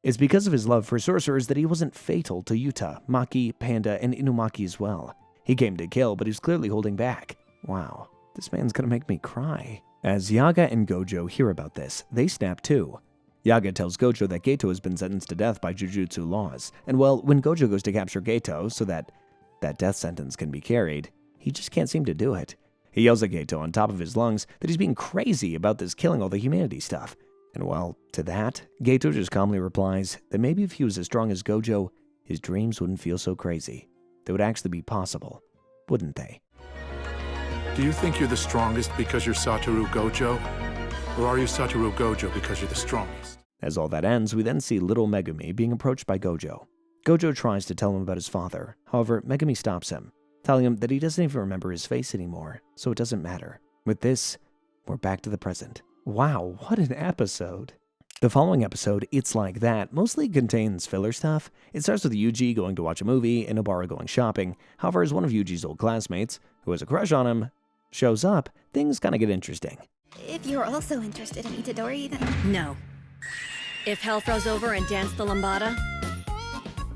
It's because of his love for sorcerers that he wasn't fatal to Yuta, Maki, Panda, and Inumaki as well. He came to kill, but he's clearly holding back. Wow, this man's gonna make me cry. As Yaga and Gojo hear about this, they snap too. Yaga tells Gojo that Geto has been sentenced to death by Jujutsu laws, and well, when Gojo goes to capture Geto so that death sentence can be carried, he just can't seem to do it. He yells at Geto on top of his lungs that he's being crazy about this killing all the humanity stuff. And well, to that, Geto just calmly replies that maybe if he was as strong as Gojo, his dreams wouldn't feel so crazy. They would actually be possible, wouldn't they? Do you think you're the strongest because you're Satoru Gojo? Or are you Satoru Gojo because you're the strongest? As all that ends, we then see little Megumi being approached by Gojo. Gojo tries to tell him about his father. However, Megumi stops him, telling him that he doesn't even remember his face anymore, so it doesn't matter. With this, we're back to the present. Wow, what an episode. The following episode, It's Like That, mostly contains filler stuff. It starts with Yuji going to watch a movie and Nobara going shopping. However, as one of Yuji's old classmates, who has a crush on him, shows up, things kind of get interesting. If you're also interested in Itadori, then... No. If hell froze over and danced the lambada,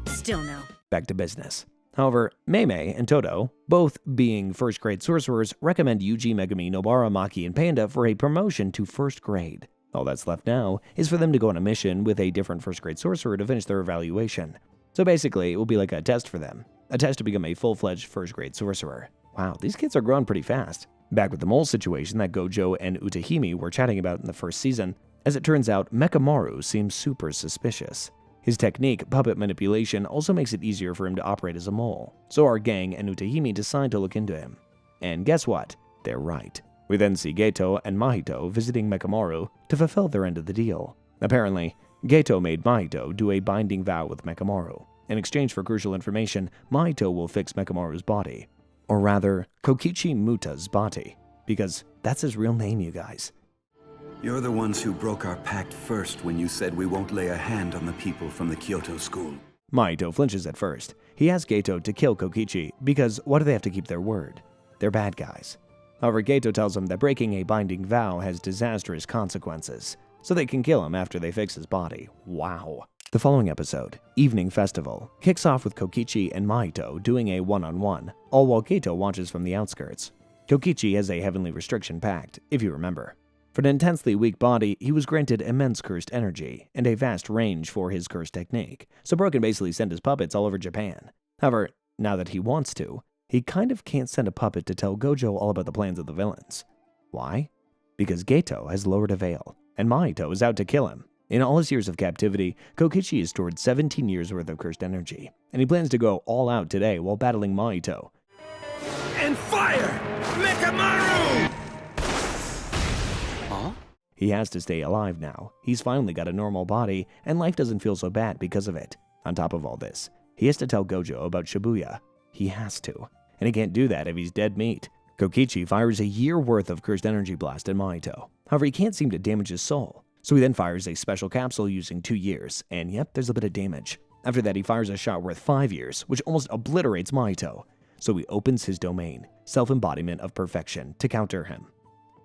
still no. Back to business. However, Meimei and Todo, both being first grade sorcerers, recommend Yuji, Megumi, Nobara, Maki, and Panda for a promotion to first grade. All that's left now is for them to go on a mission with a different first grade sorcerer to finish their evaluation. So basically, it will be like a test for them. A test to become a full-fledged first grade sorcerer. Wow, these kids are growing pretty fast. Back with the mole situation that Gojo and Utahime were chatting about in the first season, as it turns out, Mekamaru seems super suspicious. His technique, puppet manipulation, also makes it easier for him to operate as a mole. So our gang and Utahime decide to look into him. And guess what? They're right. We then see Geto and Mahito visiting Mekamaru to fulfill their end of the deal. Apparently, Geto made Mahito do a binding vow with Mekamaru. In exchange for crucial information, Mahito will fix Mekamaru's body. Or rather, Kokichi Muta's body. Because that's his real name, you guys. You're the ones who broke our pact first when you said we won't lay a hand on the people from the Kyoto school. Mahito flinches at first. He asks Geto to kill Kokichi because why do they have to keep their word? They're bad guys. However, Geto tells him that breaking a binding vow has disastrous consequences, so they can kill him after they fix his body. Wow. The following episode, Evening Festival, kicks off with Kokichi and Mahito doing a one-on-one, all while Geto watches from the outskirts. Kokichi has a heavenly restriction pact, if you remember. For an intensely weak body, he was granted immense cursed energy and a vast range for his cursed technique, so Bro can basically send his puppets all over Japan. However, now that he wants to, he kind of can't send a puppet to tell Gojo all about the plans of the villains. Why? Because Geto has lowered a veil, and Mahito is out to kill him. In all his years of captivity, Kokichi has stored 17 years worth of cursed energy, and he plans to go all out today while battling Mahito. And fire! Mekamaru! Huh? He has to stay alive now. He's finally got a normal body, and life doesn't feel so bad because of it. On top of all this, he has to tell Gojo about Shibuya. He has to. And he can't do that if he's dead meat. Kokichi fires a year worth of cursed energy blast at Mahito. However, he can't seem to damage his soul. So he then fires a special capsule using 2 years, and yep, there's a bit of damage. After that, he fires a shot worth 5 years, which almost obliterates Mahito. So he opens his domain, self-embodiment of perfection, to counter him.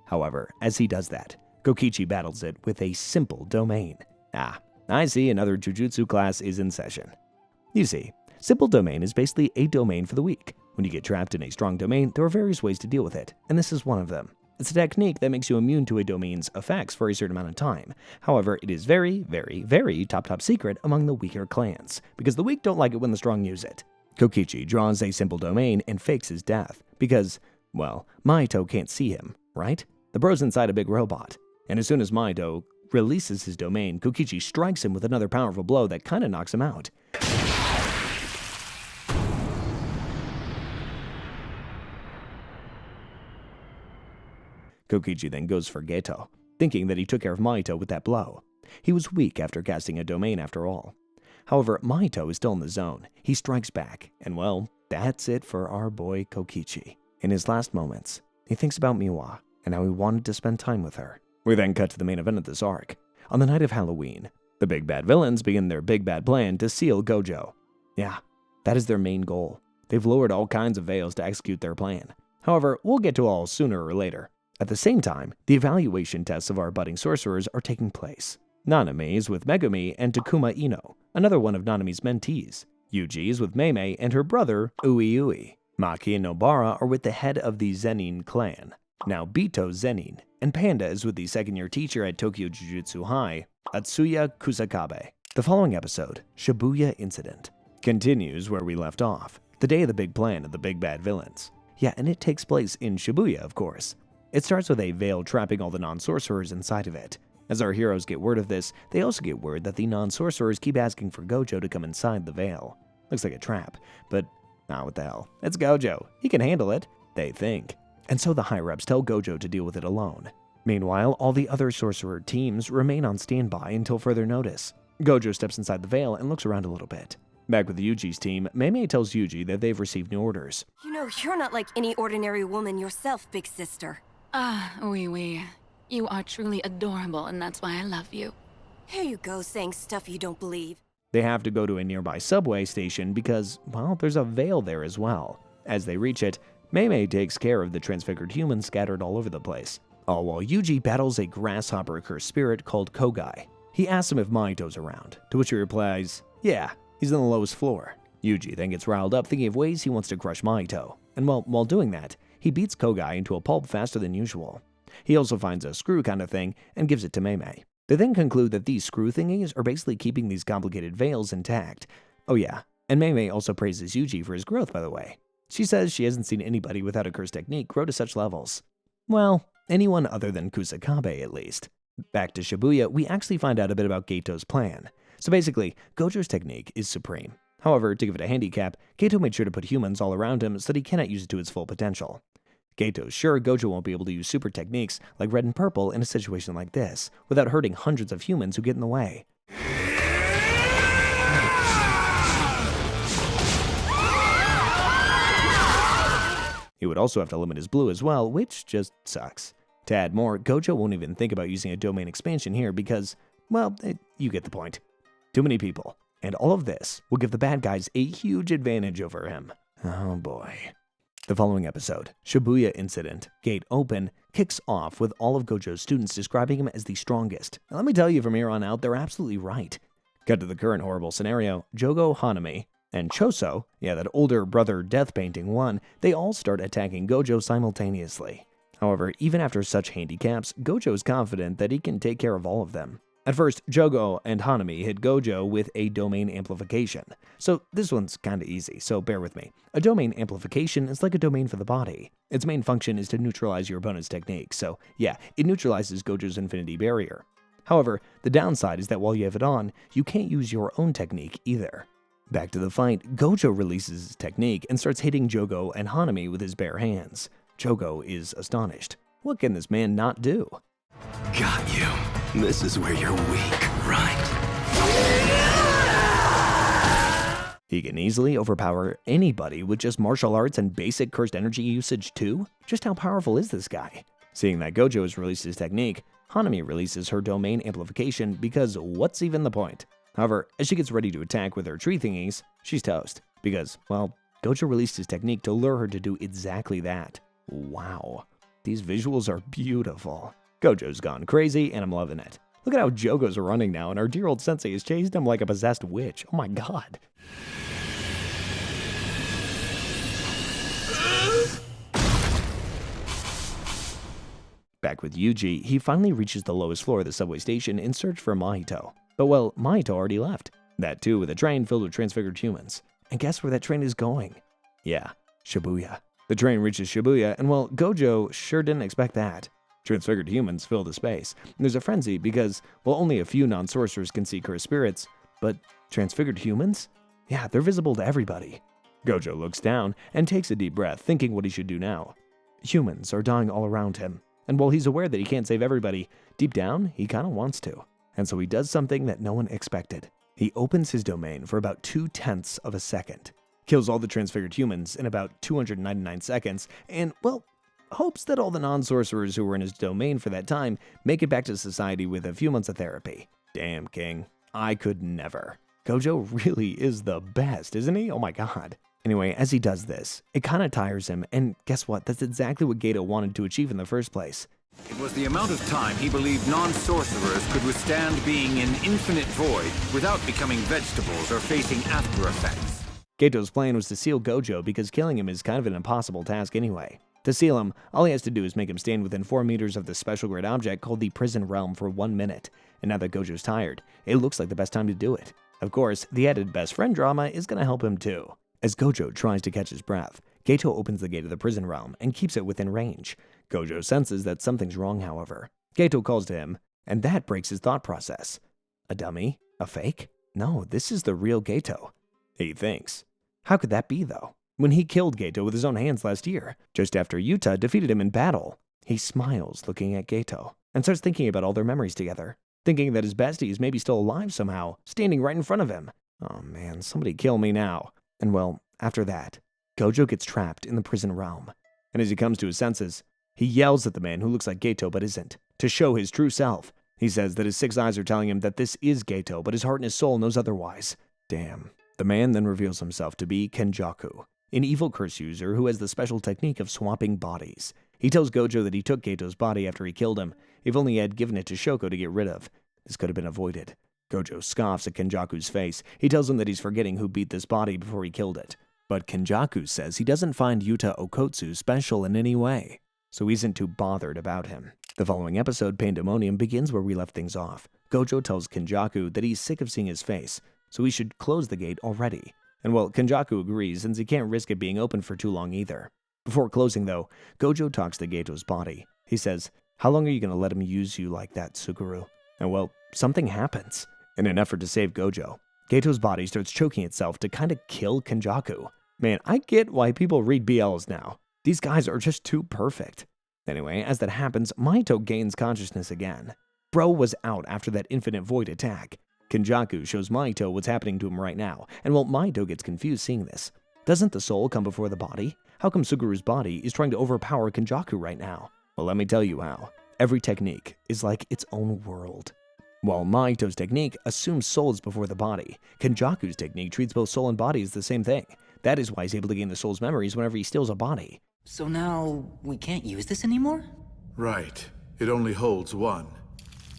However, as he does that, Kokichi battles it with a simple domain. Ah, I see another Jujutsu class is in session. You see, simple domain is basically a domain for the weak. When you get trapped in a strong domain, there are various ways to deal with it, and this is one of them. It's a technique that makes you immune to a domain's effects for a certain amount of time. However, it is very, very, very top secret among the weaker clans, because the weak don't like it when the strong use it. Kokichi draws a simple domain and fakes his death, because, well, Mahito can't see him, right? The bro's inside a big robot, and as soon as Mahito releases his domain, Kokichi strikes him with another powerful blow that kinda knocks him out. Kokichi then goes for Geto, thinking that he took care of Mahito with that blow. He was weak after casting a domain after all. However, Mahito is still in the zone. He strikes back, and well, that's it for our boy Kokichi. In his last moments, he thinks about Miwa and how he wanted to spend time with her. We then cut to the main event of this arc. On the night of Halloween, the big bad villains begin their big bad plan to seal Gojo. Yeah, that is their main goal. They've lowered all kinds of veils to execute their plan. However, we'll get to all sooner or later. At the same time, the evaluation tests of our budding sorcerers are taking place. Nanami is with Megumi and Takuma Ino, another one of Nanami's mentees. Yuji is with Meimei and her brother, Ui. Maki and Nobara are with the head of the Zenin clan, now Bito Zenin, and Panda is with the second-year teacher at Tokyo Jujutsu High, Atsuya Kusakabe. The following episode, Shibuya Incident, continues where we left off, the day of the big plan of the big bad villains. Yeah, and it takes place in Shibuya, of course. It starts with a veil trapping all the non-sorcerers inside of it. As our heroes get word of this, they also get word that the non-sorcerers keep asking for Gojo to come inside the veil. Looks like a trap, but what the hell. It's Gojo. He can handle it, they think. And so the higher-ups tell Gojo to deal with it alone. Meanwhile, all the other sorcerer teams remain on standby until further notice. Gojo steps inside the veil and looks around a little bit. Back with Yuji's team, Meimei tells Yuji that they've received new orders. You know, you're not like any ordinary woman yourself, big sister. Oui. You are truly adorable, and that's why I love you. Here you go, saying stuff you don't believe. They have to go to a nearby subway station because, well, there's a veil there as well. As they reach it, Meimei takes care of the transfigured humans scattered all over the place. All while Yuji battles a grasshopper-cursed spirit called Kogai. He asks him if Mahito's around, to which he replies, yeah, he's on the lowest floor. Yuji then gets riled up thinking of ways he wants to crush Mahito, and while doing that, he beats Kogai into a pulp faster than usual. He also finds a screw kind of thing and gives it to Meimei. They then conclude that these screw thingies are basically keeping these complicated veils intact. Oh yeah, and Meimei also praises Yuji for his growth, by the way. She says she hasn't seen anybody without a cursed technique grow to such levels. Well, anyone other than Kusakabe at least. Back to Shibuya, we actually find out a bit about Geto's plan. So basically, Gojo's technique is supreme. However, to give it a handicap, Geto made sure to put humans all around him so that he cannot use it to its full potential. Geto's sure Gojo won't be able to use super techniques like red and purple in a situation like this, without hurting hundreds of humans who get in the way. He would also have to limit his blue as well, which just sucks. To add more, Gojo won't even think about using a domain expansion here because, well, you get the point. Too many people. And all of this will give the bad guys a huge advantage over him. Oh boy. The following episode, Shibuya Incident, Gate Open, kicks off with all of Gojo's students describing him as the strongest. And let me tell you, from here on out, they're absolutely right. Cut to the current horrible scenario, Jogo Hanami and Choso, that older brother death painting one, they all start attacking Gojo simultaneously. However, even after such handicaps, Gojo is confident that he can take care of all of them. At first, Jogo and Hanami hit Gojo with a domain amplification. So this one's kinda easy, so bear with me. A domain amplification is like a domain for the body. Its main function is to neutralize your opponent's technique, so yeah, it neutralizes Gojo's infinity barrier. However, the downside is that while you have it on, you can't use your own technique either. Back to the fight, Gojo releases his technique and starts hitting Jogo and Hanami with his bare hands. Jogo is astonished. What can this man not do? Got you. This is where you're weak, right? He can easily overpower anybody with just martial arts and basic cursed energy usage too? Just how powerful is this guy? Seeing that Gojo has released his technique, Hanami releases her domain amplification because what's even the point? However, as she gets ready to attack with her tree thingies, she's toast. Because, well, Gojo released his technique to lure her to do exactly that. Wow. These visuals are beautiful. Gojo's gone crazy, and I'm loving it. Look at how Jogo's running now, and our dear old sensei has chased him like a possessed witch. Oh my god. Back with Yuji, he finally reaches the lowest floor of the subway station in search for Mahito. But well, Mahito already left. That too with a train filled with transfigured humans. And guess where that train is going? Yeah, Shibuya. The train reaches Shibuya, and well, Gojo sure didn't expect that. Transfigured humans fill the space. And there's a frenzy because, well, only a few non-sorcerers can see cursed spirits, but transfigured humans? Yeah, they're visible to everybody. Gojo looks down and takes a deep breath, thinking what he should do now. Humans are dying all around him, and while he's aware that he can't save everybody, deep down, he kinda wants to. And so he does something that no one expected. He opens his domain for about 0.2 of a second, kills all the transfigured humans in about 299 seconds, and, well, hopes that all the non-sorcerers who were in his domain for that time make it back to society with a few months of therapy. Damn, King. I could never. Gojo really is the best, isn't he? Oh my god. Anyway, as he does this, it kinda tires him, and guess what? That's exactly what Gato wanted to achieve in the first place. It was the amount of time he believed non-sorcerers could withstand being in infinite void without becoming vegetables or facing after effects. Gato's plan was to seal Gojo because killing him is kind of an impossible task anyway. To seal him, all he has to do is make him stand within 4 meters of the special grid object called the Prison Realm for 1 minute. And now that Gojo's tired, it looks like the best time to do it. Of course, the added best friend drama is gonna help him too. As Gojo tries to catch his breath, Gato opens the gate of the prison realm and keeps it within range. Gojo senses that something's wrong, however. Gato calls to him, and that breaks his thought process. A dummy? A fake? No, this is the real Gato. He thinks. How could that be, though? When he killed Gato with his own hands last year, just after Yuta defeated him in battle. He smiles looking at Gato, and starts thinking about all their memories together, thinking that his bestie is maybe still alive somehow, standing right in front of him. Oh man, somebody kill me now. And well, after that, Gojo gets trapped in the prison realm, and as he comes to his senses, he yells at the man who looks like Gato but isn't, to show his true self. He says that his 6 eyes are telling him that this is Gato, but his heart and his soul knows otherwise. Damn. The man then reveals himself to be Kenjaku, an evil curse user who has the special technique of swapping bodies. He tells Gojo that he took Gato's body after he killed him, if only he had given it to Shoko to get rid of. This could have been avoided. Gojo scoffs at Kenjaku's face. He tells him that he's forgetting who beat this body before he killed it. But Kenjaku says he doesn't find Yuta Okotsu special in any way, so he isn't too bothered about him. The following episode, Pandemonium, begins where we left things off. Gojo tells Kenjaku that he's sick of seeing his face, so he should close the gate already. And well, Kenjaku agrees since he can't risk it being open for too long either. Before closing though, Gojo talks to Gato's body. He says, "How long are you gonna let him use you like that, Suguru?" And well, something happens. In an effort to save Gojo, Gato's body starts choking itself to kinda kill Kenjaku. Man, I get why people read BLs now. These guys are just too perfect. Anyway, as that happens, Mahito gains consciousness again. Bro was out after that infinite void attack. Kenjaku shows Mahito what's happening to him right now, and well, Mahito gets confused seeing this. Doesn't the soul come before the body? How come Suguru's body is trying to overpower Kenjaku right now? Well, let me tell you how. Every technique is like its own world. While Mahito's technique assumes souls before the body, Kenjaku's technique treats both soul and body as the same thing. That is why he's able to gain the soul's memories whenever he steals a body. So now we can't use this anymore? Right. It only holds one.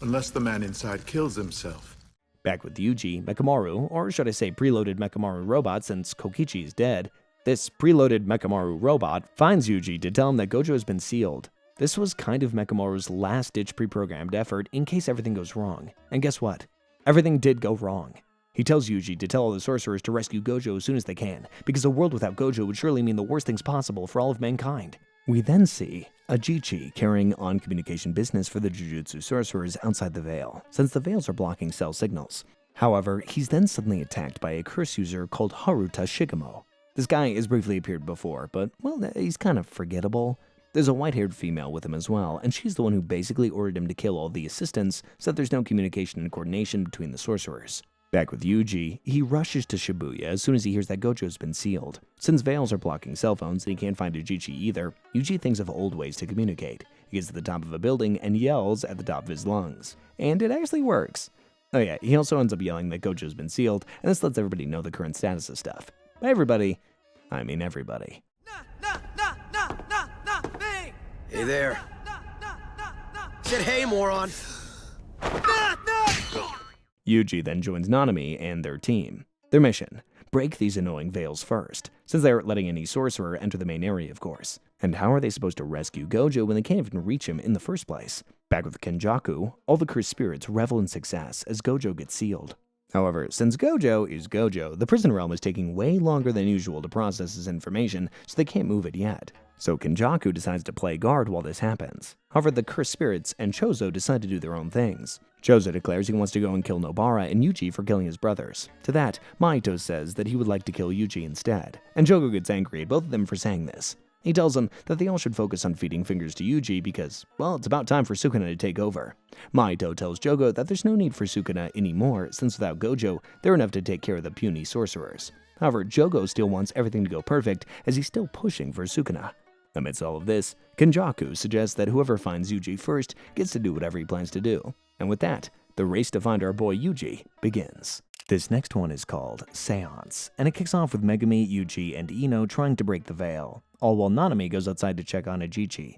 Unless the man inside kills himself. Back with Yuji, Mekamaru, or should I say preloaded Mekamaru robot since Kokichi is dead, this preloaded Mekamaru robot finds Yuji to tell him that Gojo has been sealed. This was kind of Mechamaru's last-ditch pre-programmed effort in case everything goes wrong. And guess what? Everything did go wrong. He tells Yuji to tell all the sorcerers to rescue Gojo as soon as they can, because a world without Gojo would surely mean the worst things possible for all of mankind. We then see Ajichi carrying on communication business for the Jujutsu sorcerers outside the Veil, since the Veils are blocking cell signals. However, he's then suddenly attacked by a curse user called Haruta Shigemo. This guy has briefly appeared before, but, well, he's kind of forgettable. There's a white-haired female with him as well, and she's the one who basically ordered him to kill all the assistants so that there's no communication and coordination between the sorcerers. Back with Yuji, he rushes to Shibuya as soon as he hears that Gojo's been sealed. Since Veils are blocking cell phones and he can't find Ajichi either, Yuji thinks of old ways to communicate. He gets to the top of a building and yells at the top of his lungs. And it actually works. Oh yeah, he also ends up yelling that Gojo's been sealed, and this lets everybody know the current status of stuff. By everybody, I mean everybody. Hey there. Said hey, moron. Yuji then joins Nanami and their team. Their mission: break these annoying Veils first, since they aren't letting any sorcerer enter the main area, of course. And how are they supposed to rescue Gojo when they can't even reach him in the first place? Back with Kenjaku, all the cursed spirits revel in success as Gojo gets sealed. However, since Gojo is Gojo, the prison realm is taking way longer than usual to process his information, so they can't move it yet. So Kenjaku decides to play guard while this happens. However, the cursed spirits and Chozo decide to do their own things. Chozo declares he wants to go and kill Nobara and Yuji for killing his brothers. To that, Maito says that he would like to kill Yuji instead, and Jogo gets angry at both of them for saying this. He tells them that they all should focus on feeding fingers to Yuji because, well, it's about time for Sukuna to take over. Maito tells Jogo that there's no need for Sukuna anymore since without Gojo, they're enough to take care of the puny sorcerers. However, Jogo still wants everything to go perfect as he's still pushing for Sukuna. Amidst all of this, Kenjaku suggests that whoever finds Yuji first gets to do whatever he plans to do. And with that, the race to find our boy Yuji begins. This next one is called Seance, and it kicks off with Megumi, Yuji, and Ino trying to break the veil, all while Nanami goes outside to check on Ajichi.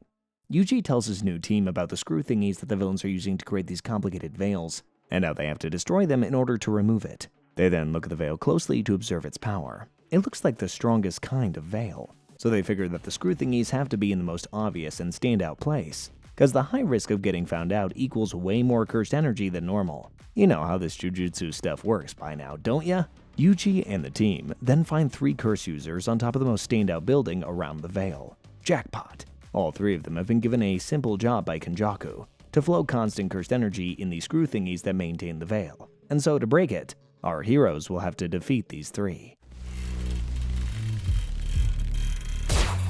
Yuji tells his new team about the screw thingies that the villains are using to create these complicated veils, and how they have to destroy them in order to remove it. They then look at the veil closely to observe its power. It looks like the strongest kind of veil, so they figure that the screw thingies have to be in the most obvious and standout place, because the high risk of getting found out equals way more cursed energy than normal. You know how this Jujutsu stuff works by now, don't ya? Yuji and the team then find 3 curse users on top of the most standout building around the veil. Jackpot! All 3 of them have been given a simple job by Kenjaku, to flow constant cursed energy in the screw thingies that maintain the veil. And so to break it, our heroes will have to defeat these 3.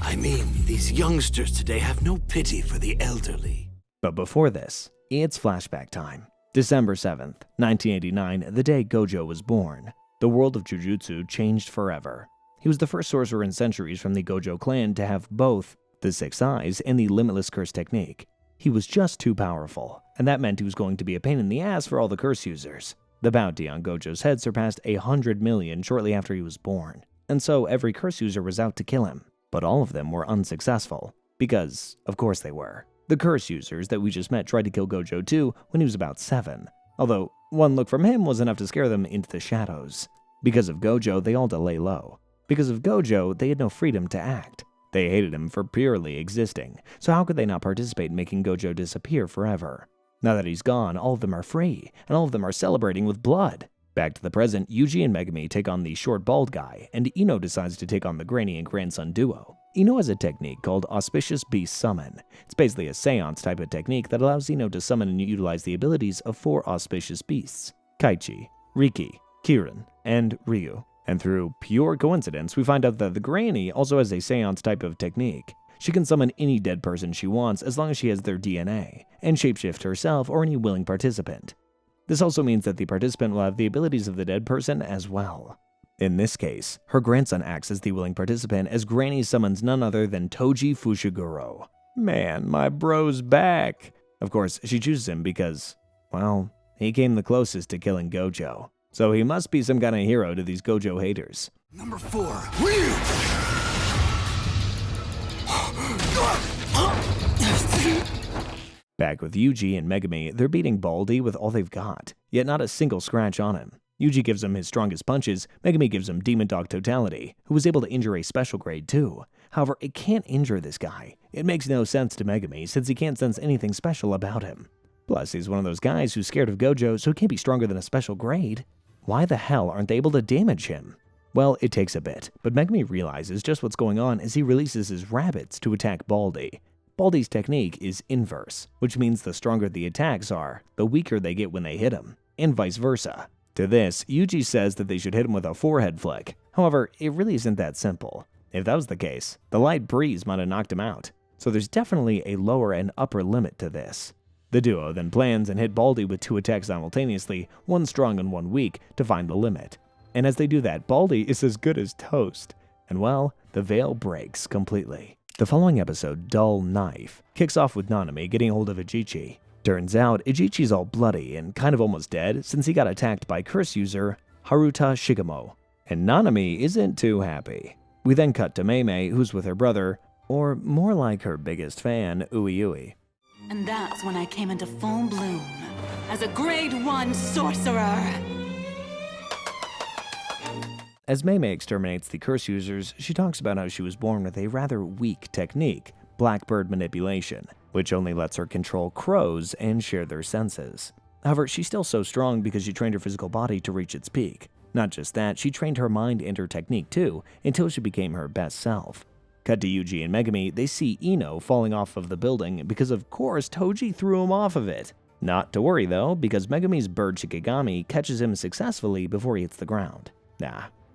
I mean, these youngsters today have no pity for the elderly. But before this, it's flashback time. December 7th, 1989, the day Gojo was born. The world of Jujutsu changed forever. He was the first sorcerer in centuries from the Gojo clan to have both the 6 eyes and the limitless curse technique. He was just too powerful, and that meant he was going to be a pain in the ass for all the curse users. The bounty on Gojo's head surpassed 100 million shortly after he was born, and so every curse user was out to kill him. But all of them were unsuccessful, because, of course they were. The curse users that we just met tried to kill Gojo too when he was about 7, although one look from him was enough to scare them into the shadows. Because of Gojo, they all had to lay low. Because of Gojo, they had no freedom to act. They hated him for purely existing, so how could they not participate in making Gojo disappear forever? Now that he's gone, all of them are free, and all of them are celebrating with blood. Back to the present, Yuji and Megumi take on the short bald guy, and Ino decides to take on the granny and grandson duo. Ino has a technique called Auspicious Beast Summon. It's basically a seance type of technique that allows Ino to summon and utilize the abilities of 4 auspicious beasts: Kaichi, Riki, Kirin, and Ryu. And through pure coincidence, we find out that the granny also has a seance type of technique. She can summon any dead person she wants as long as she has their DNA, and shapeshift herself or any willing participant. This also means that the participant will have the abilities of the dead person as well. In this case, her grandson acts as the willing participant as Granny summons none other than Toji Fushiguro. Man, my bro's back! Of course, she chooses him because, well, he came the closest to killing Gojo. So he must be some kind of hero to these Gojo haters. Number 4, Ryu! Back with Yuji and Megumi, they're beating Baldy with all they've got, yet not a single scratch on him. Yuji gives him his strongest punches, Megumi gives him Demon Dog Totality, who was able to injure a special grade too. However, it can't injure this guy. It makes no sense to Megumi since he can't sense anything special about him. Plus, he's one of those guys who's scared of Gojo, so he can't be stronger than a special grade. Why the hell aren't they able to damage him? Well, it takes a bit, but Megumi realizes just what's going on as he releases his rabbits to attack Baldi. Baldi's technique is inverse, which means the stronger the attacks are, the weaker they get when they hit him, and vice versa. To this, Yuji says that they should hit him with a forehead flick. However, it really isn't that simple. If that was the case, the light breeze might have knocked him out. So there's definitely a lower and upper limit to this. The duo then plans and hit Baldi with 2 attacks simultaneously, one strong and one weak, to find the limit. And as they do that, Baldi is as good as toast. And well, the veil breaks completely. The following episode, Dull Knife, kicks off with Nanami getting hold of Ijichi. Turns out, Ijichi's all bloody and kind of almost dead since he got attacked by curse user Haruta Shigemo. And Nanami isn't too happy. We then cut to Meimei, who's with her brother, or more like her biggest fan, Ui. And that's when I came into full bloom as a grade 1 sorcerer. As Meimei exterminates the curse users, she talks about how she was born with a rather weak technique, blackbird manipulation, which only lets her control crows and share their senses. However, she's still so strong because she trained her physical body to reach its peak. Not just that, she trained her mind and her technique too, until she became her best self. Cut to Yuji and Megumi, they see Ino falling off of the building because of course Toji threw him off of it. Not to worry though, because Megumi's bird Shikigami catches him successfully before he hits the ground.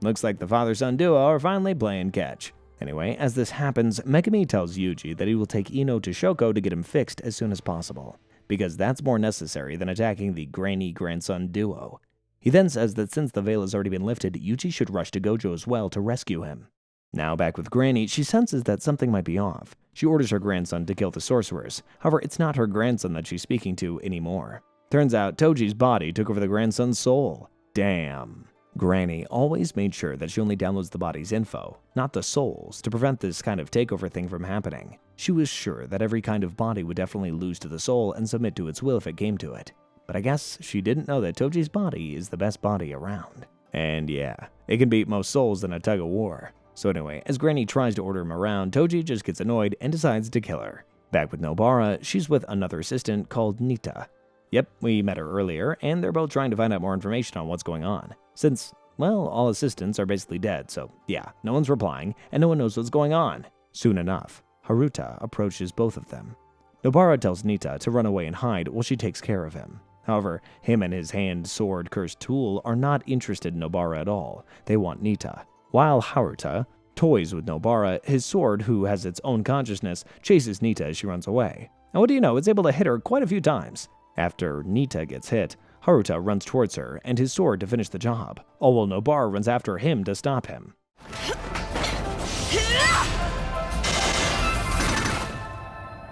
Looks like the father-son duo are finally playing catch. Anyway, as this happens, Megumi tells Yuji that he will take Ino to Shoko to get him fixed as soon as possible, because that's more necessary than attacking the granny-grandson duo. He then says that since the veil has already been lifted, Yuji should rush to Gojo as well to rescue him. Now back with Granny, she senses that something might be off. She orders her grandson to kill the sorcerers. However, it's not her grandson that she's speaking to anymore. Turns out Toji's body took over the grandson's soul. Damn. Granny always made sure that she only downloads the body's info, not the souls, to prevent this kind of takeover thing from happening. She was sure that every kind of body would definitely lose to the soul and submit to its will if it came to it. But I guess she didn't know that Toji's body is the best body around. And yeah, it can beat most souls in a tug of war. So anyway, as Granny tries to order him around, Toji just gets annoyed and decides to kill her. Back with Nobara, she's with another assistant called Nita. Yep, we met her earlier, and they're both trying to find out more information on what's going on. Since, well, all assistants are basically dead, so yeah, no one's replying, and no one knows what's going on. Soon enough, Haruta approaches both of them. Nobara tells Nita to run away and hide while she takes care of him. However, him and his hand-sword-cursed tool are not interested in Nobara at all. They want Nita. While Haruta toys with Nobara, his sword, who has its own consciousness, chases Nita as she runs away. And what do you know, it's able to hit her quite a few times. After Nita gets hit, Haruta runs towards her and his sword to finish the job, all while Nobara runs after him to stop him.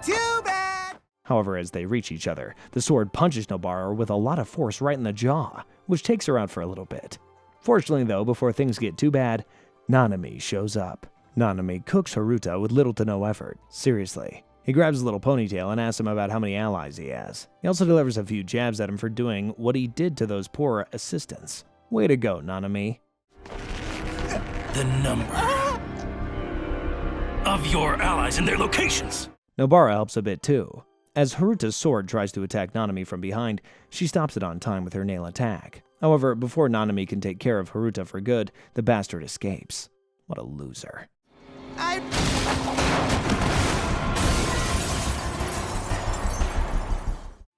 Too bad! However, as they reach each other, the sword punches Nobara with a lot of force right in the jaw, which takes her out for a little bit. Fortunately though, before things get too bad, Nanami shows up. Nanami cooks Haruta with little to no effort. Seriously. He grabs his little ponytail and asks him about how many allies he has. He also delivers a few jabs at him for doing what he did to those poor assistants. Way to go, Nanami. The number of your allies and their locations. Nobara helps a bit too. As Haruta's sword tries to attack Nanami from behind, she stops it on time with her nail attack. However, before Nanami can take care of Haruta for good, the bastard escapes. What a loser.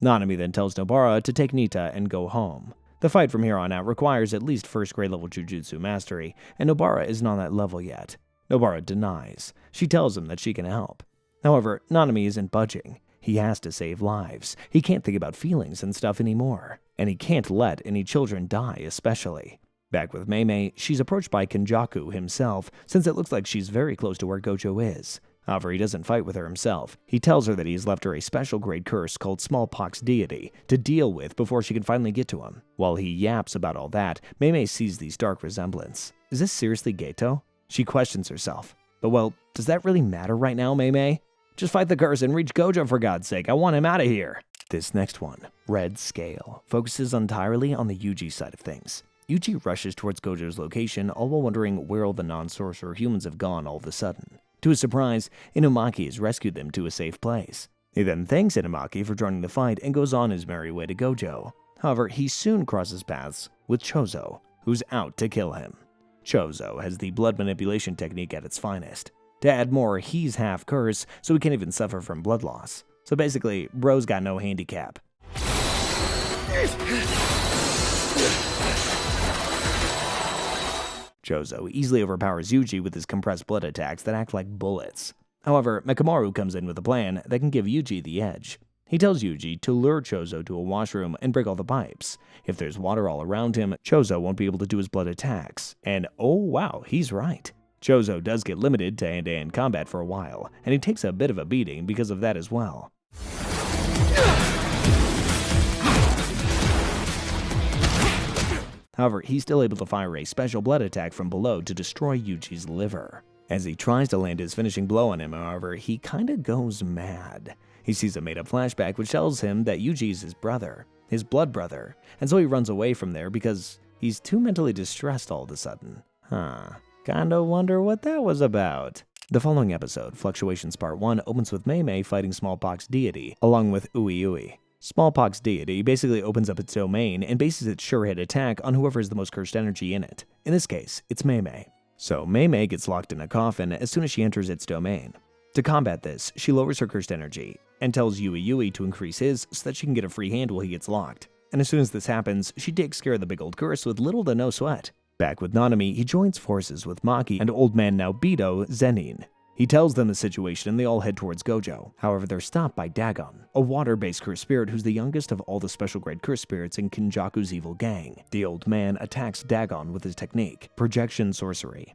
Nanami then tells Nobara to take Nita and go home. The fight from here on out requires at least first grade level Jujutsu mastery, and Nobara isn't on that level yet. Nobara denies. She tells him that she can help. However, Nanami isn't budging. He has to save lives. He can't think about feelings and stuff anymore. And he can't let any children die especially. Back with Meimei, she's approached by Kenjaku himself, since it looks like she's very close to where Gojo is. However, he doesn't fight with her himself. He tells her that he's left her a special grade curse called Smallpox Deity to deal with before she can finally get to him. While he yaps about all that, Meimei sees the stark resemblance. Is this seriously Geto? She questions herself. But well, does that really matter right now, Meimei? Just fight the curse and reach Gojo for God's sake. I want him out of here. This next one, Red Scale, focuses entirely on the Yuji side of things. Yuji rushes towards Gojo's location, all while wondering where all the non-sorcerer humans have gone all of a sudden. To his surprise, Inumaki has rescued them to a safe place. He then thanks Inumaki for joining the fight and goes on his merry way to Gojo. However, he soon crosses paths with Chozo, who's out to kill him. Chozo has the blood manipulation technique at its finest. To add more, he's half cursed, so he can't even suffer from blood loss. So basically, bro's got no handicap. Chozo easily overpowers Yuji with his compressed blood attacks that act like bullets. However, Mekamaru comes in with a plan that can give Yuji the edge. He tells Yuji to lure Chozo to a washroom and break all the pipes. If there's water all around him, Chozo won't be able to do his blood attacks. And oh wow, he's right. Chozo does get limited to hand-to-hand combat for a while, and he takes a bit of a beating because of that as well. However, he's still able to fire a special blood attack from below to destroy Yuji's liver. As he tries to land his finishing blow on him, however, he kinda goes mad. He sees a made-up flashback which tells him that Yuji is his brother, his blood brother, and so he runs away from there because he's too mentally distressed all of a sudden. Kinda wonder what that was about. The following episode, Fluctuations Part 1, opens with Mei fighting Smallpox Deity, along with Ui. Smallpox Deity basically opens up its domain and bases its sure-hit attack on whoever has the most cursed energy in it. In this case, it's Mei. So Mei gets locked in a coffin as soon as she enters its domain. To combat this, she lowers her cursed energy and tells Ui to increase his so that she can get a free hand while he gets locked. And as soon as this happens, she takes care of the big old curse with little to no sweat. Back with Nanami, he joins forces with Maki and old man Naobito Zenin. He tells them the situation and they all head towards Gojo. However, they're stopped by Dagon, a water-based cursed spirit who's the youngest of all the special grade cursed spirits in Kinjaku's evil gang. The old man attacks Dagon with his technique, projection sorcery.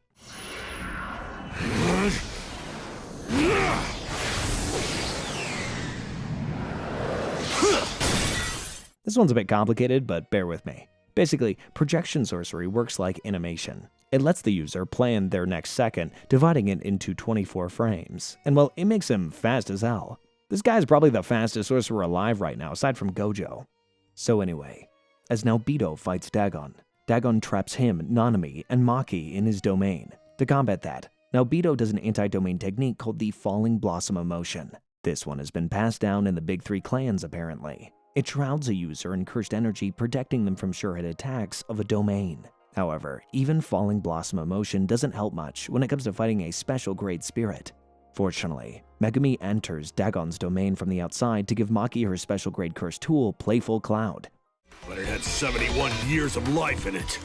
This one's a bit complicated, but bear with me. Basically, projection sorcery works like animation. It lets the user plan their next second, dividing it into 24 frames. And well, it makes him fast as hell. This guy's probably the fastest sorcerer alive right now, aside from Gojo. So anyway, as Naobito fights Dagon, Dagon traps him, Nanami, and Maki in his domain. To combat that, Naobito does an anti-domain technique called the Falling Blossom Emotion. This one has been passed down in the big three clans, apparently. It shrouds a user in cursed energy, protecting them from sure-hit attacks of a domain. However, even Falling Blossom Emotion doesn't help much when it comes to fighting a special grade spirit. Fortunately, Megumi enters Dagon's domain from the outside to give Maki her special grade cursed tool, Playful Cloud. But it had 71 years of life in it.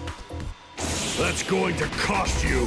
That's going to cost you!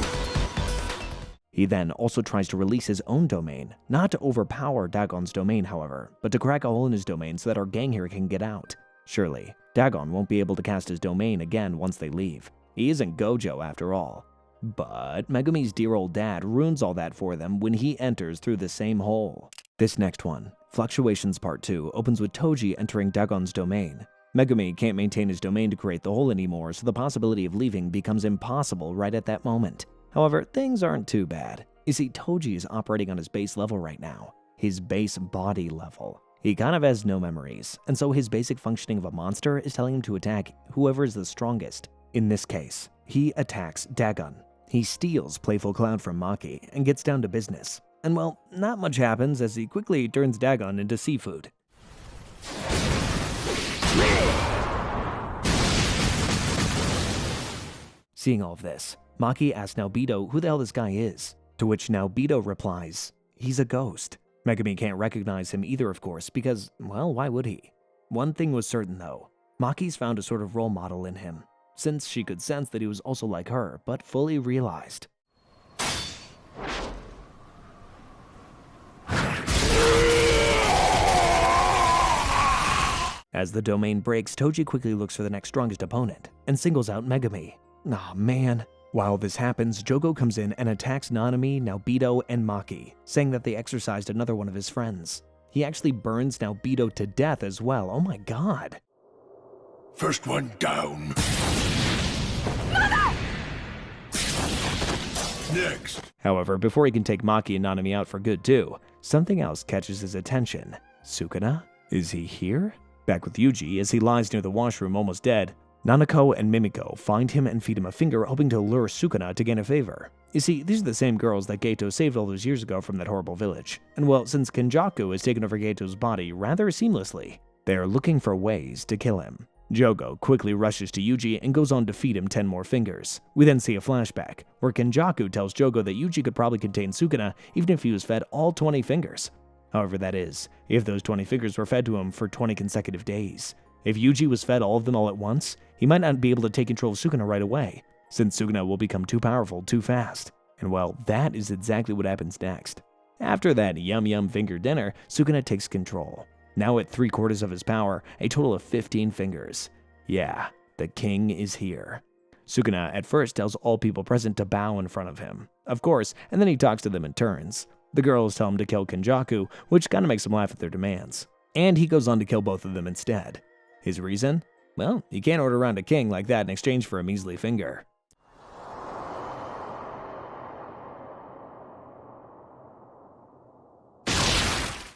He then also tries to release his own domain, not to overpower Dagon's domain, however, but to crack a hole in his domain so that our gang here can get out. Surely, Dagon won't be able to cast his domain again once they leave. He isn't Gojo after all. But Megumi's dear old dad ruins all that for them when he enters through the same hole. This next one, Fluctuations Part 2, opens with Toji entering Dagon's domain. Megumi can't maintain his domain to create the hole anymore, so the possibility of leaving becomes impossible right at that moment. However, things aren't too bad. You see, Toji is operating on his base level right now. His base body level. He kind of has no memories, and so his basic functioning of a monster is telling him to attack whoever is the strongest. In this case, he attacks Dagon. He steals Playful Cloud from Maki and gets down to business. And well, not much happens as he quickly turns Dagon into seafood. Seeing all of this, Maki asks Naobito who the hell this guy is, to which Naobito replies, he's a ghost. Megumi can't recognize him either, of course, because, well, why would he? One thing was certain though, Maki's found a sort of role model in him, since she could sense that he was also like her, but fully realized. As the domain breaks, Toji quickly looks for the next strongest opponent, and singles out Megumi. Aw man. While this happens, Jogo comes in and attacks Nanami, Naobito, and Maki, saying that they exorcised another one of his friends. He actually burns Naobito to death as well, oh my god. First one down. Mother! Next. However, before he can take Maki and Nanami out for good too, something else catches his attention. Sukuna? Is he here? Back with Yuji, as he lies near the washroom almost dead, Nanako and Mimiko find him and feed him a finger, hoping to lure Sukuna to gain a favor. You see, these are the same girls that Geto saved all those years ago from that horrible village. And well, since Kenjaku has taken over Geto's body rather seamlessly, they are looking for ways to kill him. Jogo quickly rushes to Yuji and goes on to feed him 10 more fingers. We then see a flashback, where Kenjaku tells Jogo that Yuji could probably contain Sukuna even if he was fed all 20 fingers. However, that is, if those 20 fingers were fed to him for 20 consecutive days. If Yuji was fed all of them all at once, he might not be able to take control of Sukuna right away, since Sukuna will become too powerful too fast. And well, that is exactly what happens next. After that yum finger dinner, Sukuna takes control. Now at 3/4 of his power, a total of 15 fingers. Yeah, the king is here. Sukuna at first tells all people present to bow in front of him, of course, and then he talks to them in turns. The girls tell him to kill Kenjaku, which kinda makes him laugh at their demands. And he goes on to kill both of them instead. His reason? Well, you can't order around a king like that in exchange for a measly finger.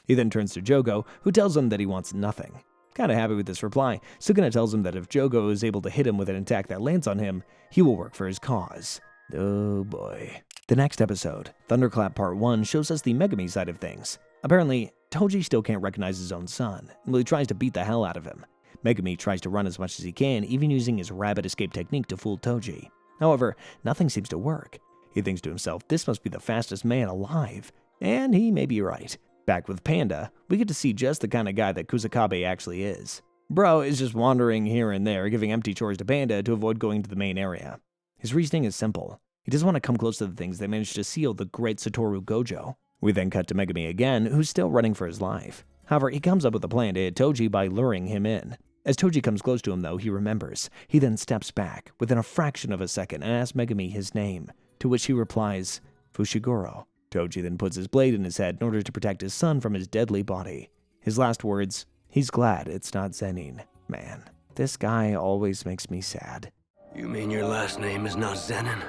He then turns to Jogo, who tells him that he wants nothing. Kinda happy with this reply, Sukuna tells him that if Jogo is able to hit him with an attack that lands on him, he will work for his cause. Oh boy. The next episode, Thunderclap Part 1, shows us the Megami side of things. Apparently, Toji still can't recognize his own son, and he tries to beat the hell out of him. Megami tries to run as much as he can, even using his rabbit escape technique to fool Toji. However, nothing seems to work. He thinks to himself, this must be the fastest man alive. And he may be right. Back with Panda, we get to see just the kind of guy that Kusakabe actually is. Bro is just wandering here and there, giving empty chores to Panda to avoid going to the main area. His reasoning is simple. He doesn't want to come close to the things that managed to seal the great Satoru Gojo. We then cut to Megami again, who's still running for his life. However, he comes up with a plan to hit Toji by luring him in. As Toji comes close to him, though, he remembers. He then steps back, within a fraction of a second, and asks Megami his name, to which he replies, Fushiguro. Toji then puts his blade in his head in order to protect his son from his deadly body. His last words, he's glad it's not Zenin. Man, this guy always makes me sad. You mean your last name is not Zenin?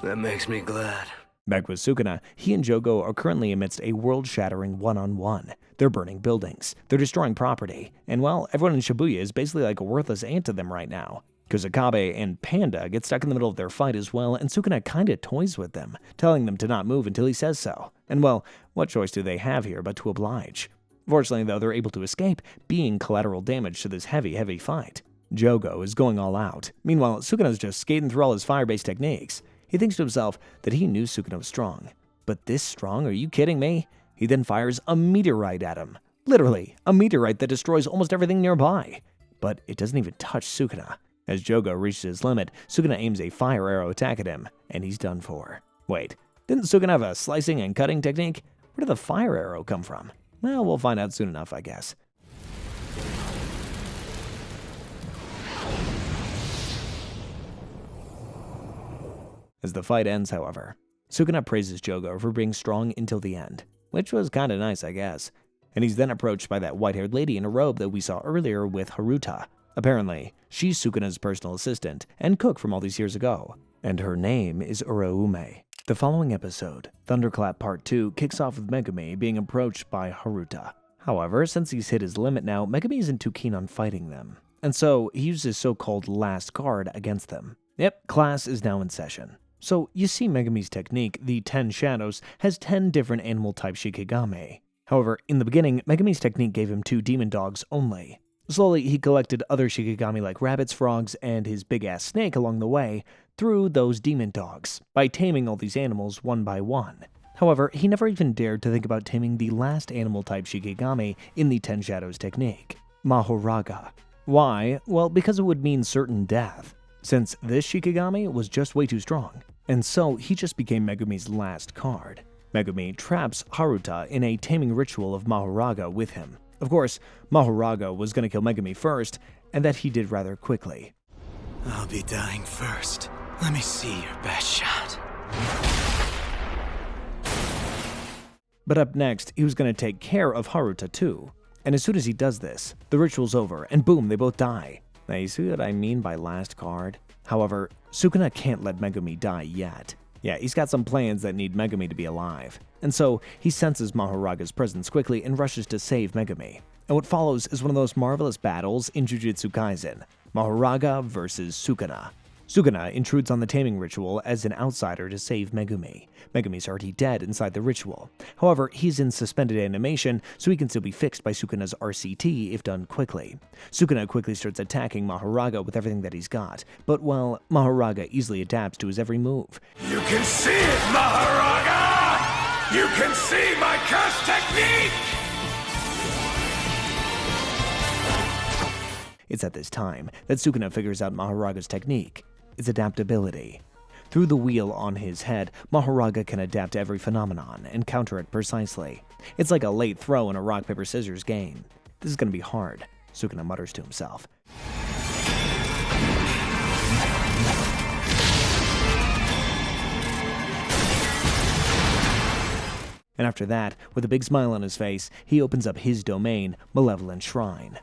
That makes me glad. Back with Sukuna, he and Jogo are currently amidst a world-shattering one-on-one. They're burning buildings, they're destroying property, and well, everyone in Shibuya is basically like a worthless ant to them right now. Kusakabe and Panda get stuck in the middle of their fight as well, and Sukuna kinda toys with them, telling them to not move until he says so. And well, what choice do they have here but to oblige? Fortunately though, they're able to escape, being collateral damage to this heavy fight. Jogo is going all out. Meanwhile, Sukuna's just skating through all his fire-based techniques. He thinks to himself that he knew Sukuna was strong. But this strong? Are you kidding me? He then fires a meteorite at him. Literally, a meteorite that destroys almost everything nearby. But it doesn't even touch Sukuna. As Jogo reaches his limit, Sukuna aims a fire arrow attack at him, and he's done for. Wait, didn't Sukuna have a slicing and cutting technique? Where did the fire arrow come from? Well, we'll find out soon enough, I guess. As the fight ends, however, Sukuna praises Jogo for being strong until the end, which was kinda nice, I guess. And he's then approached by that white-haired lady in a robe that we saw earlier with Haruta. Apparently, she's Sukuna's personal assistant and cook from all these years ago, and her name is Uraume. The following episode, Thunderclap Part 2, kicks off with Megami being approached by Haruta. However, since he's hit his limit now, Megami isn't too keen on fighting them, and so he uses his so-called last card against them. Yep, class is now in session. So, you see Megami's technique, the 10 Shadows, has 10 different animal-type Shikigami. However, in the beginning, Megami's technique gave him 2 demon dogs only. Slowly, he collected other Shikigami like rabbits, frogs, and his big-ass snake along the way through those demon dogs, by taming all these animals one by one. However, he never even dared to think about taming the last animal-type Shikigami in the 10 Shadows technique, Mahoraga. Why? Well, because it would mean certain death, since this Shikigami was just way too strong, and so he just became Megami's last card. Megami traps Haruta in a taming ritual of Mahoraga with him. Of course, Mahoraga was going to kill Megami first, and that he did rather quickly. I'll be dying first. Let me see your best shot. But up next, he was going to take care of Haruta too. And as soon as he does this, the ritual's over, and boom, they both die. Now you see what I mean by last card? However, Sukuna can't let Megami die yet. Yeah, he's got some plans that need Megami to be alive. And so, he senses Mahoraga's presence quickly and rushes to save Megami. and what follows is one of the most marvelous battles in Jujutsu Kaisen, Mahoraga vs. Sukuna. Sukuna intrudes on the taming ritual as an outsider to save Megumi. Megumi's already dead inside the ritual. However, he's in suspended animation, so he can still be fixed by Sukuna's RCT if done quickly. Sukuna quickly starts attacking Mahoraga with everything that he's got, but well, Mahoraga easily adapts to his every move. You can see it, Mahoraga! You can see my curse technique! It's at this time that Sukuna figures out Mahoraga's technique, its adaptability. Through the wheel on his head, Mahoraga can adapt to every phenomenon and counter it precisely. It's like a late throw in a rock-paper-scissors game. This is gonna be hard, Sukuna mutters to himself. And after that, with a big smile on his face, he opens up his domain, Malevolent Shrine.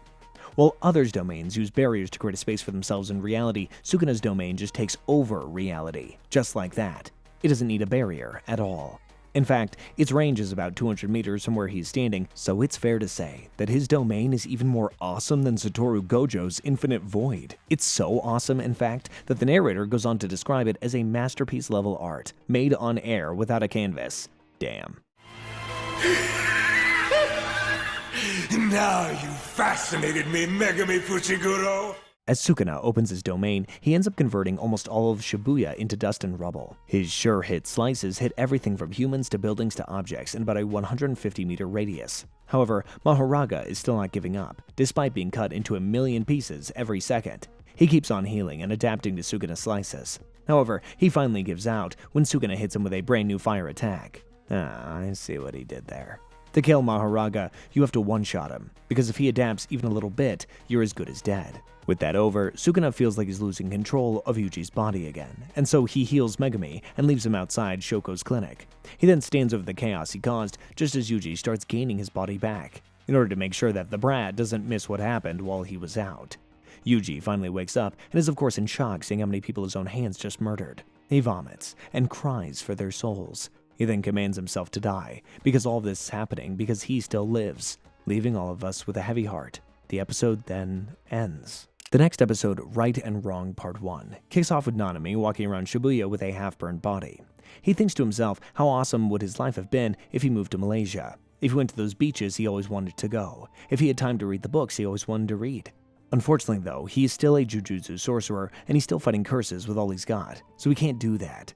While others' domains use barriers to create a space for themselves in reality, Sukuna's domain just takes over reality, just like that. It doesn't need a barrier at all. In fact, its range is about 200 meters from where he's standing, so it's fair to say that his domain is even more awesome than Satoru Gojo's Infinite Void. It's so awesome, in fact, that the narrator goes on to describe it as a masterpiece-level art, made on air without a canvas. Damn. Now you fascinated me, Megumi Fushiguro! As Sukuna opens his domain, he ends up converting almost all of Shibuya into dust and rubble. His sure-hit slices hit everything from humans to buildings to objects in about a 150-meter radius. However, Mahoraga is still not giving up, despite being cut into a million pieces every second. He keeps on healing and adapting to Sukuna's slices. However, he finally gives out when Sukuna hits him with a brand new fire attack. I see what he did there. To kill Mahoraga, you have to one-shot him, because if he adapts even a little bit, you're as good as dead. With that over, Sukuna feels like he's losing control of Yuji's body again, and so he heals Megumi and leaves him outside Shoko's clinic. He then stands over the chaos he caused just as Yuji starts gaining his body back, in order to make sure that the brat doesn't miss what happened while he was out. Yuji finally wakes up and is of course in shock seeing how many people his own hands just murdered. He vomits and cries for their souls. He then commands himself to die, because all this is happening because he still lives, leaving all of us with a heavy heart. The episode then ends. The next episode, Right and Wrong Part 1, kicks off with Nanami walking around Shibuya with a half-burned body. He thinks to himself how awesome would his life have been if he moved to Malaysia, if he went to those beaches he always wanted to go, if he had time to read the books he always wanted to read. Unfortunately though, he is still a Jujutsu sorcerer and he's still fighting curses with all he's got, so he can't do that.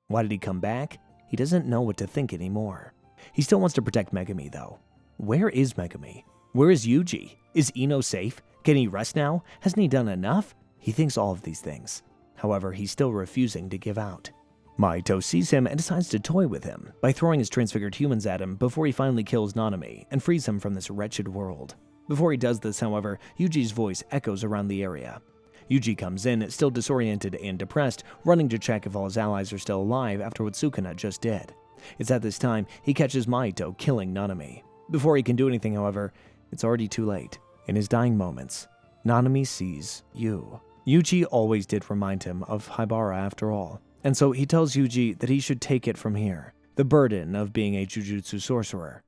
Why did he come back? He doesn't know what to think anymore. He still wants to protect Megumi though. Where is Megumi? Where is Yuji? Is Ino safe? Can he rest now? Hasn't he done enough? He thinks all of these things. However, he's still refusing to give out. Mahito sees him and decides to toy with him by throwing his transfigured humans at him before he finally kills Nanami and frees him from this wretched world. Before he does this, however, Yuji's voice echoes around the area. Yuji comes in, still disoriented and depressed, running to check if all his allies are still alive after what Sukuna just did. It's at this time he catches Mahito killing Nanami. Before he can do anything, however, it's already too late. In his dying moments, Nanami sees you. Yuji always did remind him of Haibara after all, and so he tells Yuji that he should take it from here, the burden of being a Jujutsu sorcerer.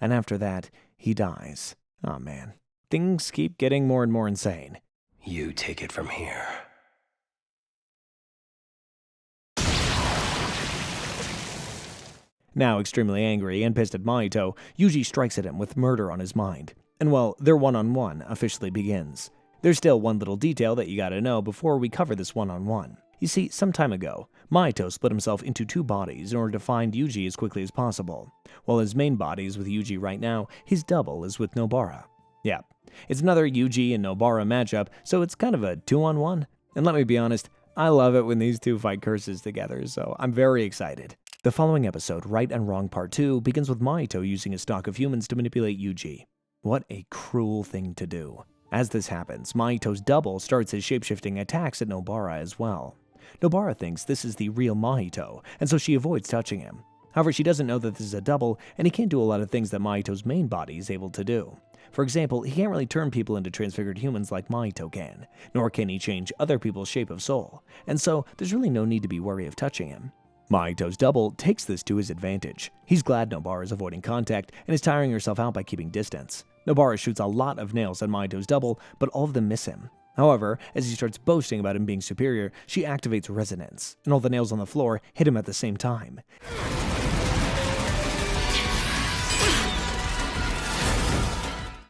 And after that, he dies. Oh man, things keep getting more and more insane. You take it from here. Now extremely angry and pissed at Mahito, Yuji strikes at him with murder on his mind. And well, their one-on-one officially begins. There's still one little detail that you gotta know before we cover this one-on-one. You see, some time ago, Mahito split himself into two bodies in order to find Yuji as quickly as possible. While his main body is with Yuji right now, his double is with Nobara. Yeah, it's another Yuji and Nobara matchup, so it's kind of a 2-on-1. And let me be honest, I love it when these two fight curses together, so I'm very excited. The following episode, Right and Wrong Part 2, begins with Mahito using his stock of humans to manipulate Yuji. What a cruel thing to do. As this happens, Mahito's double starts his shapeshifting attacks at Nobara as well. Nobara thinks this is the real Mahito, and so she avoids touching him. However, she doesn't know that this is a double, and he can't do a lot of things that Mahito's main body is able to do. For example, he can't really turn people into transfigured humans like Mahito can, nor can he change other people's shape of soul, and so there's really no need to be wary of touching him. Mahito's double takes this to his advantage. He's glad Nobara is avoiding contact and is tiring herself out by keeping distance. Nobara shoots a lot of nails at Mahito's double, but all of them miss him. However, as he starts boasting about him being superior, she activates resonance, and all the nails on the floor hit him at the same time.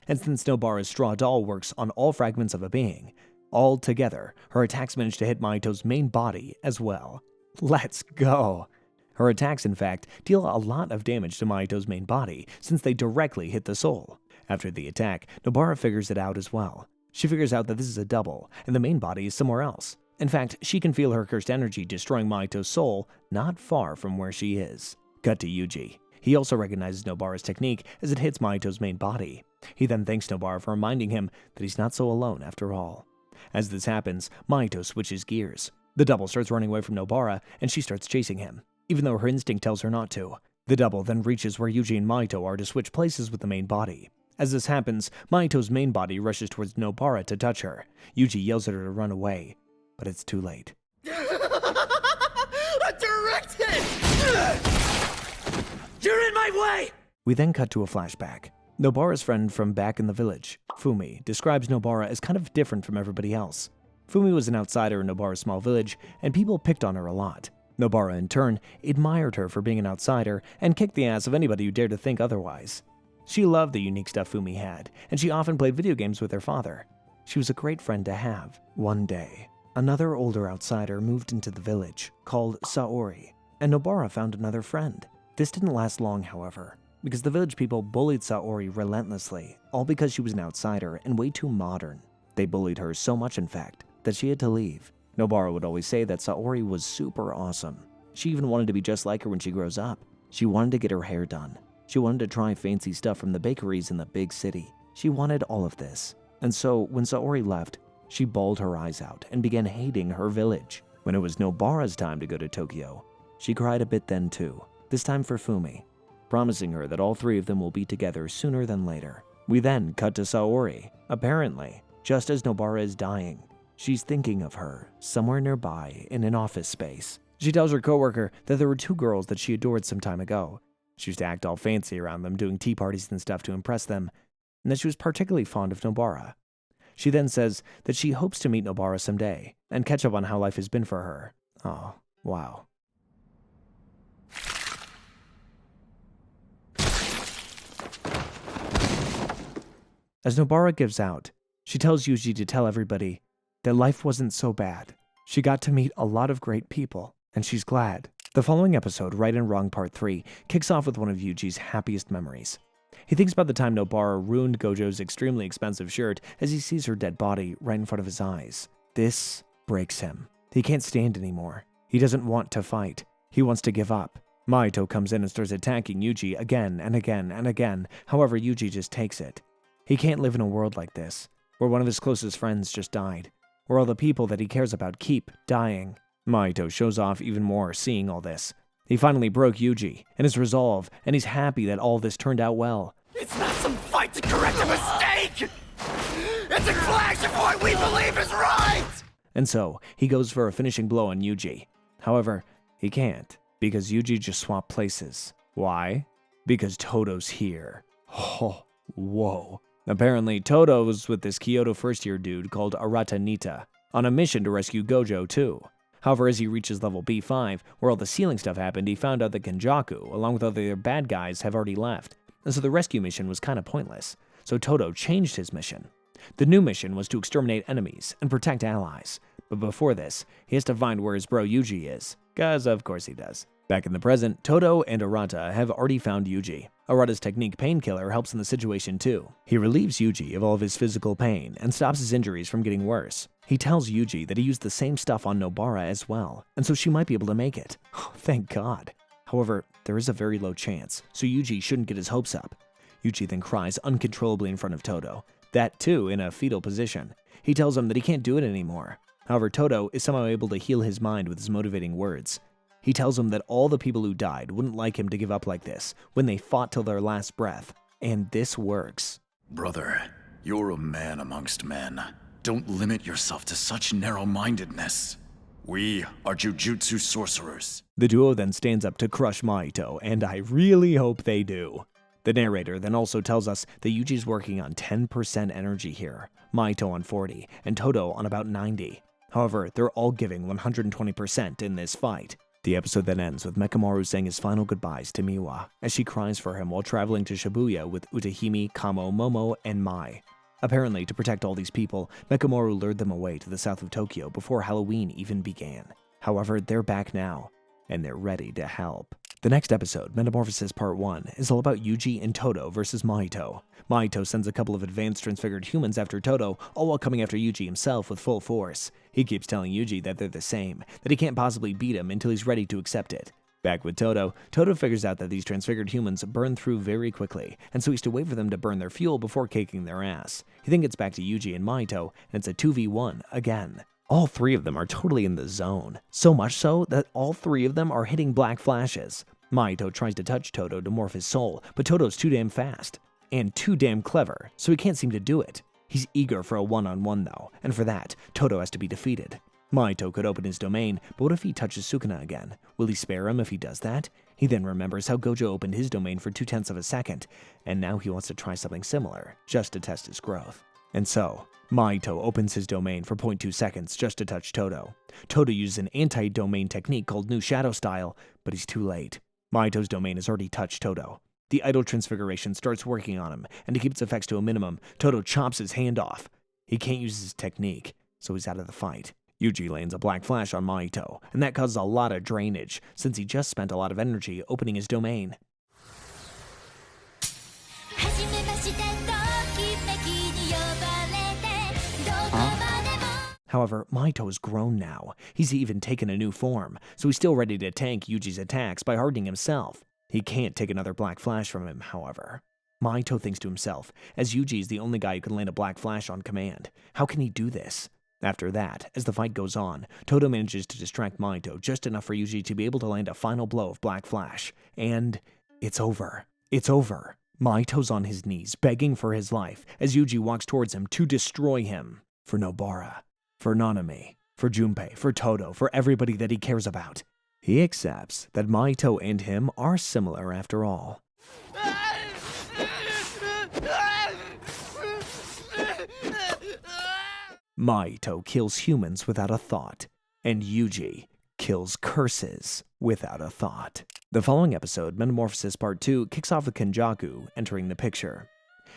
And since Nobara's straw doll works on all fragments of a being, all together, her attacks manage to hit Mahito's main body as well. Let's go! Her attacks, in fact, deal a lot of damage to Mahito's main body, since they directly hit the soul. After the attack, Nobara figures it out as well. She figures out that this is a double, and the main body is somewhere else. In fact, she can feel her cursed energy destroying Mahito's soul not far from where she is. Cut to Yuji. He also recognizes Nobara's technique as it hits Mahito's main body. He then thanks Nobara for reminding him that he's not so alone after all. As this happens, Mahito switches gears. The double starts running away from Nobara, and she starts chasing him, even though her instinct tells her not to. The double then reaches where Yuji and Mahito are to switch places with the main body. As this happens, Mahito's main body rushes towards Nobara to touch her. Yuji yells at her to run away, but it's too late. A direct hit! You're in my way! We then cut to a flashback. Nobara's friend from back in the village, Fumi, describes Nobara as kind of different from everybody else. Fumi was an outsider in Nobara's small village, and people picked on her a lot. Nobara, in turn, admired her for being an outsider and kicked the ass of anybody who dared to think otherwise. She loved the unique stuff Fumi had, and she often played video games with her father. She was a great friend to have. One day, another older outsider moved into the village, called Saori, and Nobara found another friend. This didn't last long, however, because the village people bullied Saori relentlessly, all because she was an outsider and way too modern. They bullied her so much, in fact, that she had to leave. Nobara would always say that Saori was super awesome. She even wanted to be just like her when she grows up. She wanted to get her hair done. She wanted to try fancy stuff from the bakeries in the big city. She wanted all of this. And so, when Saori left, she bawled her eyes out and began hating her village. When it was Nobara's time to go to Tokyo, she cried a bit then too, this time for Fumi, promising her that all three of them will be together sooner than later. We then cut to Saori. Apparently, just as Nobara is dying, she's thinking of her somewhere nearby in an office space. She tells her coworker that there were two girls that she adored some time ago. She used to act all fancy around them, doing tea parties and stuff to impress them, and that she was particularly fond of Nobara. She then says that she hopes to meet Nobara someday and catch up on how life has been for her. Oh, wow. As Nobara gives out, she tells Yuji to tell everybody that life wasn't so bad. She got to meet a lot of great people, and she's glad. The following episode, Right and Wrong Part 3, kicks off with one of Yuji's happiest memories. He thinks about the time Nobara ruined Gojo's extremely expensive shirt as he sees her dead body right in front of his eyes. This breaks him. He can't stand anymore. He doesn't want to fight. He wants to give up. Mahito comes in and starts attacking Yuji again and again and again. However, Yuji just takes it. He can't live in a world like this, where one of his closest friends just died, where all the people that he cares about keep dying. Mahito shows off even more seeing all this. He finally broke Yuji and his resolve, and he's happy that all this turned out well. It's not some fight to correct a mistake! It's a clash of what we believe is right! And so, he goes for a finishing blow on Yuji. However, he can't, because Yuji just swapped places. Why? Because Todo's here. Oh, whoa. Apparently, Todo was with this Kyoto first-year dude called Arata Nita, on a mission to rescue Gojo too. However, as he reaches level B5, where all the ceiling stuff happened, he found out that Genjaku, along with other bad guys, have already left, and so the rescue mission was kinda pointless. So Todo changed his mission. The new mission was to exterminate enemies and protect allies, but before this, he has to find where his bro Yuji is, 'cause of course he does. Back in the present, Todo and Arata have already found Yuji. Arata's technique Painkiller helps in the situation too. He relieves Yuji of all of his physical pain and stops his injuries from getting worse. He tells Yuji that he used the same stuff on Nobara as well, and so she might be able to make it. Oh, thank God. However, there is a very low chance, so Yuji shouldn't get his hopes up. Yuji then cries uncontrollably in front of Todo, that too in a fetal position. He tells him that he can't do it anymore. However, Todo is somehow able to heal his mind with his motivating words. He tells him that all the people who died wouldn't like him to give up like this when they fought till their last breath. And this works. Brother, you're a man amongst men. Don't limit yourself to such narrow-mindedness. We are Jujutsu sorcerers. The duo then stands up to crush Mahito, and I really hope they do. The narrator then also tells us that Yuji's working on 10% energy here, Mahito on 40, and Todo on about 90. However, they're all giving 120% in this fight. The episode then ends with Mekamaru saying his final goodbyes to Miwa, as she cries for him while traveling to Shibuya with Utahime, Kamo, Momo, and Mai. Apparently, to protect all these people, Mekamaru lured them away to the south of Tokyo before Halloween even began. However, they're back now, and they're ready to help. The next episode, Metamorphosis Part 1, is all about Yuji and Todo versus Mahito. Mahito sends a couple of advanced transfigured humans after Todo, all while coming after Yuji himself with full force. He keeps telling Yuji that they're the same, that he can't possibly beat him until he's ready to accept it. Back with Todo, Todo figures out that these transfigured humans burn through very quickly, and so he's to wait for them to burn their fuel before kicking their ass. He then gets back to Yuji and Mahito, and it's a 2v1 again. All three of them are totally in the zone, so much so that all three of them are hitting black flashes. Mahito tries to touch Todo to morph his soul, but Todo's too damn fast, and too damn clever, so he can't seem to do it. He's eager for a one-on-one though, and for that, Todo has to be defeated. Mahito could open his domain, but what if he touches Sukuna again? Will he spare him if he does that? He then remembers how Gojo opened his domain for 0.2 of a second, and now he wants to try something similar, just to test his growth. And so, Mahito opens his domain for 0.2 seconds just to touch Todo. Todo uses an anti-domain technique called New Shadow Style, but he's too late. Mahito's domain has already touched Todo. The idol transfiguration starts working on him, and to keep its effects to a minimum, Todo chops his hand off. He can't use his technique, so he's out of the fight. Yuji lands a black flash on Mahito, and that causes a lot of drainage, since he just spent a lot of energy opening his domain. However, Mahito is grown now. He's even taken a new form, so he's still ready to tank Yuji's attacks by hardening himself. He can't take another black flash from him, however. Mahito thinks to himself, as Yuji is the only guy who can land a black flash on command. How can he do this? After that, as the fight goes on, Todo manages to distract Mahito just enough for Yuji to be able to land a final blow of Black Flash. And it's over. It's over. Mahito's on his knees, begging for his life, as Yuji walks towards him to destroy him. For Nobara, for Nanami, for Junpei, for Todo, for everybody that he cares about. He accepts that Mahito and him are similar after all. Mahito kills humans without a thought, and Yuji kills curses without a thought. The following episode, Metamorphosis Part 2, kicks off with Kenjaku entering the picture.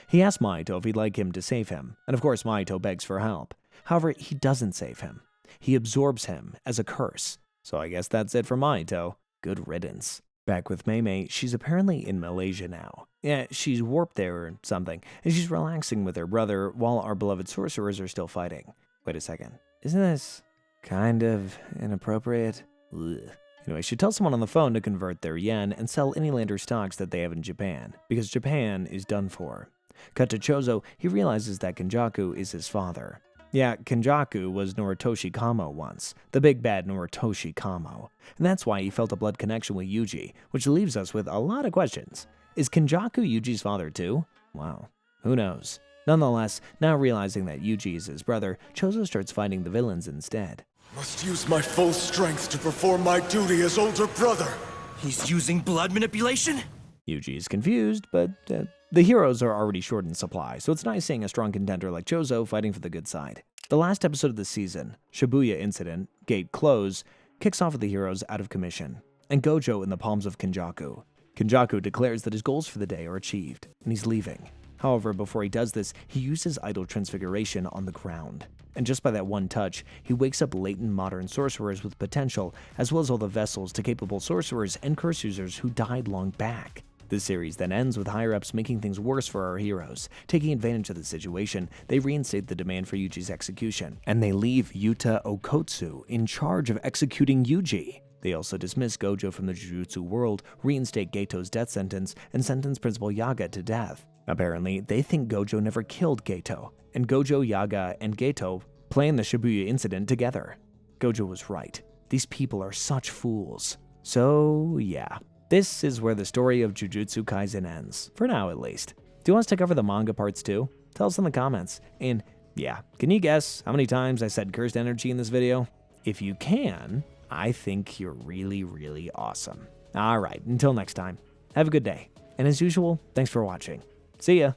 He asks Mahito if he'd like him to save him, and of course Mahito begs for help. However, he doesn't save him. He absorbs him as a curse. So I guess that's it for Mahito. Good riddance. Back with Mei, she's apparently in Malaysia now. Yeah, she's warped there or something, and she's relaxing with her brother while our beloved sorcerers are still fighting. Wait a second. Isn't this kind of inappropriate? Ugh. Anyway, she tells someone on the phone to convert their yen and sell any lander stocks that they have in Japan, because Japan is done for. Cut to Chozo, he realizes that Kenjaku is his father. Yeah, Kenjaku was Noritoshi Kamo once, the big bad Noritoshi Kamo, and that's why he felt a blood connection with Yuji, which leaves us with a lot of questions. Is Kenjaku Yuji's father too? Wow, who knows? Nonetheless, now realizing that Yuji is his brother, Chozo starts fighting the villains instead. Must use my full strength to perform my duty as older brother. He's using blood manipulation? Yuji is confused, but the heroes are already short in supply, so it's nice seeing a strong contender like Chozo fighting for the good side. The last episode of the season, Shibuya Incident, Gate Close, kicks off with the heroes out of commission, and Gojo in the palms of Kenjaku. Kenjaku declares that his goals for the day are achieved, and he's leaving. However, before he does this, he uses idol transfiguration on the ground. And just by that one touch, he wakes up latent modern sorcerers with potential, as well as all the vessels to capable sorcerers and curse users who died long back. The series then ends with higher-ups making things worse for our heroes. Taking advantage of the situation, they reinstate the demand for Yuji's execution, and they leave Yuta Okotsu in charge of executing Yuji. They also dismiss Gojo from the Jujutsu world, reinstate Geto's death sentence, and sentence Principal Yaga to death. Apparently, they think Gojo never killed Geto, and Gojo, Yaga, and Geto plan the Shibuya Incident together. Gojo was right. These people are such fools. So, yeah. This is where the story of Jujutsu Kaisen ends, for now at least. Do you want us to cover the manga parts too? Tell us in the comments. And yeah, can you guess how many times I said cursed energy in this video? If you can, I think you're really, really awesome. Alright, until next time, have a good day. And as usual, thanks for watching. See ya!